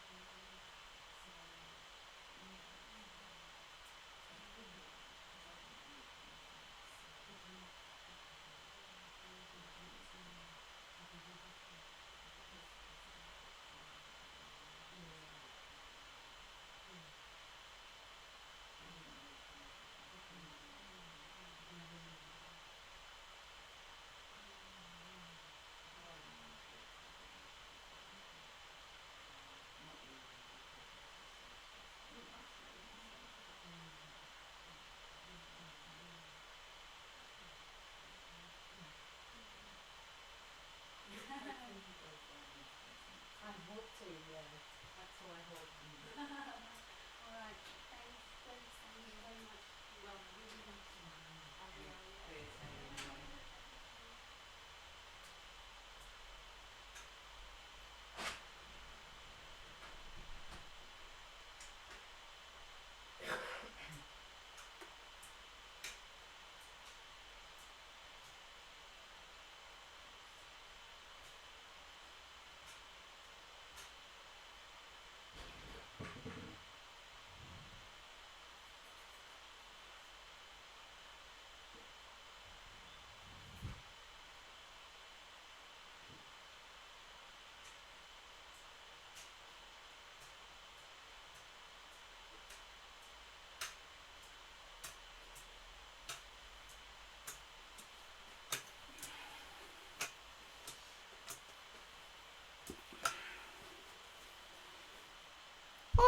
prescribing. But that's what happens. So, I figured because I don't know your commitments. Because it's not just you alone. It's other people. I don't know your commitments. I need to know your commitments. How are you going to accommodate people? Not really because it's just so stressful isolating yourself. Hopefully he goes well in his placement. I hope to, yeah. That's what I hope. Mm. Alright, thanks Amy very much. Well, really much. Great, anyway.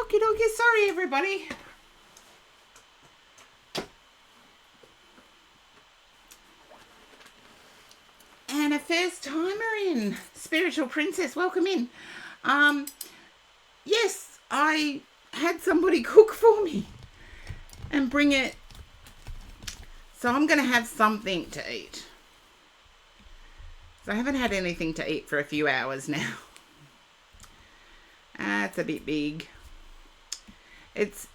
Okie dokie. Sorry, everybody. And a first timer in. Spiritual Princess, welcome in. Yes, I had somebody cook for me and bring it. So I'm going to have something to eat. So I haven't had anything to eat for a few hours now. That's a bit big. It's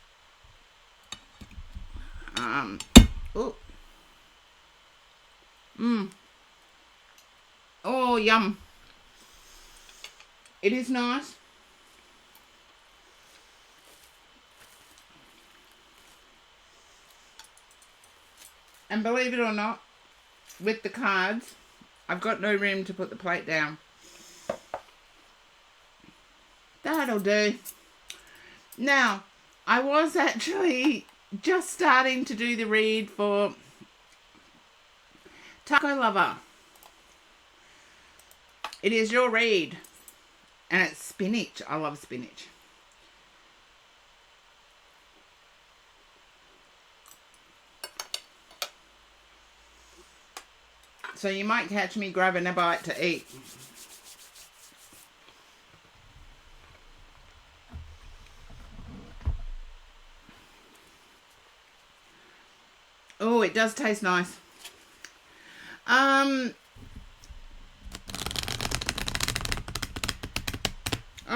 oh. Oh, yum. It is nice. And believe it or not, with the cards, I've got no room to put the plate down. That'll do. Now, I was actually just starting to do the read for Taco Lover. It is your read. And it's spinach. I love spinach. So you might catch me grabbing a bite to eat. Oh, it does taste nice.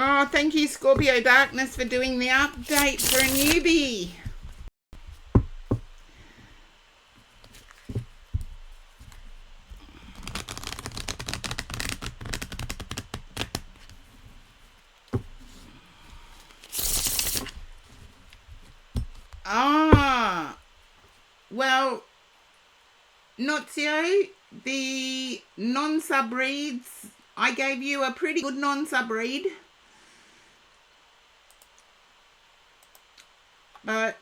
Oh, thank you, Scorpio Darkness, for doing the update for a newbie. Well, Nozio, the non-sub reads, I gave you a pretty good non-sub read. But,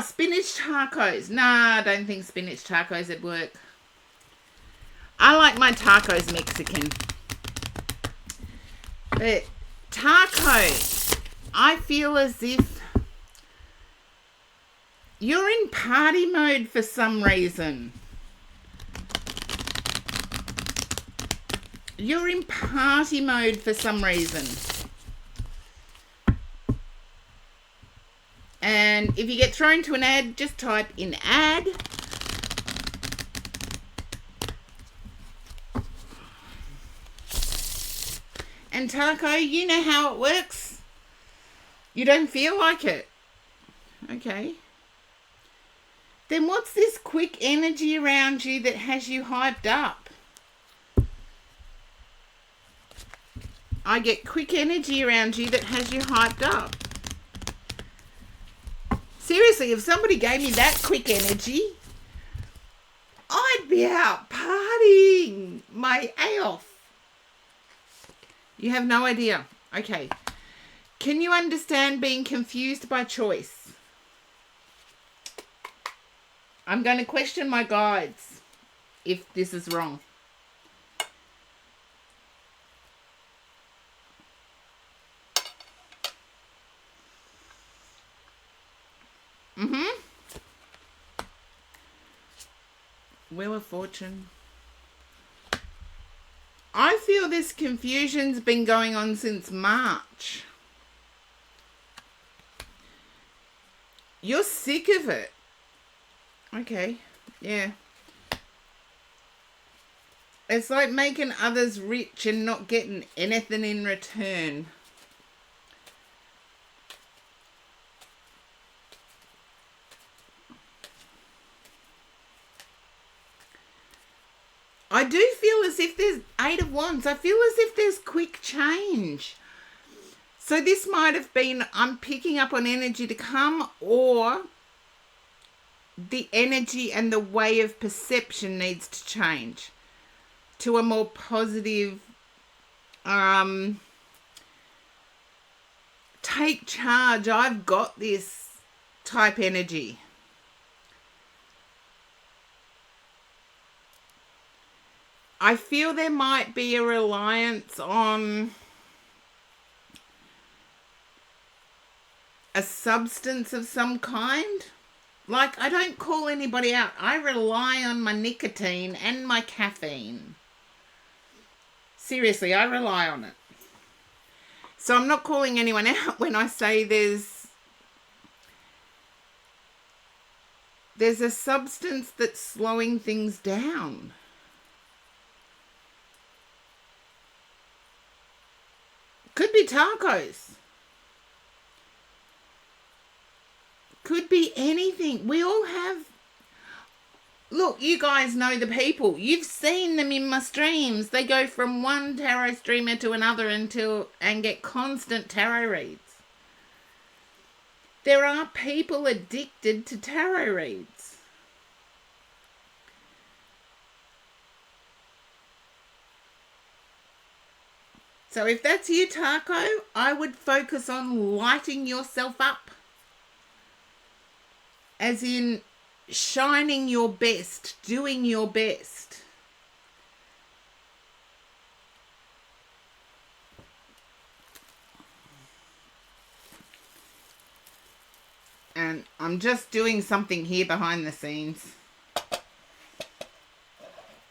spinach tacos. Nah, I don't think spinach tacos would work. I like my tacos Mexican. But tacos, I feel as if you're in party mode for some reason. You're in party mode for some reason. And if you get thrown to an ad, just type in ad. And taco, you know how it works. You don't feel like it. Okay. Then what's this quick energy around you that has you hyped up? I get quick energy around you that has you hyped up. Seriously, if somebody gave me that quick energy, I'd be out partying my A off. You have no idea. Okay. Can you understand being confused by choice? I'm going to question my guides if this is wrong. Wheel of Fortune. I feel this confusion's been going on since March. You're sick of it. Okay, yeah. It's like making others rich and not getting anything in return. I do feel as if there's 8 of Wands. I feel as if there's quick change. So this might have been, I'm picking up on energy to come, or the energy and the way of perception needs to change to a more positive, take charge, I've got this type energy. I feel there might be a reliance on a substance of some kind. Like, I don't call anybody out. I rely on my nicotine and my caffeine. Seriously, I rely on it. So I'm not calling anyone out when I say there's a substance that's slowing things down. Could be tacos. Could be anything. We all have... Look, you guys know the people. You've seen them in my streams. They go from one tarot streamer to another and get constant tarot reads. There are people addicted to tarot reads. So if that's you, Taco, I would focus on lighting yourself up. As in shining your best, doing your best. And I'm just doing something here behind the scenes.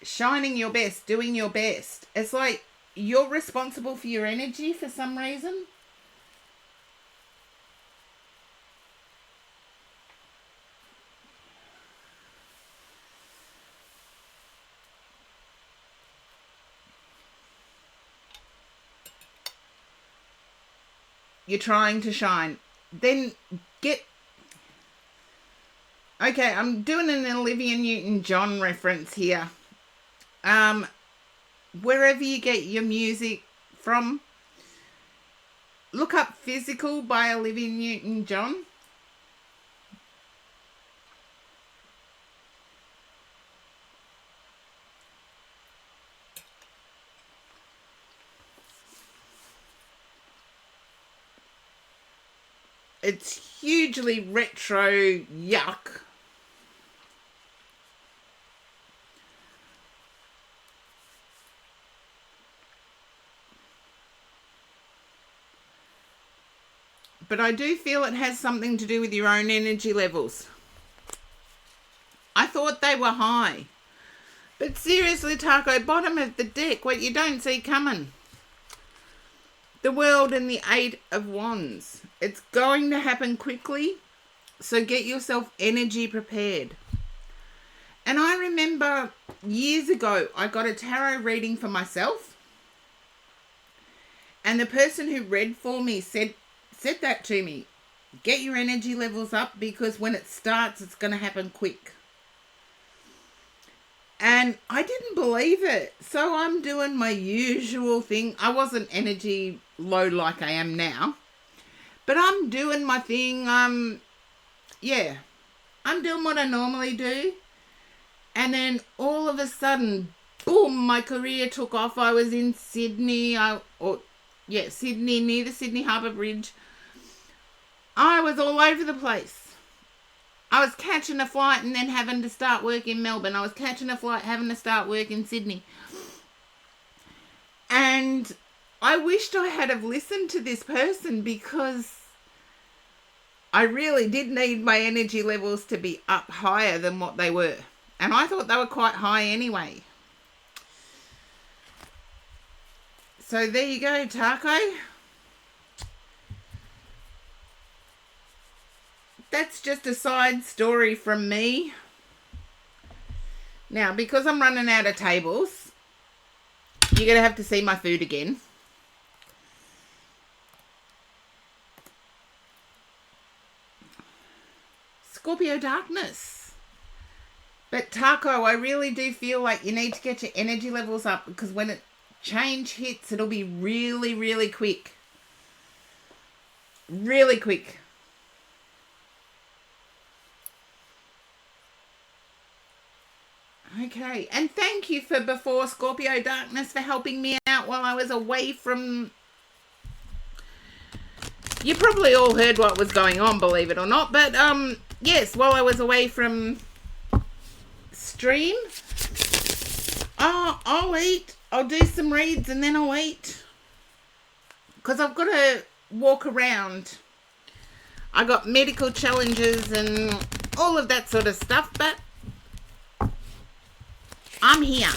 Shining your best, doing your best. It's like you're responsible for your energy for some reason. You're trying to shine. Then get... Okay, I'm doing an Olivia Newton-John reference here. Wherever you get your music from, look up Physical by Olivia Newton-John. It's hugely retro yuck. But I do feel it has something to do with your own energy levels. I thought they were high. But seriously, Taco, bottom of the deck, what you don't see coming. The World and the Eight of Wands. It's going to happen quickly, so get yourself energy prepared. And I remember years ago, I got a tarot reading for myself. And the person who read for me said that to me. Get your energy levels up because when it starts, it's going to happen quick. And I didn't believe it. So I'm doing my usual thing. I wasn't energy low like I am now. But I'm doing my thing. I'm doing what I normally do. And then all of a sudden, boom, my career took off. I was in Sydney. Sydney, near the Sydney Harbour Bridge. I was all over the place. I was catching a flight and then having to start work in Melbourne. I was catching a flight, having to start work in Sydney. And I wished I had have listened to this person because I really did need my energy levels to be up higher than what they were. And I thought they were quite high anyway. So there you go, Taco. That's just a side story from me. Now, because I'm running out of tables, you're going to have to see my food again. Scorpio Darkness. But Taco, I really do feel like you need to get your energy levels up because when change hits, it'll be really, really quick. Really quick. Okay, and thank you for before Scorpio Darkness for helping me out while I was away from... You probably all heard what was going on, believe it or not, but yes, while I was away from stream, I'll eat, I'll do some reads and then I'll eat, because I've got to walk around. I got medical challenges and all of that sort of stuff, but I'm here.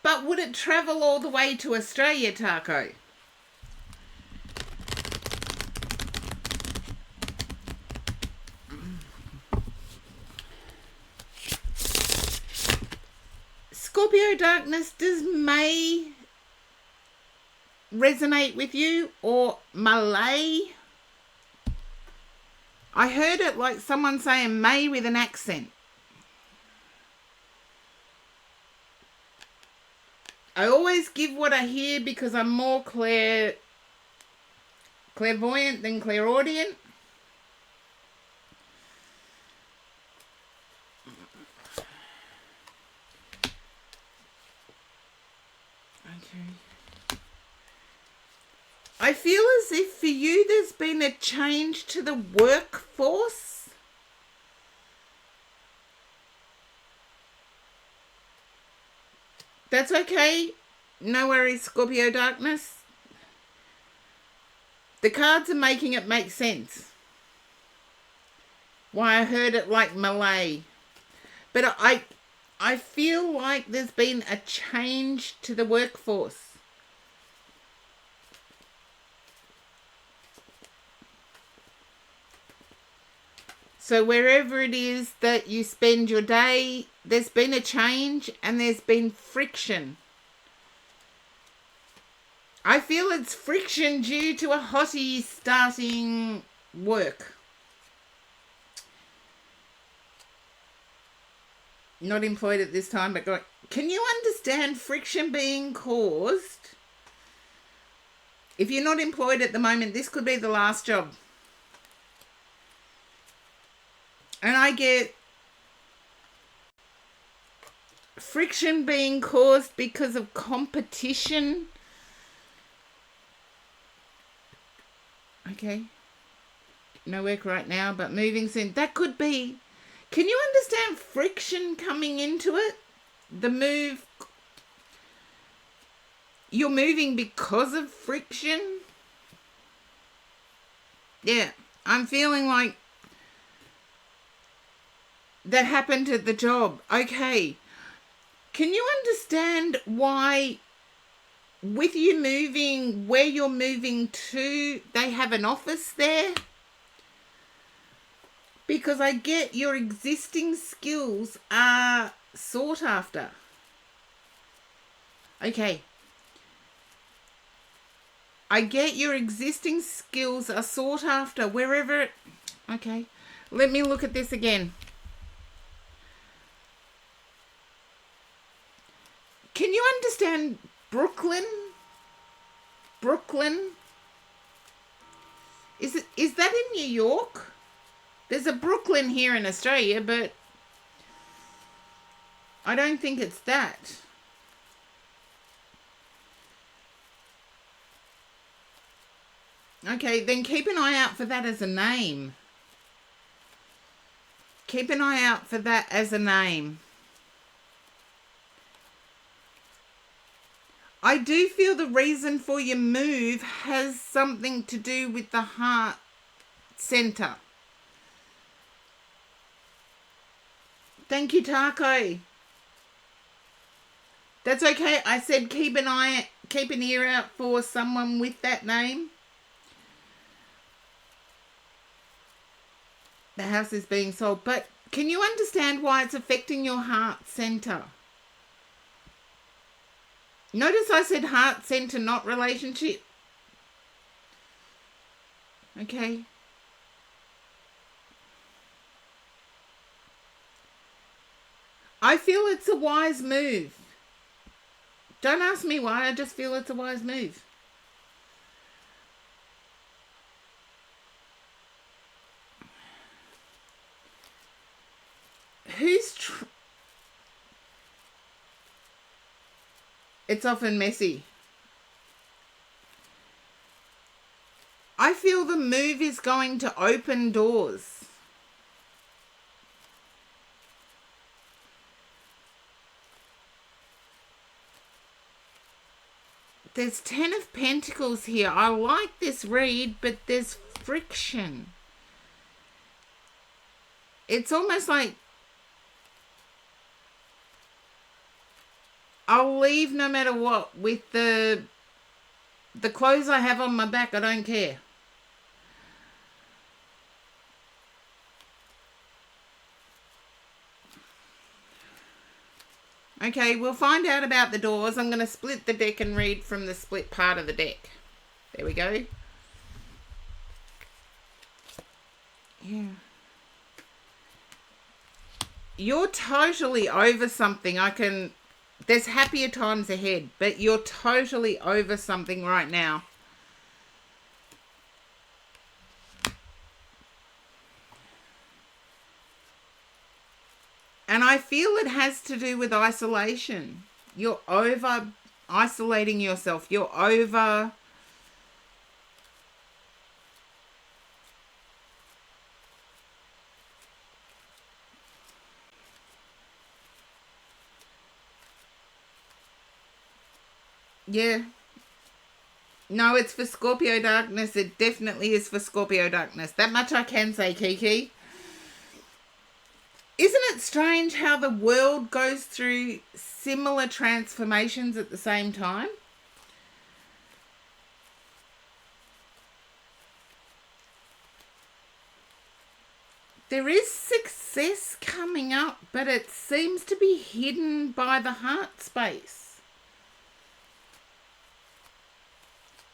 But would it travel all the way to Australia, Taco? Scorpio Darkness, does May resonate with you, or Malay? I heard it like someone saying May with an accent. I always give what I hear because I'm more clairvoyant than clairaudient. Okay. I feel as if for you there's been a change to the workforce. That's okay. No worries, Scorpio Darkness. The cards are making it make sense. Why I heard it like Malay. But I feel like there's been a change to the workforce. So wherever it is that you spend your day, there's been a change and there's been friction. I feel it's friction due to a hottie starting work. Not employed at this time, but can you understand friction being caused? If you're not employed at the moment, this could be the last job. And I get friction being caused because of competition. Okay. No work right now, but moving soon. That could be. Can you understand friction coming into it? The move. You're moving because of friction? Yeah. I'm feeling like that happened at the job. Okay. Can you understand why, with you moving where you're moving to, they have an office there? Because I get your existing skills are sought after. Okay. I get your existing skills are sought after wherever. Okay. Let me look at this again. Can you understand Brooklyn? Brooklyn? Is that in New York? There's a Brooklyn here in Australia, but I don't think it's that. Okay, then keep an eye out for that as a name. Keep an eye out for that as a name. I do feel the reason for your move has something to do with the heart center. Thank you, Taco. That's okay. I said keep an ear out for someone with that name. The house is being sold. But can you understand why it's affecting your heart center? Notice I said heart center, not relationship. Okay. I feel it's a wise move. Don't ask me why, I just feel it's a wise move. It's often messy. I feel the move is going to open doors. There's 10 of Pentacles here. I like this read, but there's friction. It's almost like I'll leave no matter what. With the clothes I have on my back, I don't care. Okay, we'll find out about the doors. I'm going to split the deck and read from the split part of the deck. There we go. Yeah. You're totally over something. There's happier times ahead, but you're totally over something right now. And I feel it has to do with isolation. You're over isolating yourself. You're over... Yeah. No, it's for Scorpio darkness. It definitely is for Scorpio darkness. That much I can say, Kiki. Isn't it strange how the world goes through similar transformations at the same time? There is success coming up, but it seems to be hidden by the heart space.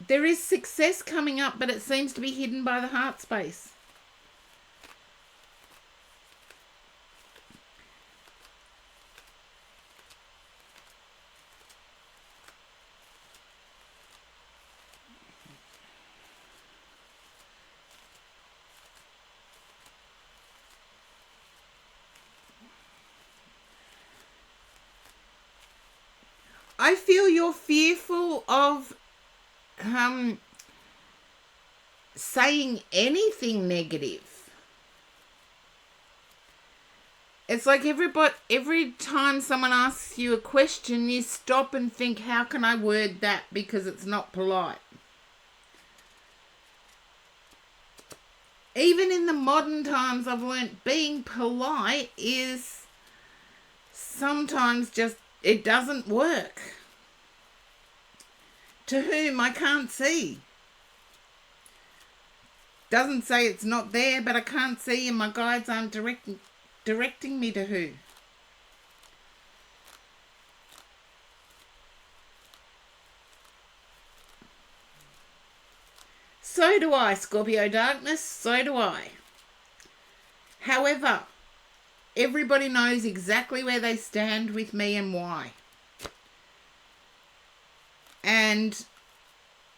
There is success coming up, but it seems to be hidden by the heart space. I feel you're fearful of saying anything negative. It's like every time someone asks you a question, you stop and think, how can I word that because it's not polite? Even in the modern times, I've learnt being polite is sometimes just, it doesn't work. To whom I can't see. Doesn't say it's not there, but I can't see, and my guides aren't directing me to who. So do I, Scorpio darkness, so do I. However, everybody knows exactly where they stand with me and why. And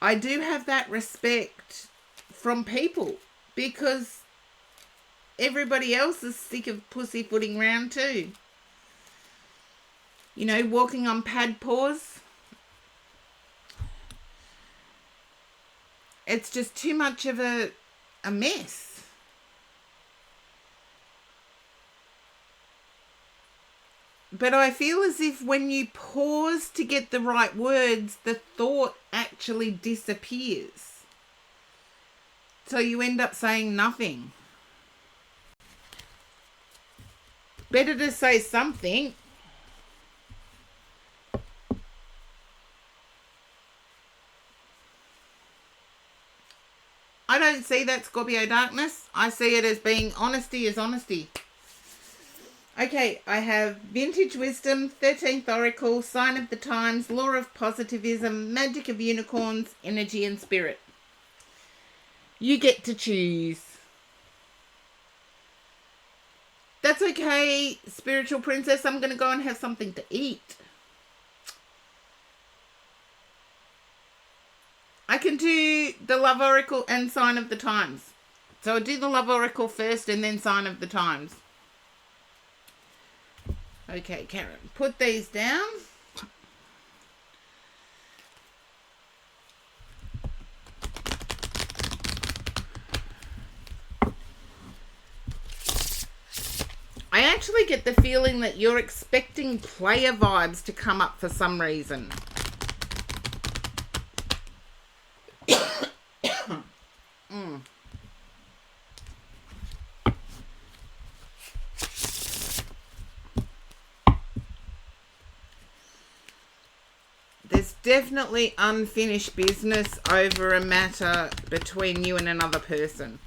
I do have that respect from people because everybody else is sick of pussyfooting round too. You know, walking on pad paws. It's just too much of a mess. But I feel as if when you pause to get the right words, the thought actually disappears. So you end up saying nothing. Better to say something. I don't see that, Scorpio darkness. I see it as being honesty is honesty. Okay, I have Vintage Wisdom, 13th Oracle, Sign of the Times, Law of Positivism, Magic of Unicorns, Energy and Spirit. You get to choose. That's okay, Spiritual Princess. I'm going to go and have something to eat. I can do the Love Oracle and Sign of the Times. So I'll do the Love Oracle first and then Sign of the Times. Okay, Karen, put these down. I actually get the feeling that you're expecting player vibes to come up for some reason. definitely unfinished business over a matter between you and another person.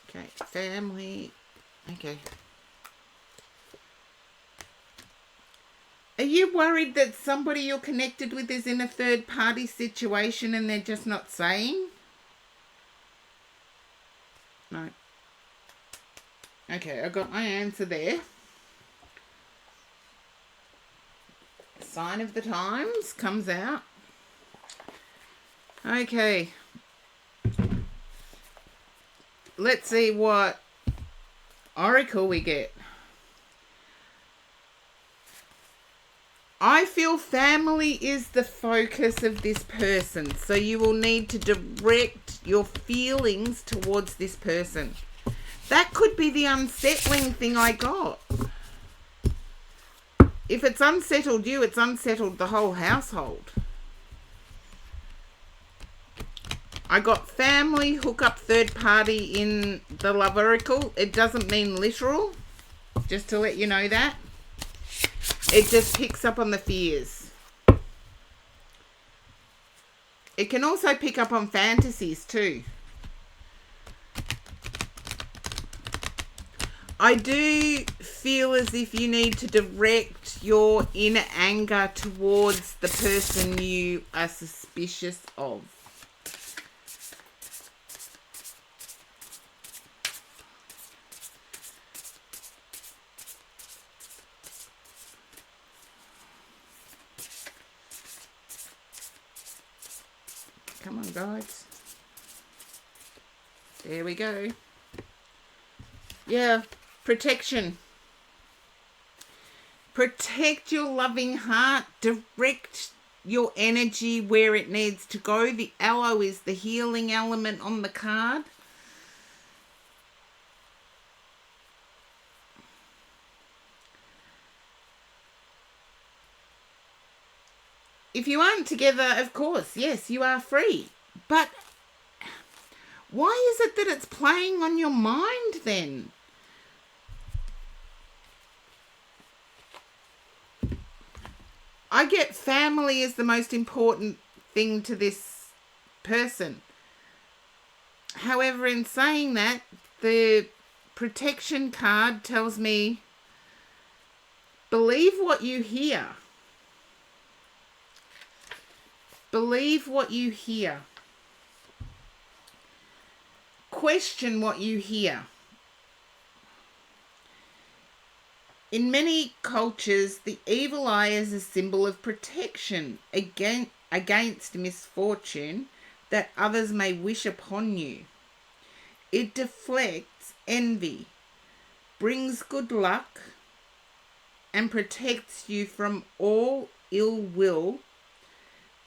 Okay, family. Okay. Are you worried that somebody you're connected with is in a third party situation and they're just not saying? No. Okay, I got my answer there. Sign of the times comes out. Okay. Let's see what oracle we get. I feel family is the focus of this person, so you will need to direct your feelings towards this person. That could be the unsettling thing I got. If it's unsettled you, it's unsettled the whole household. I got family, hookup, third party in the love oracle. It doesn't mean literal, just to let you know that. It just picks up on the fears. It can also pick up on fantasies too. I do feel as if you need to direct your inner anger towards the person you are suspicious of. Come on, guys. There we go. Yeah, protection. Protect your loving heart. Direct your energy where it needs to go. The aloe is the healing element on the card. If you aren't together, of course, yes, you are free. But why is it that it's playing on your mind then? I get family is the most important thing to this person. However, in saying that, the protection card tells me, believe what you hear. Believe what you hear. Question what you hear. In many cultures, the evil eye is a symbol of protection against misfortune that others may wish upon you. It deflects envy, brings good luck, and protects you from all ill will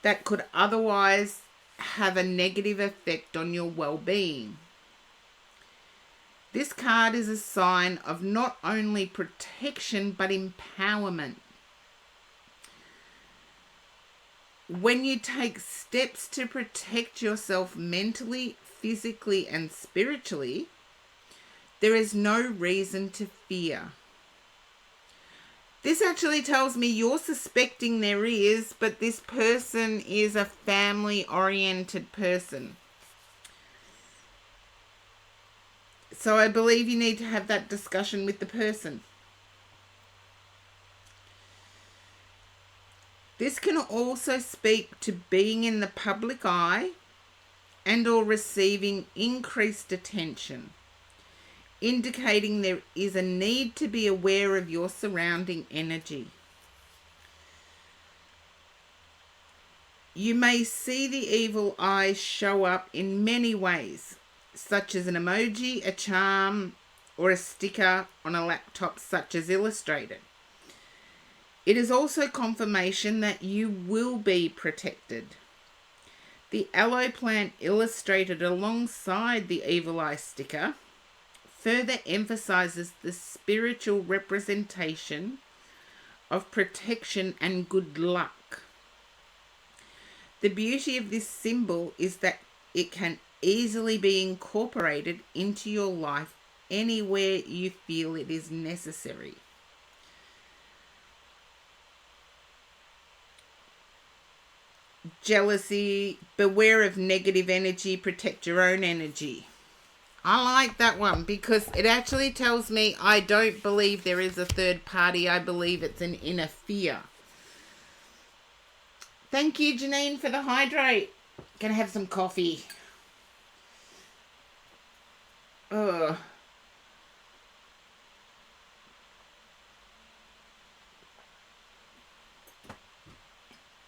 that could otherwise have a negative effect on your well-being. This card is a sign of not only protection but empowerment. When you take steps to protect yourself mentally, physically, and spiritually, there is no reason to fear. This actually tells me you're suspecting there is, but this person is a family-oriented person. So I believe you need to have that discussion with the person. This can also speak to being in the public eye and or receiving increased attention, indicating there is a need to be aware of your surrounding energy. You may see the evil eye show up in many ways, such as an emoji, a charm, or a sticker on a laptop such as Illustrated. It is also confirmation that you will be protected. The aloe plant illustrated alongside the evil eye sticker further emphasizes the spiritual representation of protection and good luck. The beauty of this symbol is that it can easily be incorporated into your life anywhere you feel it is necessary. jealousy, beware of negative energy, protect your own energy. I like that one because it actually tells me I don't believe there is a third party. I believe it's an inner fear. Thank you, Janine, for the hydrate. Gonna have some coffee. Ugh.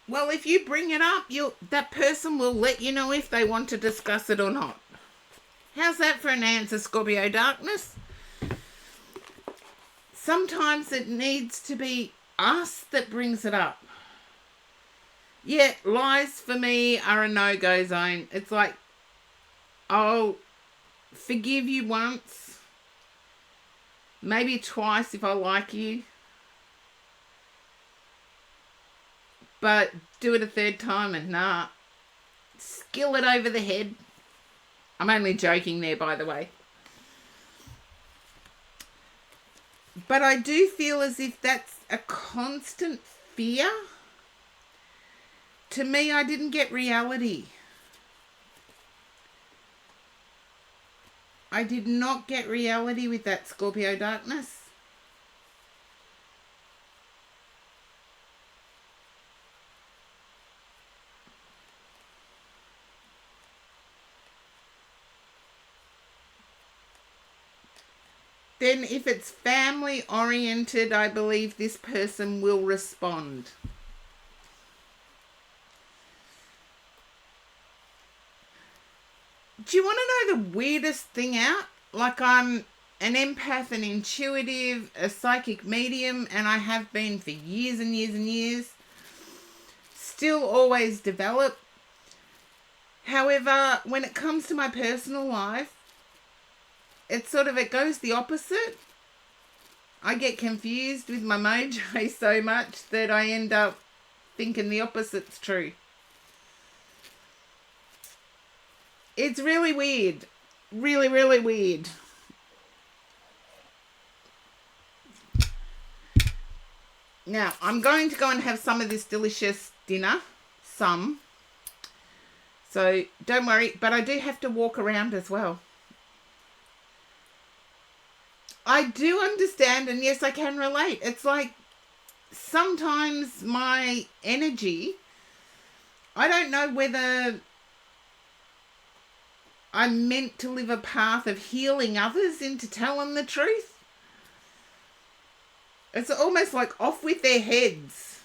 Well, if you bring it up, that person will let you know if they want to discuss it or not. How's that for an answer, Scorpio Darkness? Sometimes it needs to be us that brings it up. Yeah, lies for me are a no-go zone. It's like, I'll forgive you once, maybe twice if I like you, but do it a third time and nah, skill it over the head. I'm only joking there, by the way. But I do feel as if that's a constant fear. To me, I didn't get reality. I did not get reality with that, Scorpio Darkness. Then if it's family oriented, I believe this person will respond. Do you want to know the weirdest thing out? Like, I'm an empath, an intuitive, a psychic medium, and I have been for years and years and years. Still always develop. However, when it comes to my personal life, it goes the opposite. I get confused with my mojo so much that I end up thinking the opposite's true. It's really weird. Really, really weird. Now, I'm going to go and have some of this delicious dinner. Some. So, don't worry. But I do have to walk around as well. I do understand, and yes, I can relate. It's like sometimes my energy, I don't know whether I'm meant to live a path of healing others into telling the truth. It's almost like off with their heads.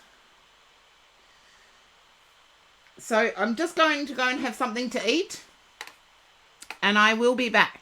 So I'm just going to go and have something to eat, and I will be back.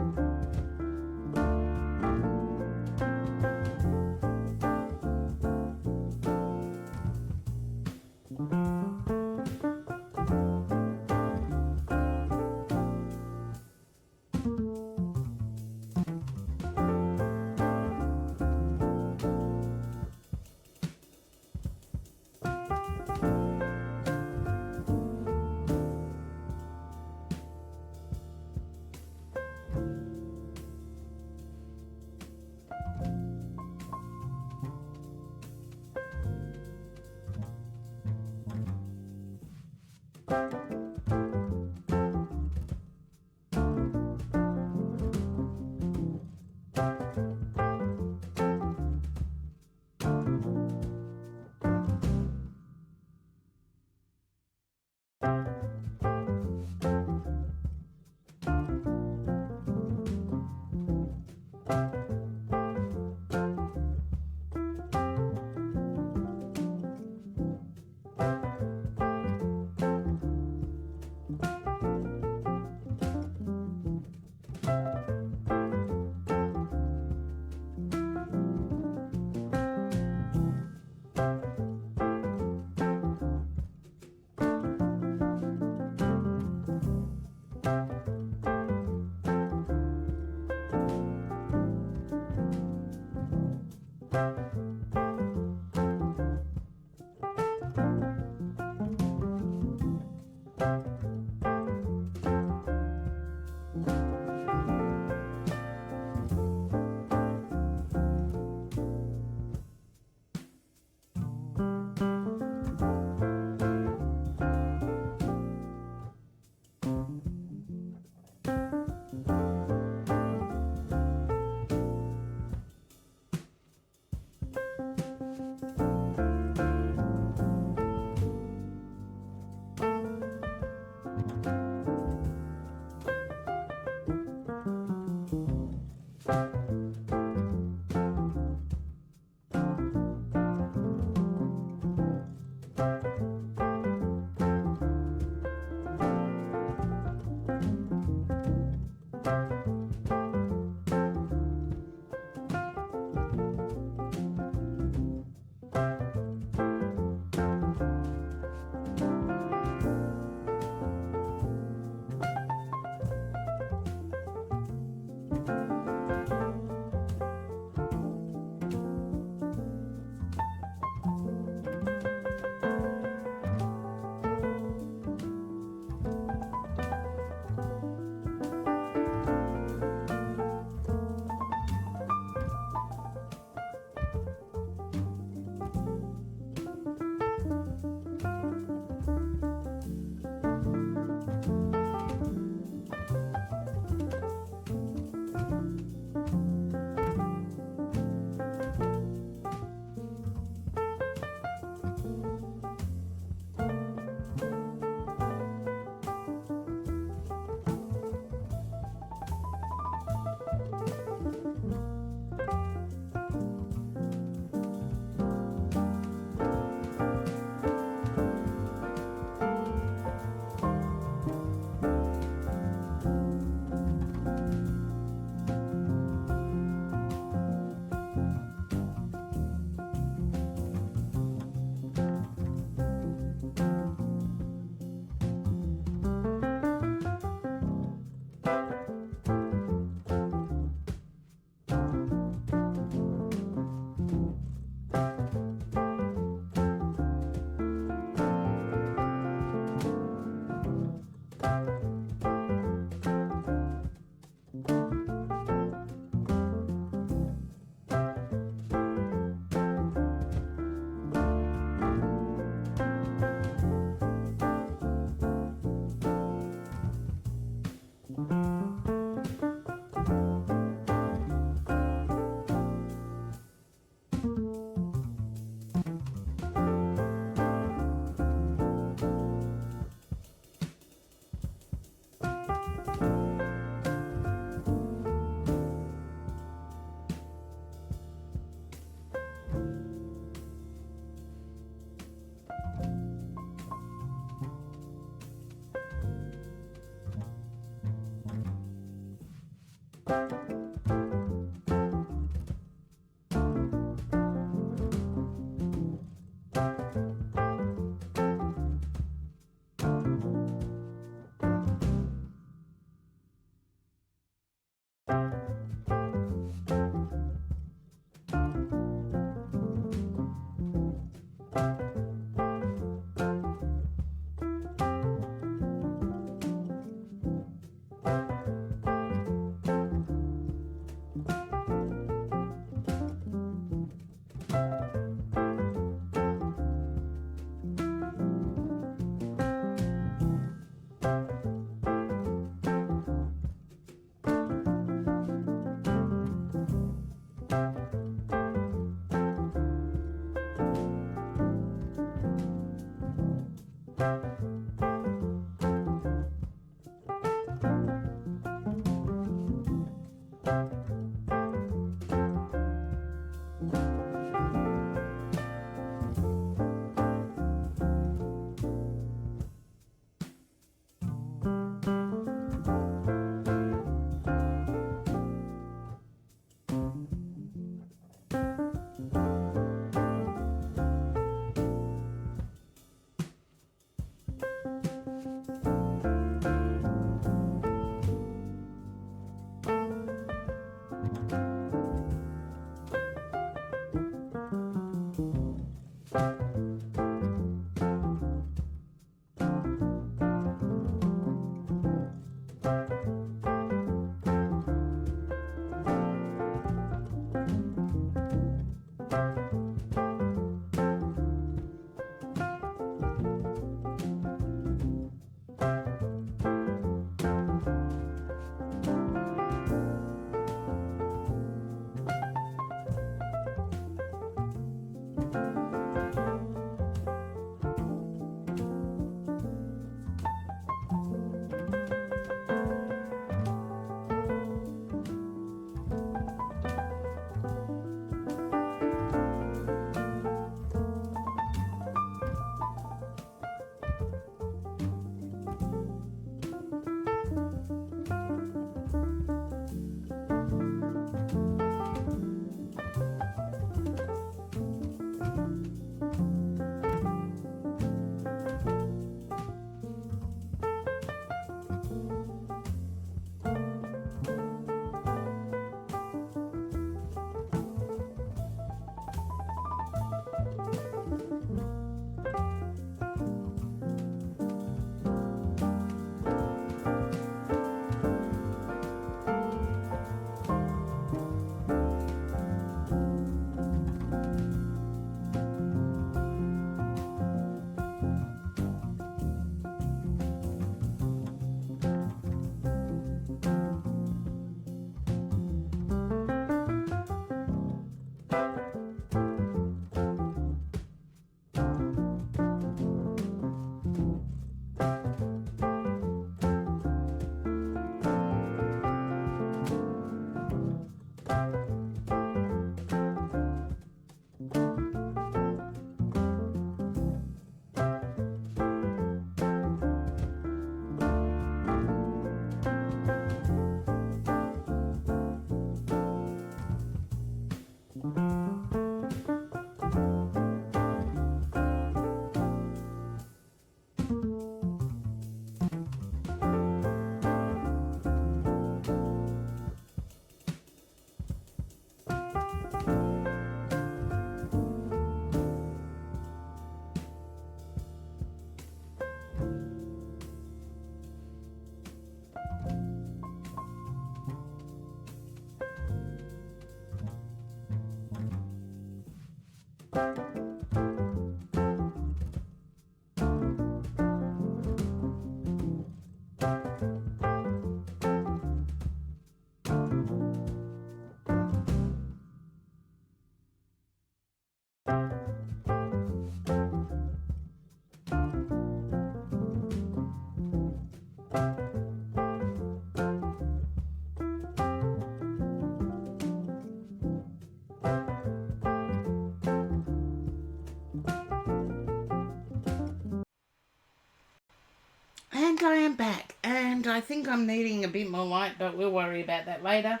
think I am back, and I think I'm needing a bit more light, but we'll worry about that later.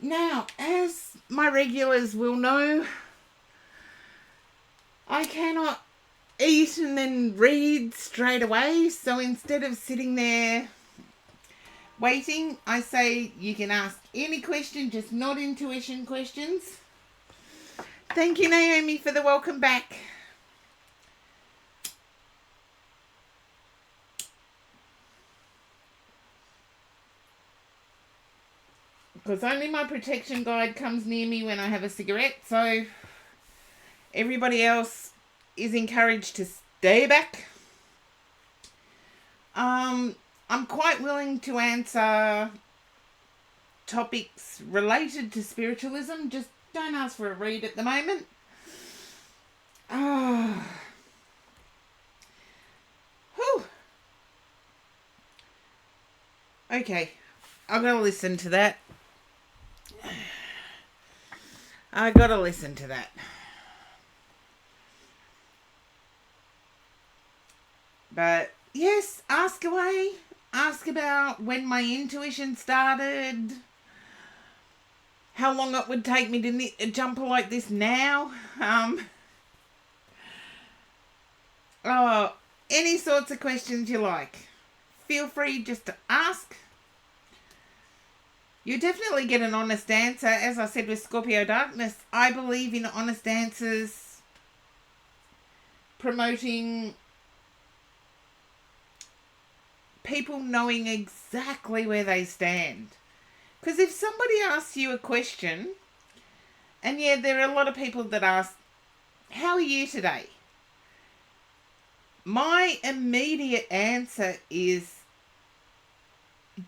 Now, as my regulars will know, I cannot eat and then read straight away, so instead of sitting there waiting, I say you can ask any question, just not intuition questions. Thank you, Naomi, for the welcome back. Because only my protection guide comes near me when I have a cigarette, so everybody else is encouraged to stay back. I'm quite willing to answer topics related to spiritualism. Just don't ask for a read at the moment. Whew. Okay, I've got to listen to that. But yes, ask away. Ask about when my intuition started. How long it would take me to jump like this now. Any sorts of questions you like. Feel free just to ask. You definitely get an honest answer. As I said with Scorpio Darkness, I believe in honest answers, promoting people knowing exactly where they stand. Because if somebody asks you a question, and yeah, there are a lot of people that ask, how are you today? My immediate answer is,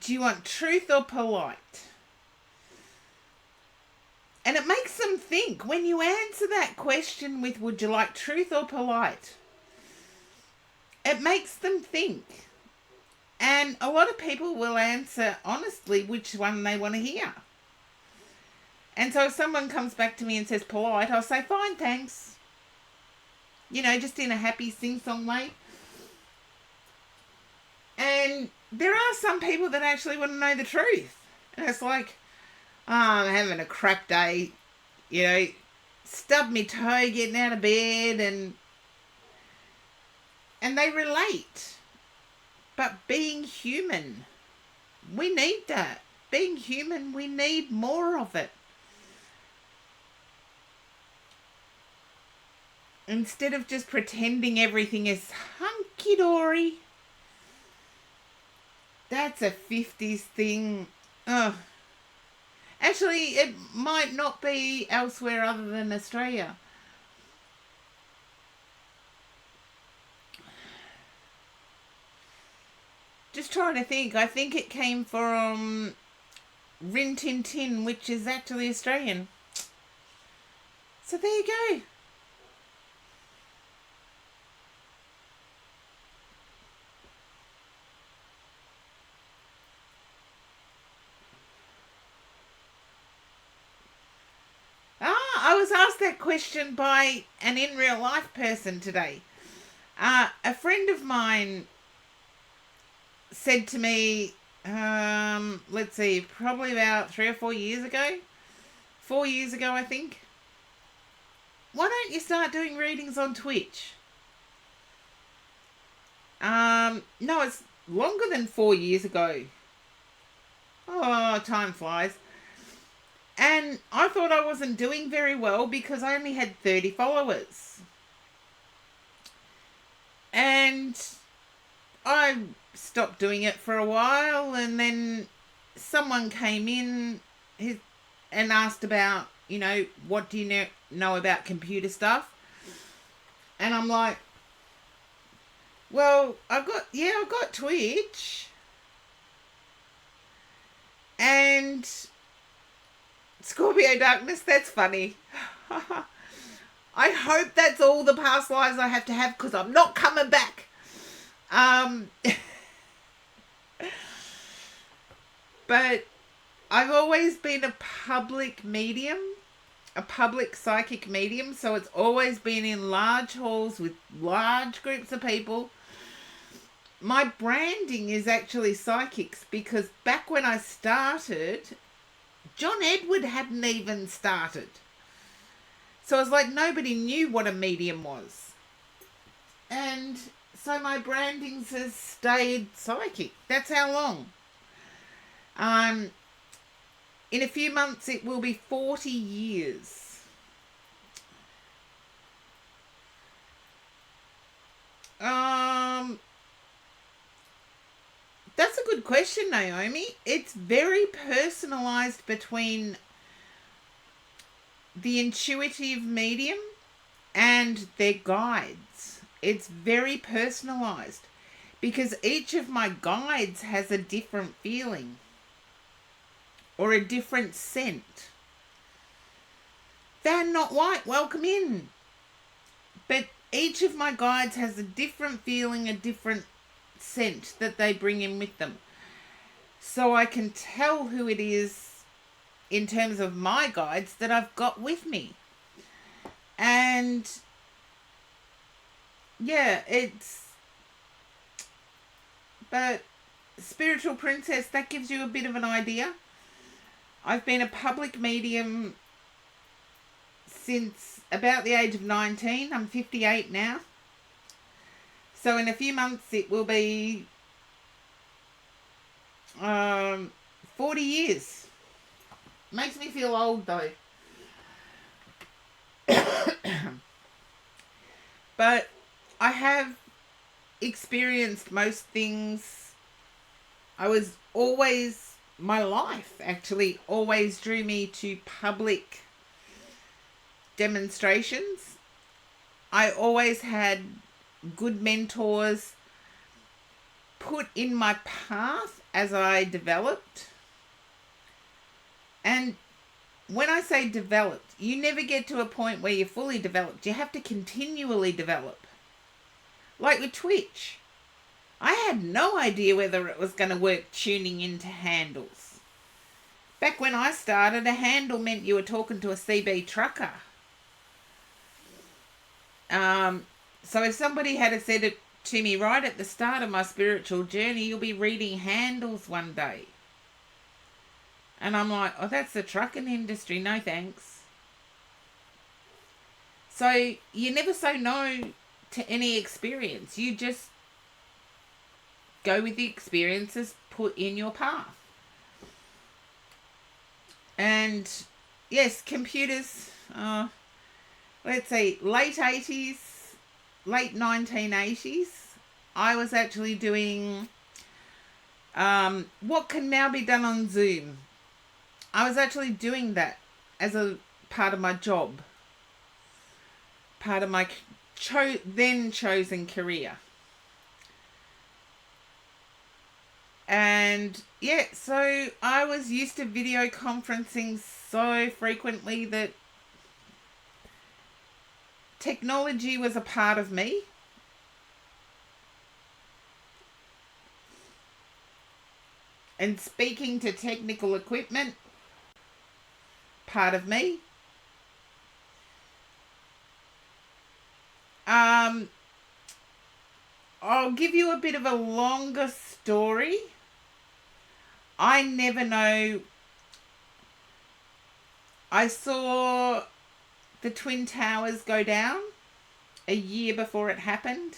do you want truth or polite? And it makes them think. When you answer that question with, would you like truth or polite? It makes them think. And a lot of people will answer honestly which one they want to hear. And so if someone comes back to me and says polite, I'll say, fine, thanks. You know, just in a happy sing-song way. And there are some people that actually want to know the truth. And it's like, I'm having a crap day. You know, stubbed my toe getting out of bed, and they relate. But being human, we need that. Being human, we need more of it. Instead of just pretending everything is hunky-dory. That's a 50s thing. Oh. Actually, it might not be elsewhere other than Australia. Just trying to think. I think it came from Rin Tin Tin, which is actually Australian. So there you go. I was asked that question by an in real life person today. A friend of mine said to me, let's see, probably about 3 or 4 years ago. 4 years ago, I think. Why don't you start doing readings on Twitch? No, it's longer than 4 years ago. Oh, time flies. And I thought I wasn't doing very well because I only had 30 followers. And I stopped doing it for a while, and then someone came in and asked about, you know, what do you know about computer stuff? And I'm like, well, I've got Twitch. And Scorpio Darkness, that's funny. I hope that's all the past lives I have to have, because I'm not coming back. But I've always been a public medium, a public psychic medium, so it's always been in large halls with large groups of people. my branding is actually psychics, because back when I started, John Edward hadn't even started. So I was like, nobody knew what a medium was. And so my brandings has stayed psychic. That's how long. In a few months, it will be 40 years. That's a good question, Naomi. It's very personalized between the intuitive medium and their guides. It's very personalized because each of my guides has a different feeling or a different scent. They're not white, welcome in. But each of my guides has a different feeling, a different scent that they bring in with them. So I can tell who it is in terms of my guides that I've got with me. And yeah, but Spiritual Princess, that gives you a bit of an idea. I've been a public medium since about the age of 19. I'm 58 now. So in a few months it will be 40 years. Makes me feel old though. But I have experienced most things. My life actually always drew me to public demonstrations. I always had good mentors put in my path as I developed. And when I say developed, you never get to a point where you're fully developed. You have to continually develop. Like with Twitch. I had no idea whether it was going to work tuning into handles. Back when I started, a handle meant you were talking to a CB trucker. So if somebody had said it to me right at the start of my spiritual journey, you'll be reading handles one day. And I'm like, oh, that's the trucking industry. No thanks. So you never say no to any experience. You just go with the experiences put in your path. And yes, computers, let's see, late 80s, late 1980s, I was actually doing what can now be done on Zoom. I was actually doing that as a part of my job, part of my then chosen career. And yeah, so I was used to video conferencing so frequently that technology was a part of me. And speaking to technical equipment, part of me. I'll give you a bit of a longer story. I never know. I saw the Twin Towers go down a year before it happened.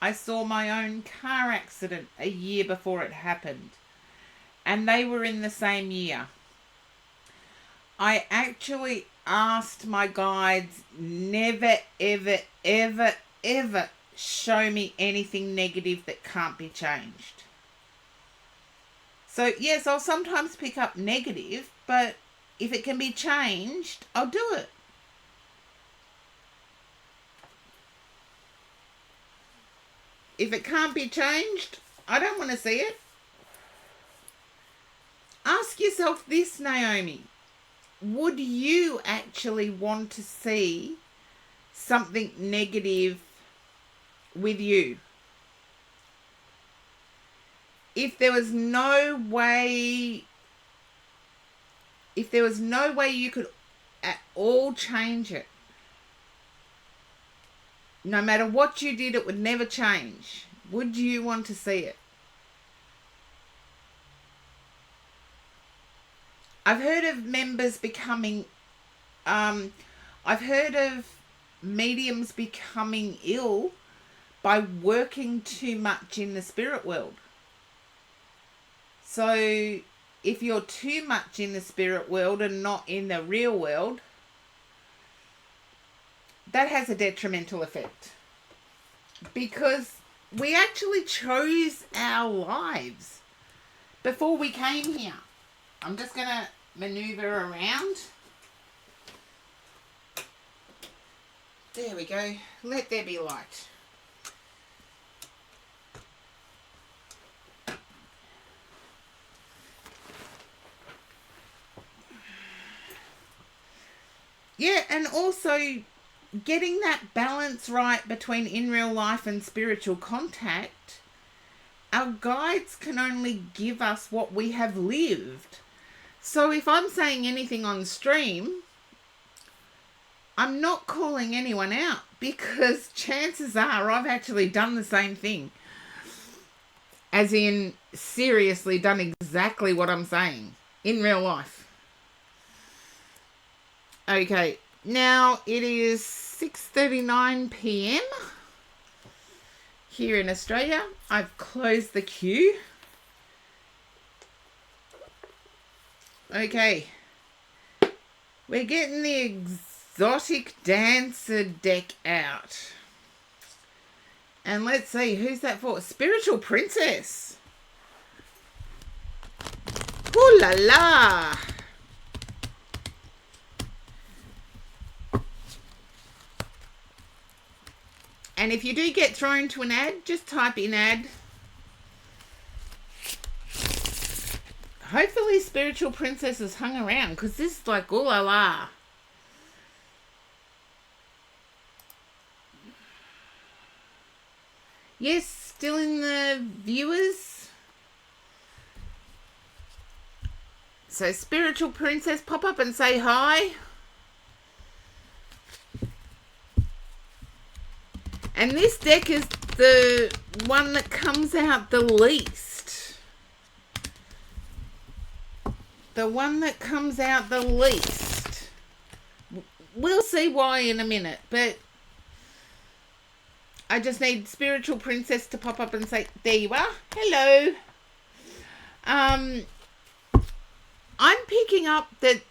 I saw my own car accident a year before it happened. And they were in the same year. I actually asked my guides, never, ever, ever, ever show me anything negative that can't be changed. So yes, I'll sometimes pick up negative, but if it can be changed, I'll do it. If it can't be changed, I don't want to see it. Ask yourself this, Naomi. Would you actually want to see something negative with you? If there was no way you could at all change it, no matter what you did, it would never change. Would you want to see it? I've heard of members becoming, I've heard of mediums becoming ill by working too much in the spirit world. So if you're too much in the spirit world and not in the real world, that has a detrimental effect. Because we actually chose our lives before we came here. I'm just going to maneuver around. There we go. Let there be light. Yeah, and also getting that balance right between in real life and spiritual contact. Our guides can only give us what we have lived. So if I'm saying anything on stream, I'm not calling anyone out, because chances are I've actually done the same thing. As in, seriously done exactly what I'm saying in real life. Okay, now it is 6:39 p.m. here in Australia. I've closed the queue. Okay, we're getting the exotic dancer deck out. And let's see, who's that for? Spiritual Princess. Ooh la la. And if you do get thrown to an ad, just type in ad. Hopefully Spiritual Princess has hung around, because this is like ooh la la. Yes, still in the viewers. So Spiritual Princess, pop up and say hi. And this deck is the one that comes out the least. The one that comes out the least. We'll see why in a minute, but I just need Spiritual Princess to pop up and say, there you are. Hello. I'm picking up that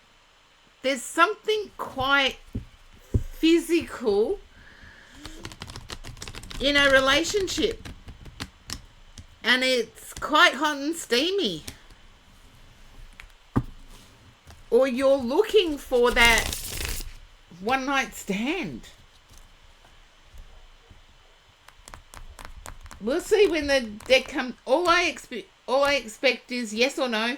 there's something quite physical in a relationship, and it's quite hot and steamy, or you're looking for that one night stand. We'll see when the deck comes. All I expect is yes or no.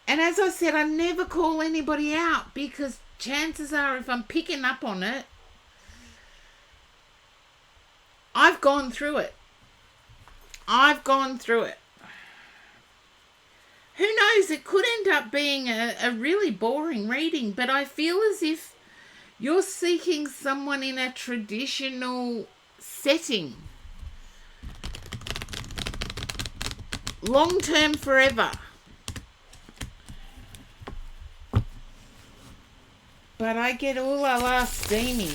And as I said, I never call anybody out, because chances are if I'm picking up on it, I've gone through it. I've gone through it. Who knows? It could end up being a really boring reading, but I feel as if you're seeking someone in a traditional setting. Long term, forever. But I get ooh la la steamy.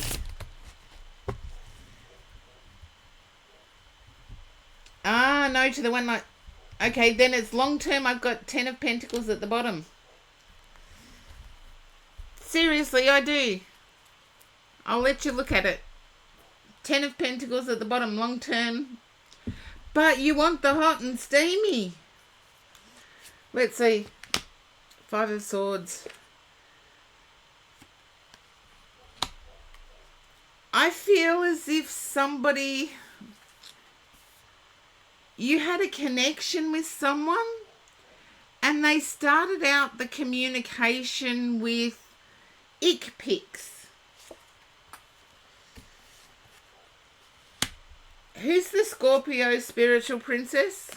Ah, no to the one night. Okay, then it's long term. I've got 10 of Pentacles at the bottom. Seriously, I do. I'll let you look at it. 10 of Pentacles at the bottom, long term. But you want the hot and steamy. Let's see. 5 of Swords. I feel as if somebody... You had a connection with someone and they started out the communication with ick pics. Who's the Scorpio Spiritual Princess?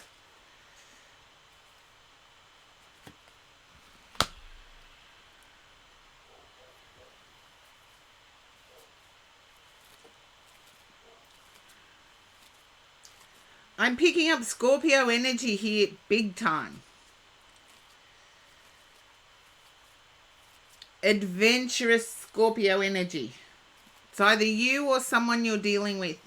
I'm picking up Scorpio energy here big time. Adventurous Scorpio energy. It's either you or someone you're dealing with.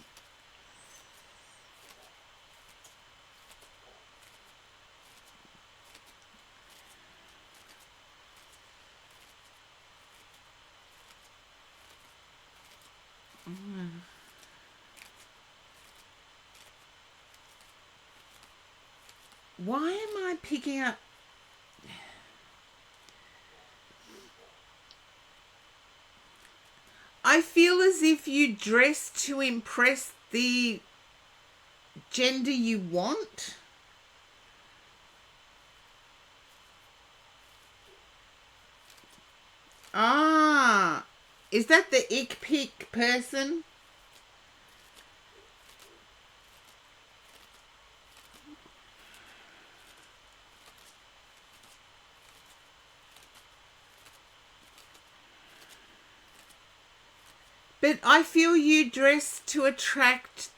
Why am I picking up? I feel as if you dress to impress the gender you want. Ah, is that the ick pick person? But I feel you dress to attract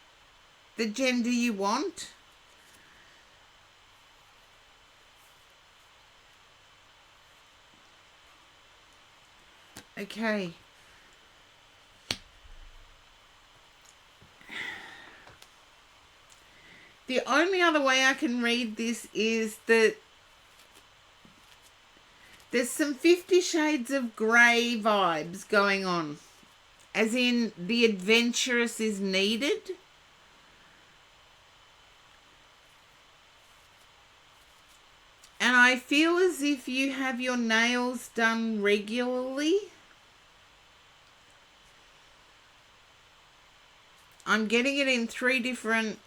the gender you want. Okay. The only other way I can read this is that there's some 50 Shades of Grey vibes going on. As in, the adventurous is needed. And I feel as if you have your nails done regularly. I'm getting it in 3 different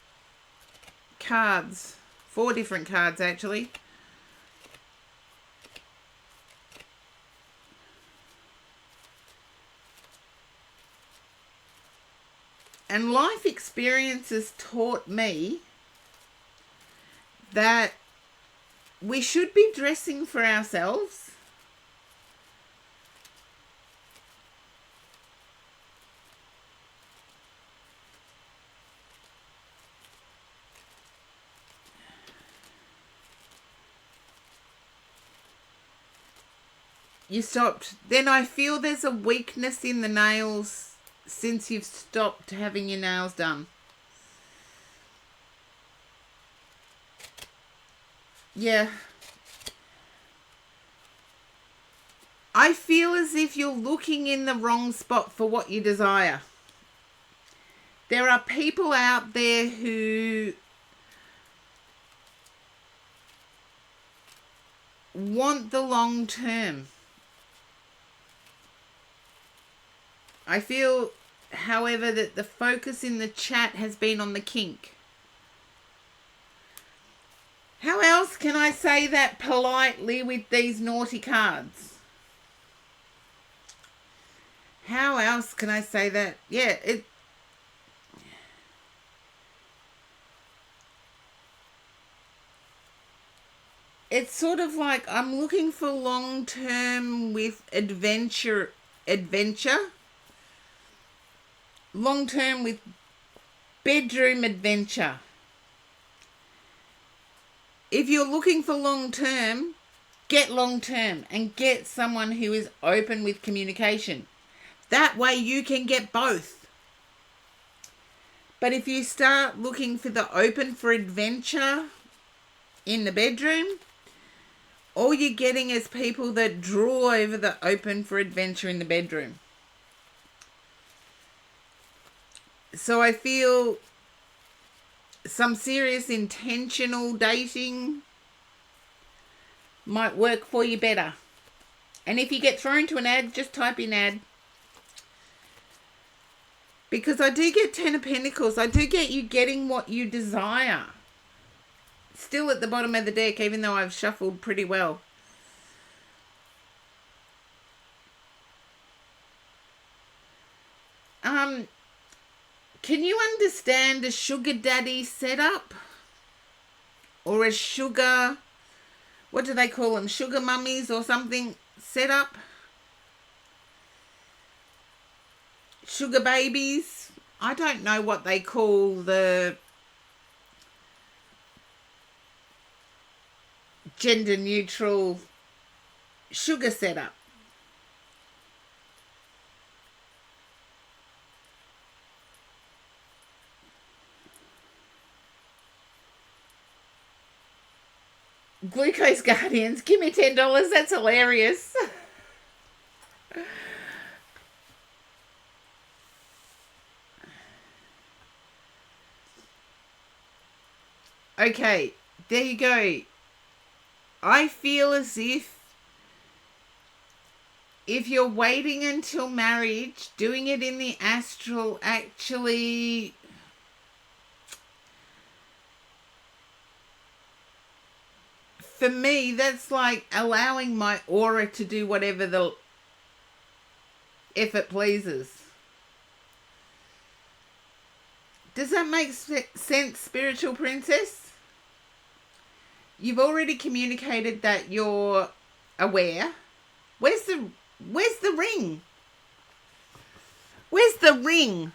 cards. 4 different cards, actually. And life experiences taught me that we should be dressing for ourselves. You stopped. Then I feel there's a weakness in the nails since you've stopped having your nails done. Yeah. I feel as if you're looking in the wrong spot for what you desire. There are people out there who want the long term. I feel, however, that the focus in the chat has been on the kink. How else can I say that politely with these naughty cards? How else can I say that? Yeah, it's sort of like I'm looking for long term with adventure. Long term with bedroom adventure. If you're looking for long term, get long term and get someone who is open with communication. That way you can get both. But if you start looking for the open for adventure in the bedroom, all you're getting is people that draw over the open for adventure in the bedroom. So I feel some serious intentional dating might work for you better. And if you get thrown to an ad, just type in ad. Because I do get 10 of Pentacles. I do get you getting what you desire. Still at the bottom of the deck, even though I've shuffled pretty well. Can you understand a sugar daddy setup? Or a sugar, what do they call them? Sugar mummies or something setup? Sugar babies? I don't know what they call the gender neutral sugar setup. Glucose Guardians, give me $10. That's hilarious. Okay, there you go. I feel as if you're waiting until marriage, doing it in the astral, actually for me, that's like allowing my aura to do whatever if it pleases. Does that make sense, spiritual princess? You've already communicated that you're aware. Where's the ring? Where's the ring?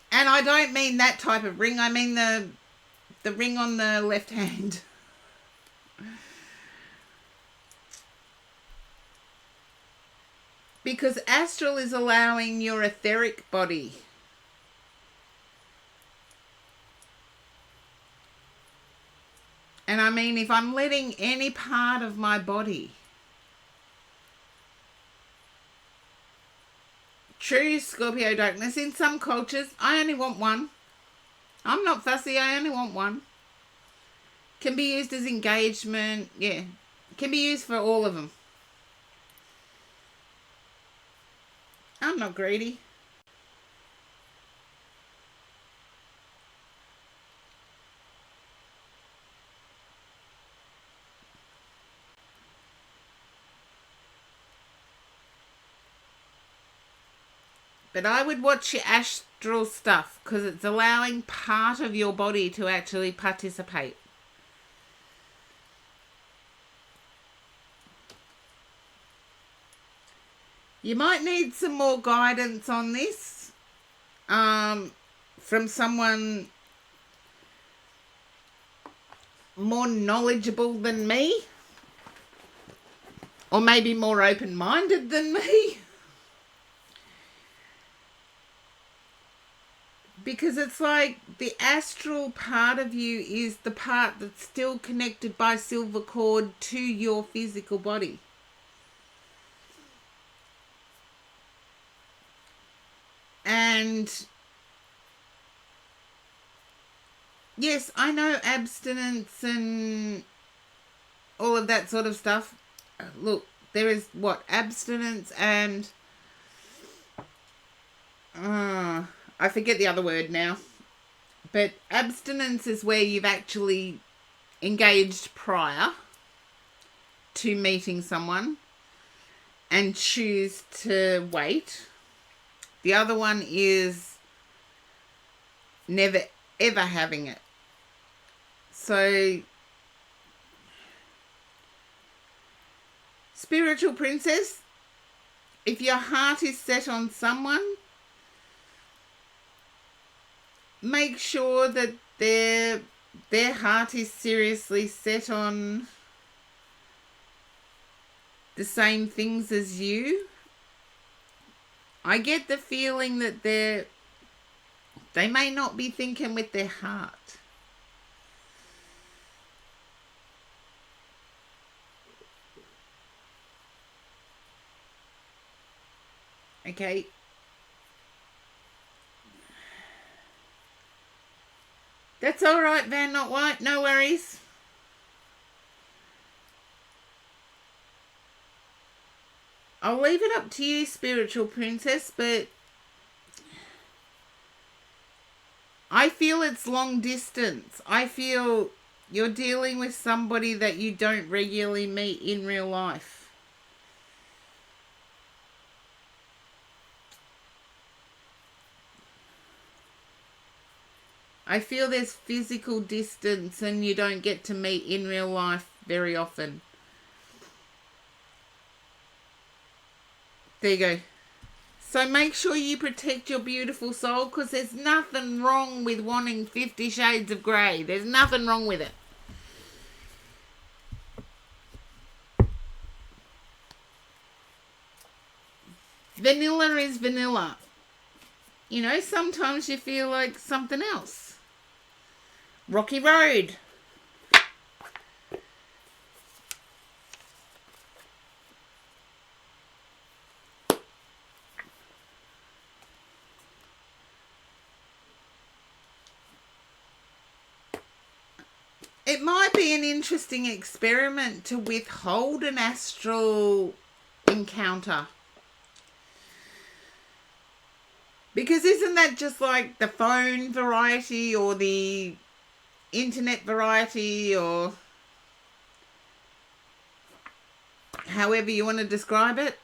And I don't mean that type of ring. I mean the ring on the left hand. Because astral is allowing your etheric body. And I mean, if I'm letting any part of my body, true Scorpio darkness, in some cultures, I only want one. I'm not fussy, I only want one. Can be used as engagement, yeah. Can be used for all of them. I'm not greedy. But I would watch your astral stuff because it's allowing part of your body to actually participate. You might need some more guidance on this from someone more knowledgeable than me, or maybe more open-minded than me. Because it's like the astral part of you is the part that's still connected by silver cord to your physical body. And yes, I know abstinence and all of that sort of stuff. Look, there is abstinence and I forget the other word now. But abstinence is where you've actually engaged prior to meeting someone and choose to wait. The other one is never ever having it. So, spiritual princess, if your heart is set on someone, make sure that their heart is seriously set on the same things as you. I get the feeling that they may not be thinking with their heart. Okay. That's all right, Van Not White. No worries. I'll leave it up to you, spiritual princess, but I feel it's long distance. I feel you're dealing with somebody that you don't regularly meet in real life. I feel there's physical distance and you don't get to meet in real life very often. There you go. So make sure you protect your beautiful soul, because there's nothing wrong with wanting 50 Shades of Grey. There's nothing wrong with it. Vanilla is vanilla. You know, sometimes you feel like something else. Rocky Road. It might be an interesting experiment to withhold an astral encounter. Because isn't that just like the phone variety or the internet variety, or however you want to describe it?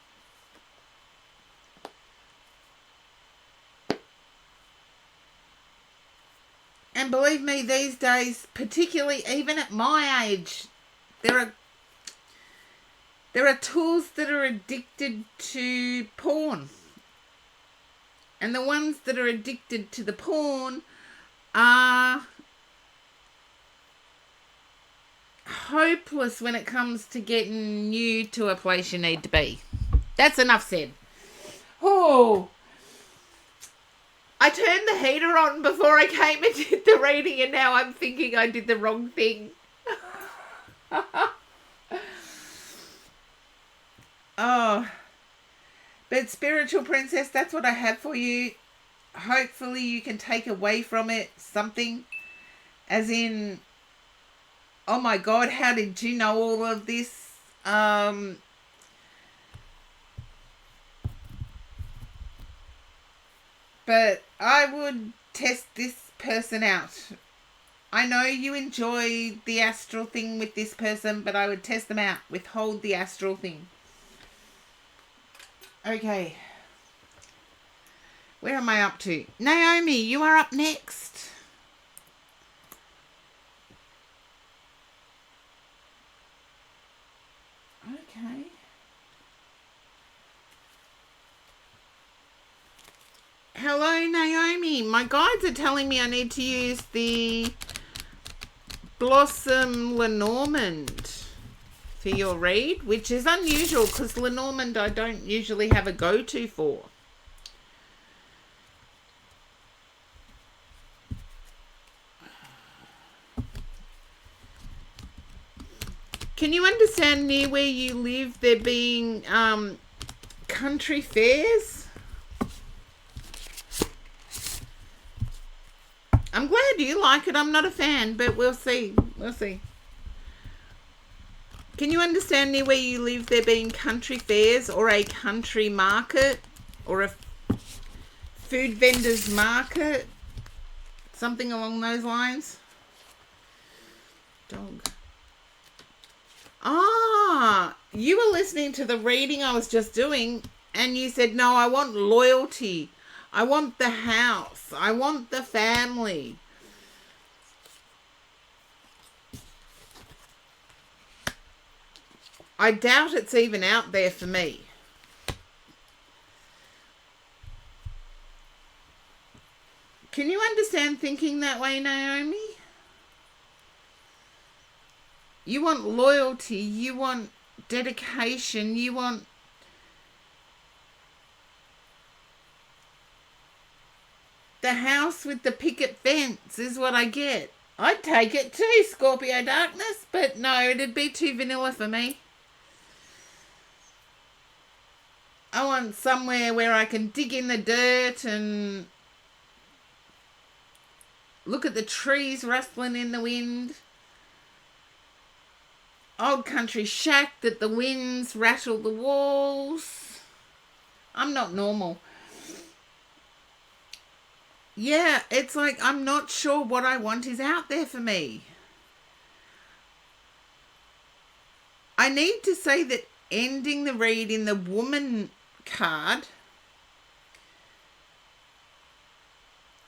And believe me, these days, particularly even at my age, there are tools that are addicted to porn. And the ones that are addicted to the porn are hopeless when it comes to getting you to a place you need to be. That's enough said. Oh, I turned the heater on before I came and did the reading, and now I'm thinking I did the wrong thing. Oh, but Spiritual Princess, that's what I have for you. Hopefully you can take away from it something, as in, oh my God, how did you know all of this? But I would test this person out. I know you enjoy the astral thing with this person, but I would test them out. Withhold the astral thing. Okay. Where am I up to? Naomi, you are up next. Okay. Hello, Naomi. My guides are telling me I need to use the Blossom Lenormand for your read, which is unusual because Lenormand I don't usually have a go-to for. Can you understand near where you live there being country fairs? I'm glad you like it. I'm not a fan, but we'll see. We'll see. Can you understand near where you live there being country fairs or a country market or a food vendors market? Something along those lines? Dog. Ah, you were listening to the reading I was just doing and you said, no, I want loyalty. I want the house. I want the family. I doubt it's even out there for me. Can you understand thinking that way, Naomi? You want loyalty. You want dedication. You want the house with the picket fence is what I get. I'd take it too, Scorpio Darkness, but no, it'd be too vanilla for me. I want somewhere where I can dig in the dirt and look at the trees rustling in the wind. Old country shack that the winds rattle the walls. I'm not normal. Yeah, it's like I'm not sure what I want is out there for me. I need to say that ending the read in the woman card,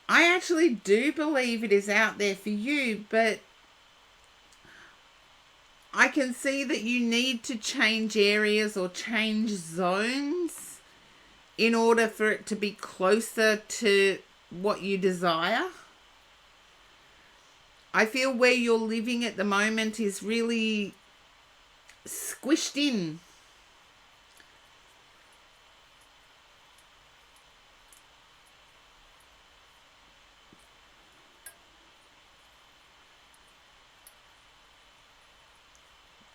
I actually do believe it is out there for you, but I can see that you need to change areas or change zones in order for it to be closer to what you desire. I feel where you're living at the moment is really squished in.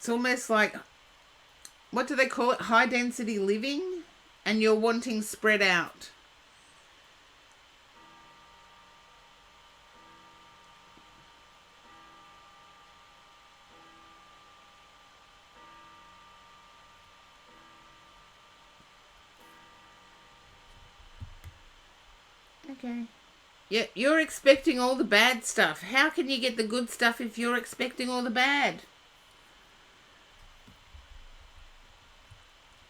It's almost like, what do they call it? High density living, and you're wanting spread out. Okay. Yeah, you're expecting all the bad stuff. How can you get the good stuff if you're expecting all the bad?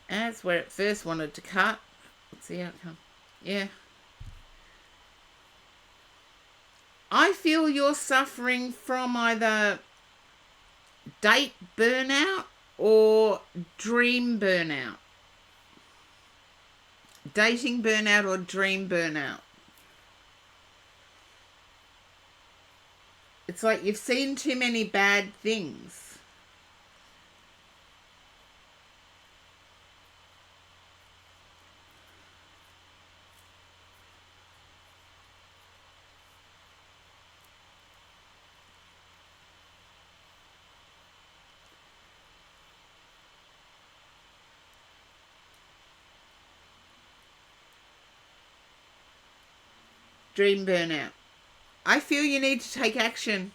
That's where it first wanted to cut. What's the outcome? Yeah. I feel you're suffering from either date burnout or dream burnout. Dating burnout or dream burnout. It's like you've seen too many bad things. Dream burnout. I feel you need to take action.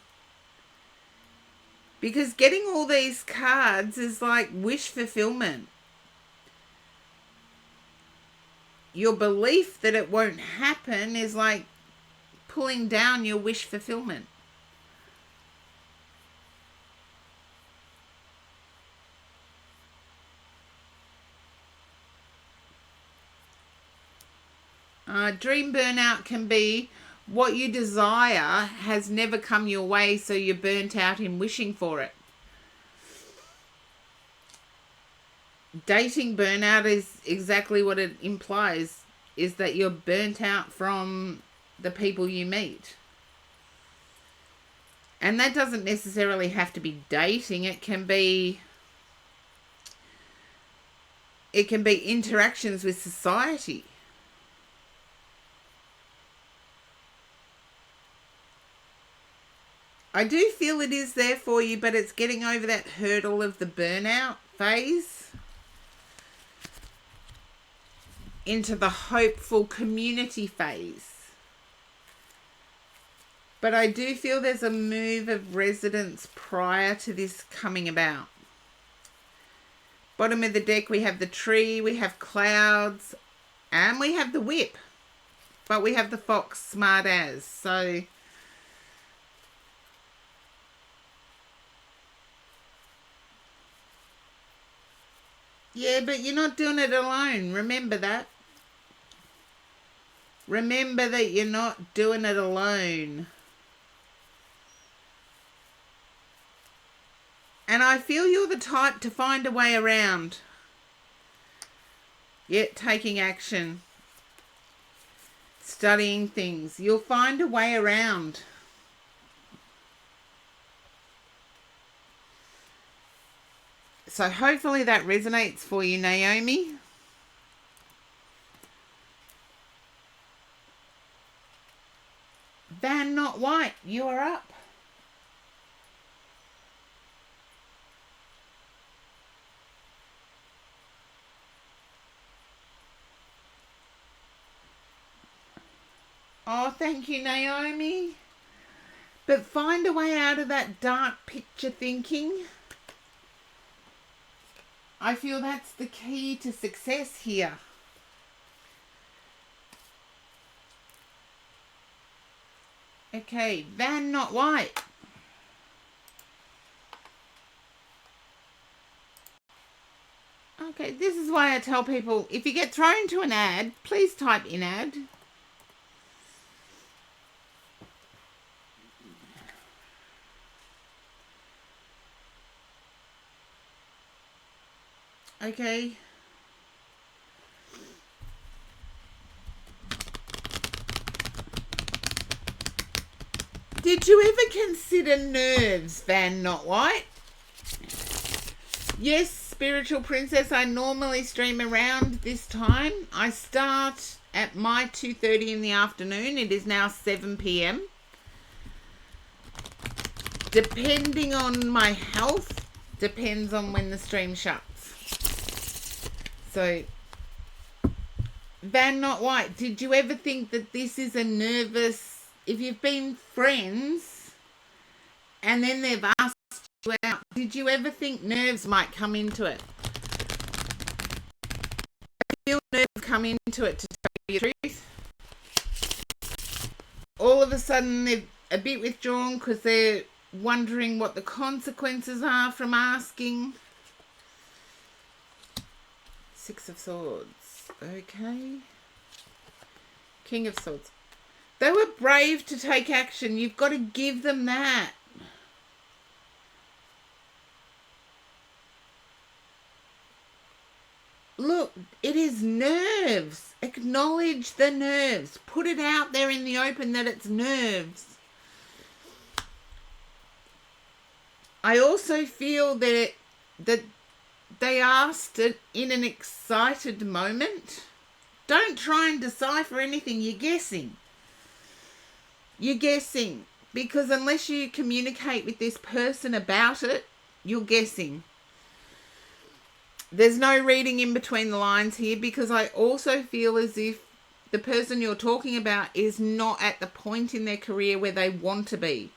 Because getting all these cards is like wish fulfillment. Your belief that it won't happen is like pulling down your wish fulfillment. Dream burnout can be what you desire has never come your way, so you're burnt out in wishing for it. Dating burnout is exactly what it implies, is that you're burnt out from the people you meet. And that doesn't necessarily have to be dating. It can be interactions with society. I do feel it is there for you, but it's getting over that hurdle of the burnout phase into the hopeful community phase. But I do feel there's a move of residents prior to this coming about. Bottom of the deck, we have the tree, we have clouds, and we have the whip. But we have the fox, smart as. So yeah, but you're not doing it alone. Remember that. Remember that you're not doing it alone. And I feel you're the type to find a way around. Yet taking action. Studying things. You'll find a way around. So hopefully that resonates for you, Naomi. Van Not White, you are up. Oh, thank you, Naomi. But find a way out of that dark picture thinking. I feel that's the key to success here. Okay, Van Not White. Okay, this is why I tell people, if you get thrown to an ad, please type in ad. Okay. Did you ever consider nerves, Van Not White? Yes, Spiritual Princess, I normally stream around this time. I start at my 2:30 in the afternoon. It is now 7 p.m. Depending on my health, depends on when the stream shuts. So, Van Not White, did you ever think that this is a nervous... If you've been friends and then they've asked you out, did you ever think nerves might come into it? I feel nerves come into it, to tell you the truth. All of a sudden they're a bit withdrawn because they're wondering what the consequences are from asking. Six of Swords. Okay. King of Swords. They were brave to take action. You've got to give them that. Look, it is nerves. Acknowledge the nerves. Put it out there in the open that it's nerves. I also feel that they asked it in an excited moment. Don't try and decipher anything. You're guessing. You're guessing. Because unless you communicate with this person about it, you're guessing. There's no reading in between the lines here, because I also feel as if the person you're talking about is not at the point in their career where they want to be.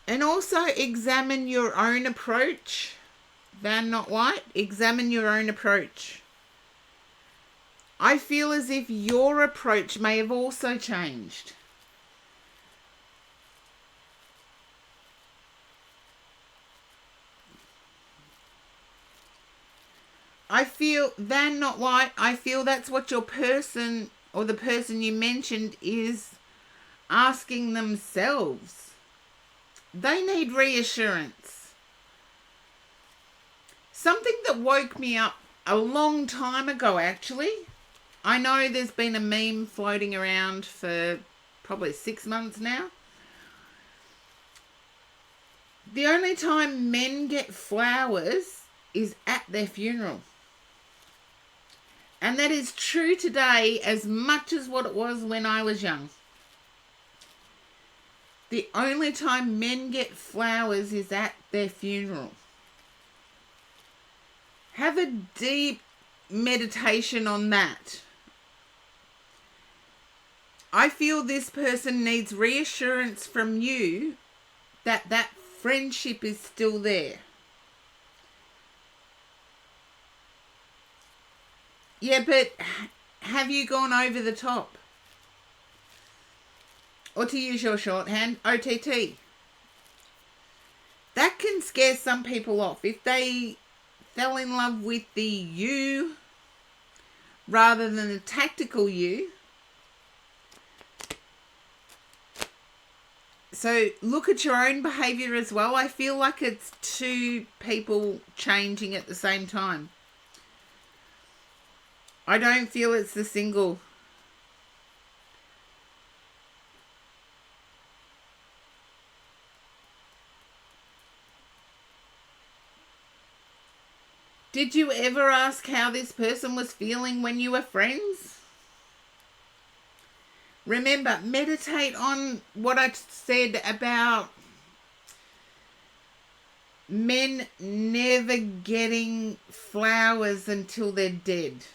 And also examine your own approach. Van Not White, examine your own approach. I feel as if your approach may have also changed. I feel, Van Not White, I feel that's what your person or the person you mentioned is asking themselves. They need reassurance. Something that woke me up a long time ago, actually. I know there's been a meme floating around for probably 6 months now. The only time men get flowers is at their funeral. And that is true today as much as what it was when I was young. The only time men get flowers is at their funeral. Have a deep meditation on that. I feel this person needs reassurance from you that that friendship is still there. Yeah, but have you gone over the top? Or to use your shorthand, OTT. That can scare some people off. If they fell in love with the you rather than the tactical you. So look at your own behaviour as well. I feel like it's two people changing at the same time. I don't feel it's the single. Did you ever ask how this person was feeling when you were friends? Remember, meditate on what I said about men never getting flowers until they're dead.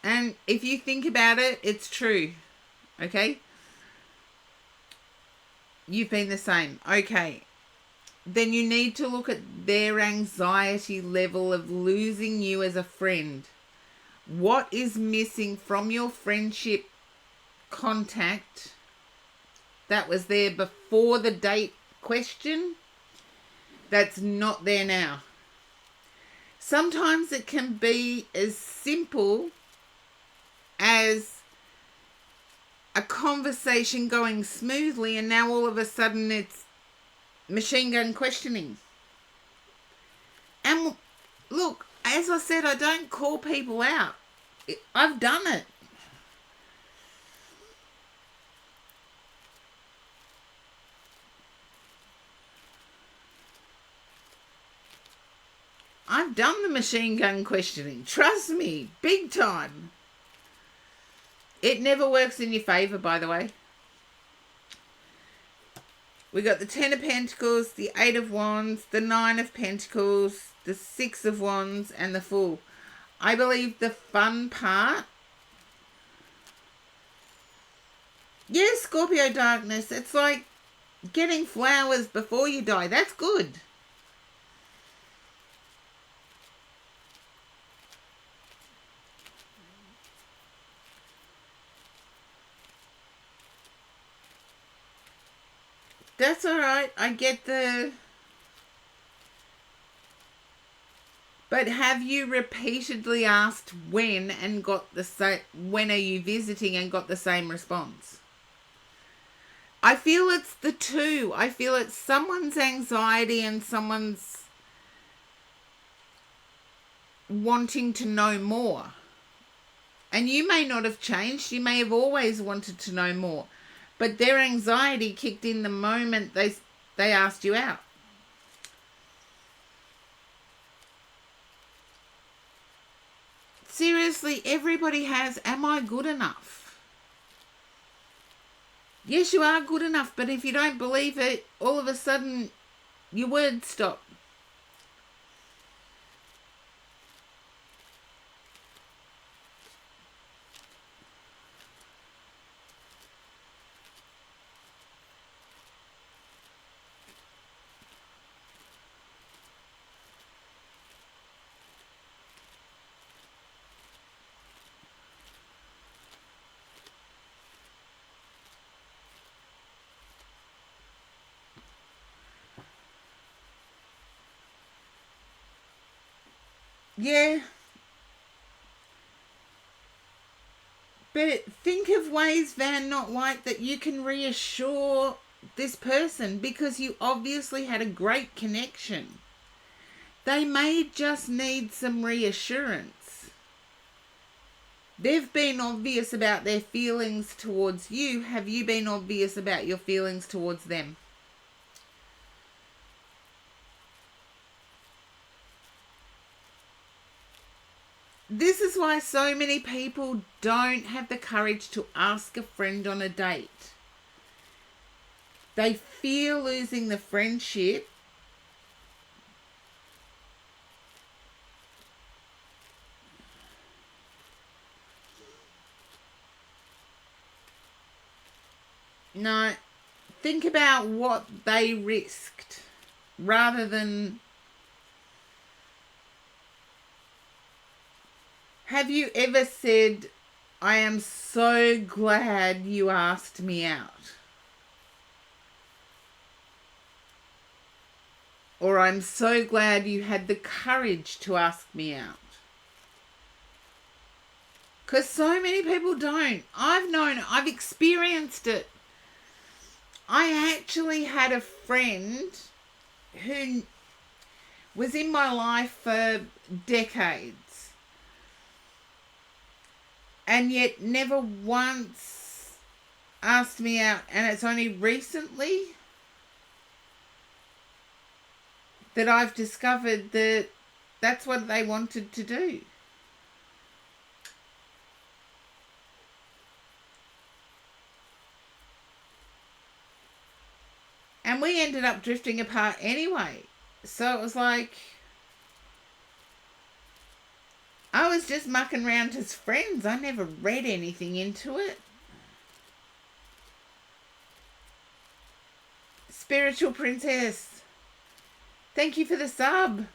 And if you think about it, it's true. Okay? You've been the same. Okay. Then you need to look at their anxiety level of losing you as a friend. What is missing from your friendship contact that was there before the date question that's not there now? Sometimes it can be as simple as a conversation going smoothly and now all of a sudden it's machine gun questioning. And look, as I said, I don't call people out. I've done it. I've done the machine gun questioning. Trust me, big time. It never works in your favour, by the way. We got the Ten of Pentacles, the Eight of Wands, the Nine of Pentacles, the Six of Wands, and the Fool. I believe the fun part... Yes, Scorpio darkness. It's like getting flowers before you die. That's good. That's all right. I get the... But have you repeatedly asked when and got the same... When are you visiting and got the same response? I feel it's the two. I feel it's someone's anxiety and someone's wanting to know more. And you may not have changed. You may have always wanted to know more. But their anxiety kicked in the moment they asked you out. Seriously, everybody has, am I good enough? Yes, you are good enough, but if you don't believe it, all of a sudden your words stop. Yeah. But think of ways, Van, not White, that you can reassure this person because you obviously had a great connection. They may just need some reassurance. They've been obvious about their feelings towards you. Have you been obvious about your feelings towards them? This is why so many people don't have the courage to ask a friend on a date. They fear losing the friendship. No, think about what they risked rather than... Have you ever said, I am so glad you asked me out? Or I'm so glad you had the courage to ask me out? Because so many people don't. I've experienced it. I actually had a friend who was in my life for decades. And yet never once asked me out. And it's only recently that I've discovered that that's what they wanted to do. And we ended up drifting apart anyway. So it was like... I was just mucking around as friends. I never read anything into it. Spiritual Princess, thank you for the sub.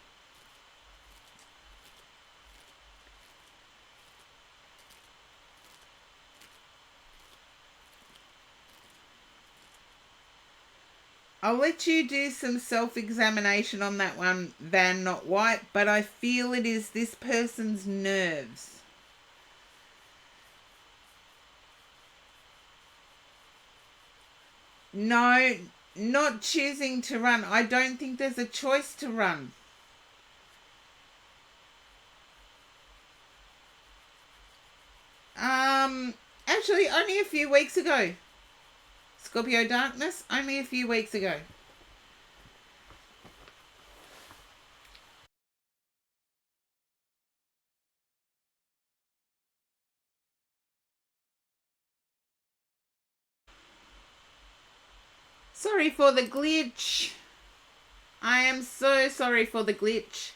I'll let you do some self-examination on that one, Van Not White, but I feel it is this person's nerves. No, not choosing to run. I don't think there's a choice to run. Actually, only a few weeks ago. Scorpio Darkness, only a few weeks ago. Sorry for the glitch. I am so sorry for the glitch.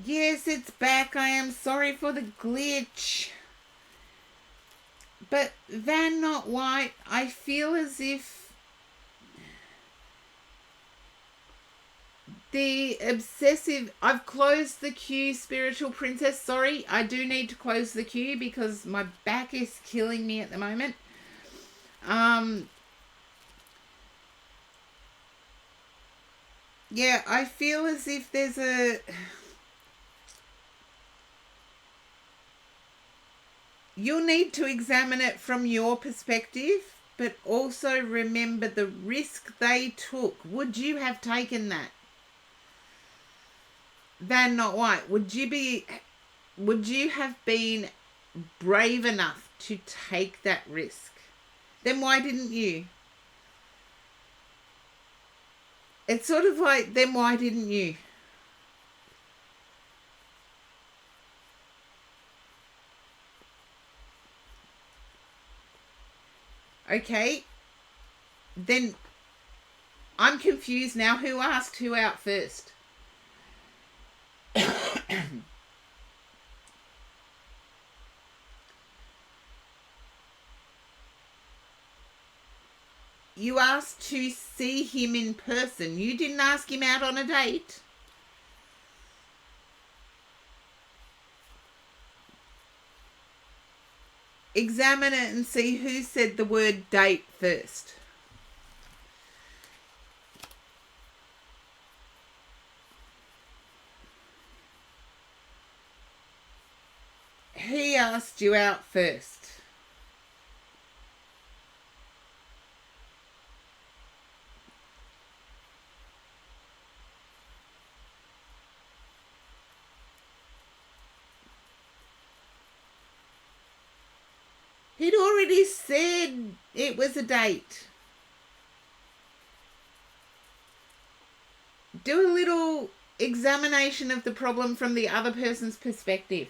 Yes, it's back. I am sorry for the glitch. But Van Not White, I feel as if the obsessive... I've closed the queue, Spiritual Princess. Sorry, I do need to close the queue because my back is killing me at the moment. Yeah, I feel as if there's a... You'll need to examine it from your perspective, but also remember the risk they took. Would you have taken that? Van Not White, would you have been brave enough to take that risk? Then why didn't you? It's sort of like, then why didn't you? Okay, then I'm confused now. Who asked who out first? You asked to see him in person. You didn't ask him out on a date. Examine it and see who said the word date first. He asked you out first. He'd already said it was a date. Do a little examination of the problem from the other person's perspective.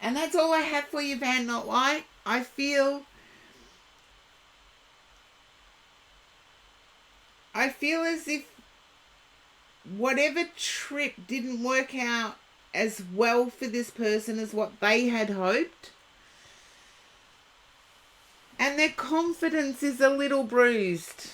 And that's all I have for you, Van Not White. I feel as if whatever trip didn't work out as well for this person as what they had hoped. And their confidence is a little bruised.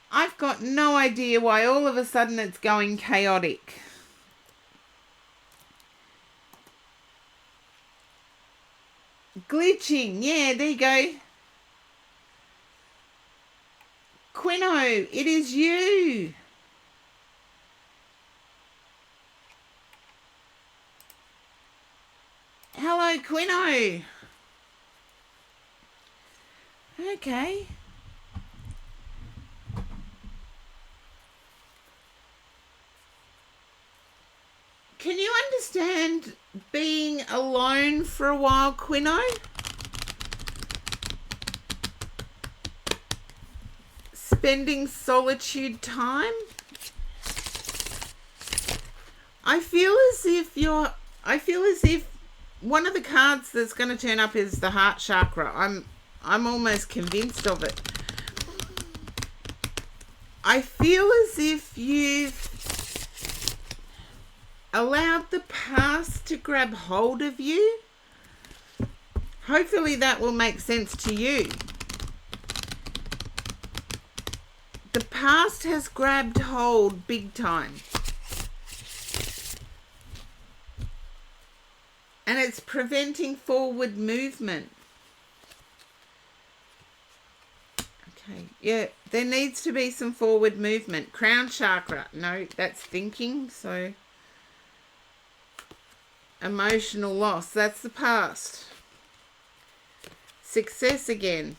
I've got no idea why all of a sudden it's going chaotic. Glitching. Yeah, there you go. Quino, it is you. Hello, Quino. Okay. Can you understand being alone for a while, Quino? Spending solitude time? I feel as if one of the cards that's going to turn up is the heart chakra. I'm almost convinced of it. I feel as if you've allowed the past to grab hold of you. Hopefully that will make sense to you. The past has grabbed hold big time. And it's preventing forward movement. Okay, yeah, there needs to be some forward movement. Crown chakra. No, that's thinking, so... Emotional loss, that's the past. Success again,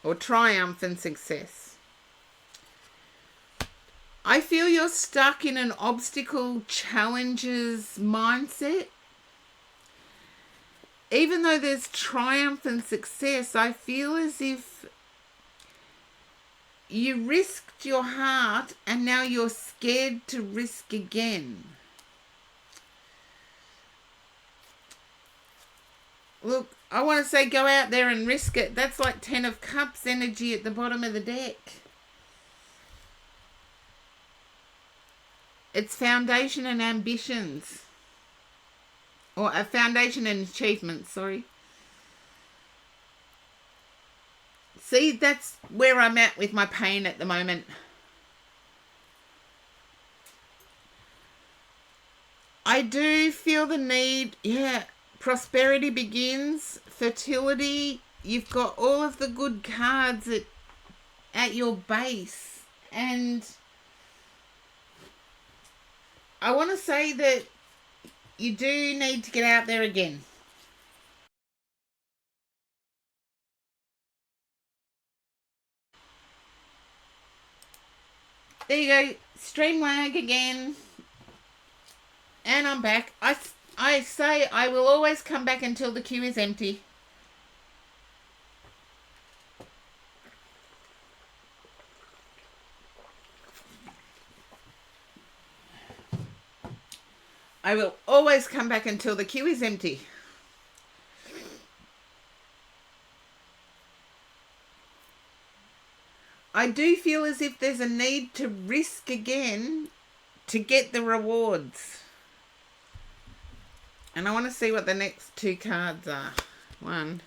or triumph and success. I feel you're stuck in an obstacle challenges mindset. Even though there's triumph and success, I feel as if you risked your heart and now you're scared to risk again. Look, I want to say go out there and risk it. That's like 10 of Cups energy at the bottom of the deck. It's foundation and ambitions. Or a foundation and achievements, sorry. See, that's where I'm at with my pain at the moment. I do feel the need, prosperity begins, fertility, you've got all of the good cards at your base. And I want to say that you do need to get out there again. There you go, stream lag again. And I'm back. I say I will always come back until the queue is empty. I will always come back until the queue is empty. I do feel as if there's a need to risk again to get the rewards. And I want to see what the next two cards are. One.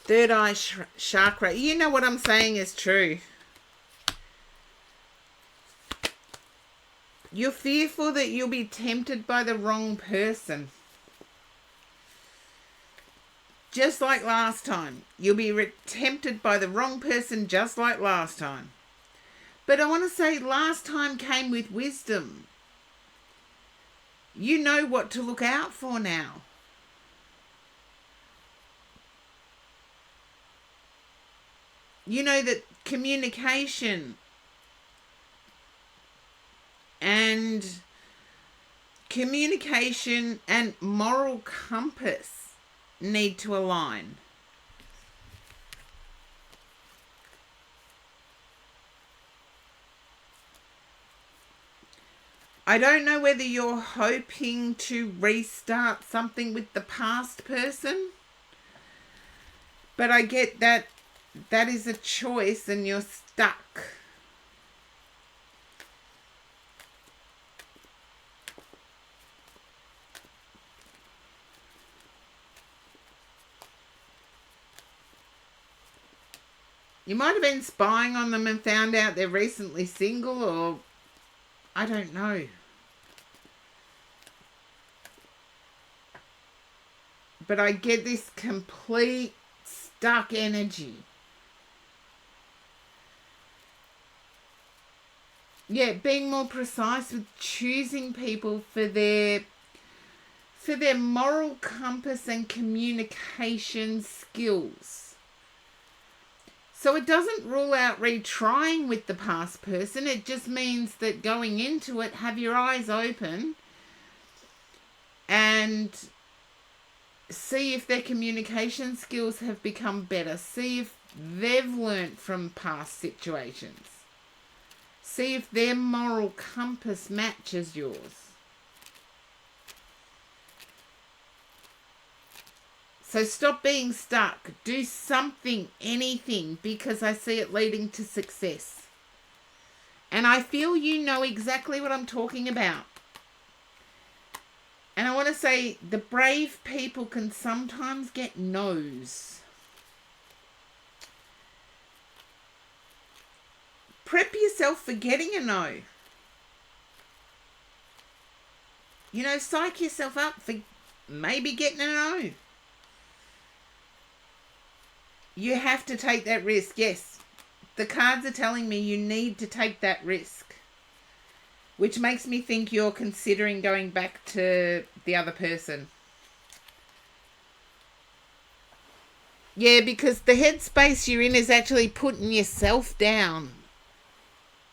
Third Eye Chakra. You know what I'm saying is true. You're fearful that you'll be tempted by the wrong person. Just like last time. You'll be tempted by the wrong person just like last time. But I want to say last time came with wisdom. You know what to look out for now. You know that communication and moral compass need to align. I don't know whether you're hoping to restart something with the past person, but I get that is a choice and you're stuck. You might have been spying on them and found out they're recently single, or I don't know. But I get this complete stuck energy. Yeah, being more precise with choosing people for their moral compass and communication skills. So it doesn't rule out retrying with the past person. It just means that going into it, have your eyes open and see if their communication skills have become better. See if they've learnt from past situations. See if their moral compass matches yours. So stop being stuck. Do something, anything, because I see it leading to success. And I feel you know exactly what I'm talking about. And I want to say the brave people can sometimes get no's. Prep yourself for getting a no. You know, psych yourself up for maybe getting a no. You have to take that risk, yes. The cards are telling me you need to take that risk. Which makes me think you're considering going back to the other person. Yeah, because the headspace you're in is actually putting yourself down.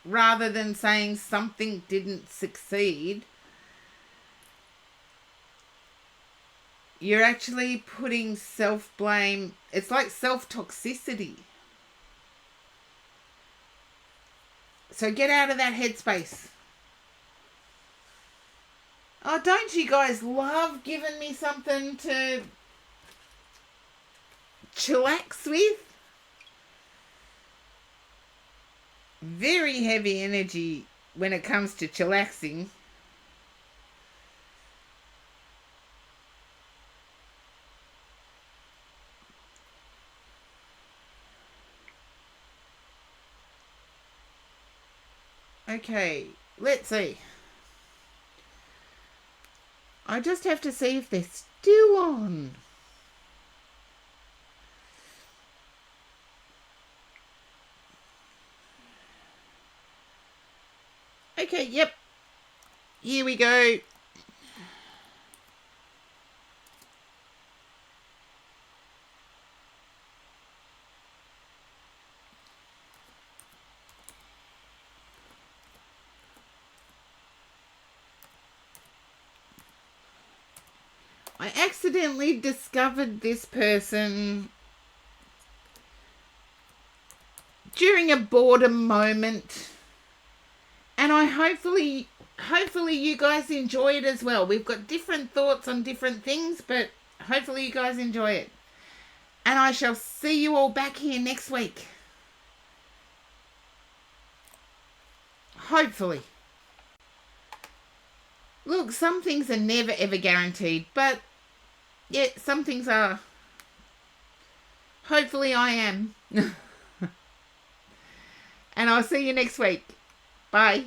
Rather than saying something didn't succeed. You're actually putting self-blame. It's like self-toxicity. So get out of that headspace. Oh, don't you guys love giving me something to chillax with? Very heavy energy when it comes to chillaxing. Okay, let's see. I just have to see if they're still on. Okay, yep. Here we go. I accidentally discovered this person during a boredom moment, and I hopefully you guys enjoy it as well. We've got different thoughts on different things, but hopefully you guys enjoy it. And I shall see you all back here next week. Hopefully. Look, some things are never ever guaranteed, but yeah, some things are. Hopefully I am. And I'll see you next week. Bye.